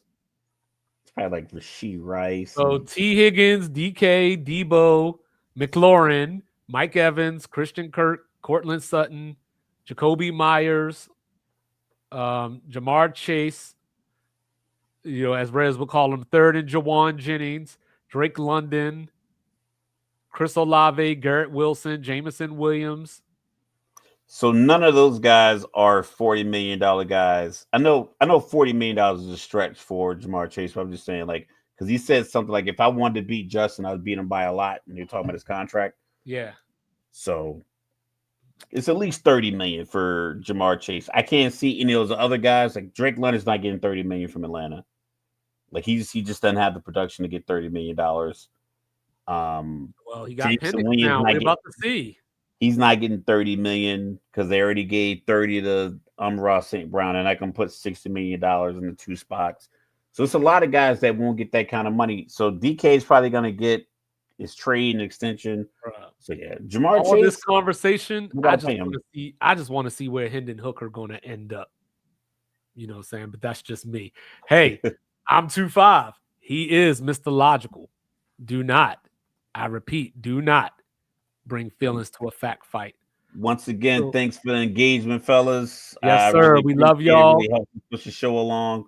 It's probably like Rashee Rice. So T. Higgins, DK, Debo, McLaurin, Mike Evans, Christian Kirk, Cortland Sutton, Jacoby Myers, Jamar Chase, as Rez will call him, third, and Jawan Jennings, Drake London, Chris Olave, Garrett Wilson, Jameson Williams. So none of those guys are $40 million guys. I know $40 million is a stretch for Jamar Chase, but I'm just saying, like, because he said something like, if I wanted to beat Justin, I'd beat him by a lot. And you're talking about his contract. Yeah. So it's at least $30 million for Jamar Chase. I can't see any of those other guys. Like Drake London's not getting $30 million from Atlanta. Like he just doesn't have the production to get $30 million. Well, he got Penix now. We're about to see. He's not getting $30 million because they already gave $30 to Ross St. Brown, and I can put $60 million in the 2 spots. So it's a lot of guys that won't get that kind of money. So DK is probably going to get his trade and extension. So yeah, Jamar Chase. This conversation, I just want to see where Hendon Hooker going to end up. You know what I'm saying? But that's just me. Hey, I'm 2'5". He is Mr. Logical. Do not, I repeat, do not bring feelings to a fact fight. Once again, thanks for the engagement, fellas. Yes, sir. Really we love y'all. Really help push the show along.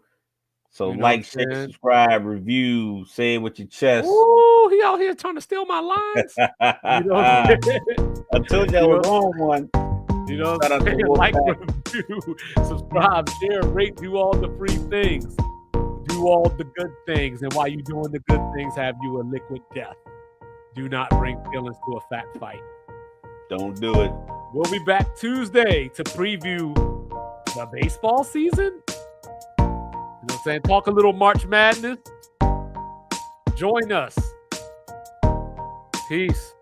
So share, subscribe, review, say it with your chest. Ooh, he out here trying to steal my lines. I told you I was on one. You know what I'm saying? Like, review, subscribe, share, rate, do all the free things. Do all the good things. And while you're doing the good things, have you a liquid death. Do not bring feelings to a fact fight. Don't do it. We'll be back Tuesday to preview the baseball season. You know what I'm saying? Talk a little March Madness. Join us. Peace.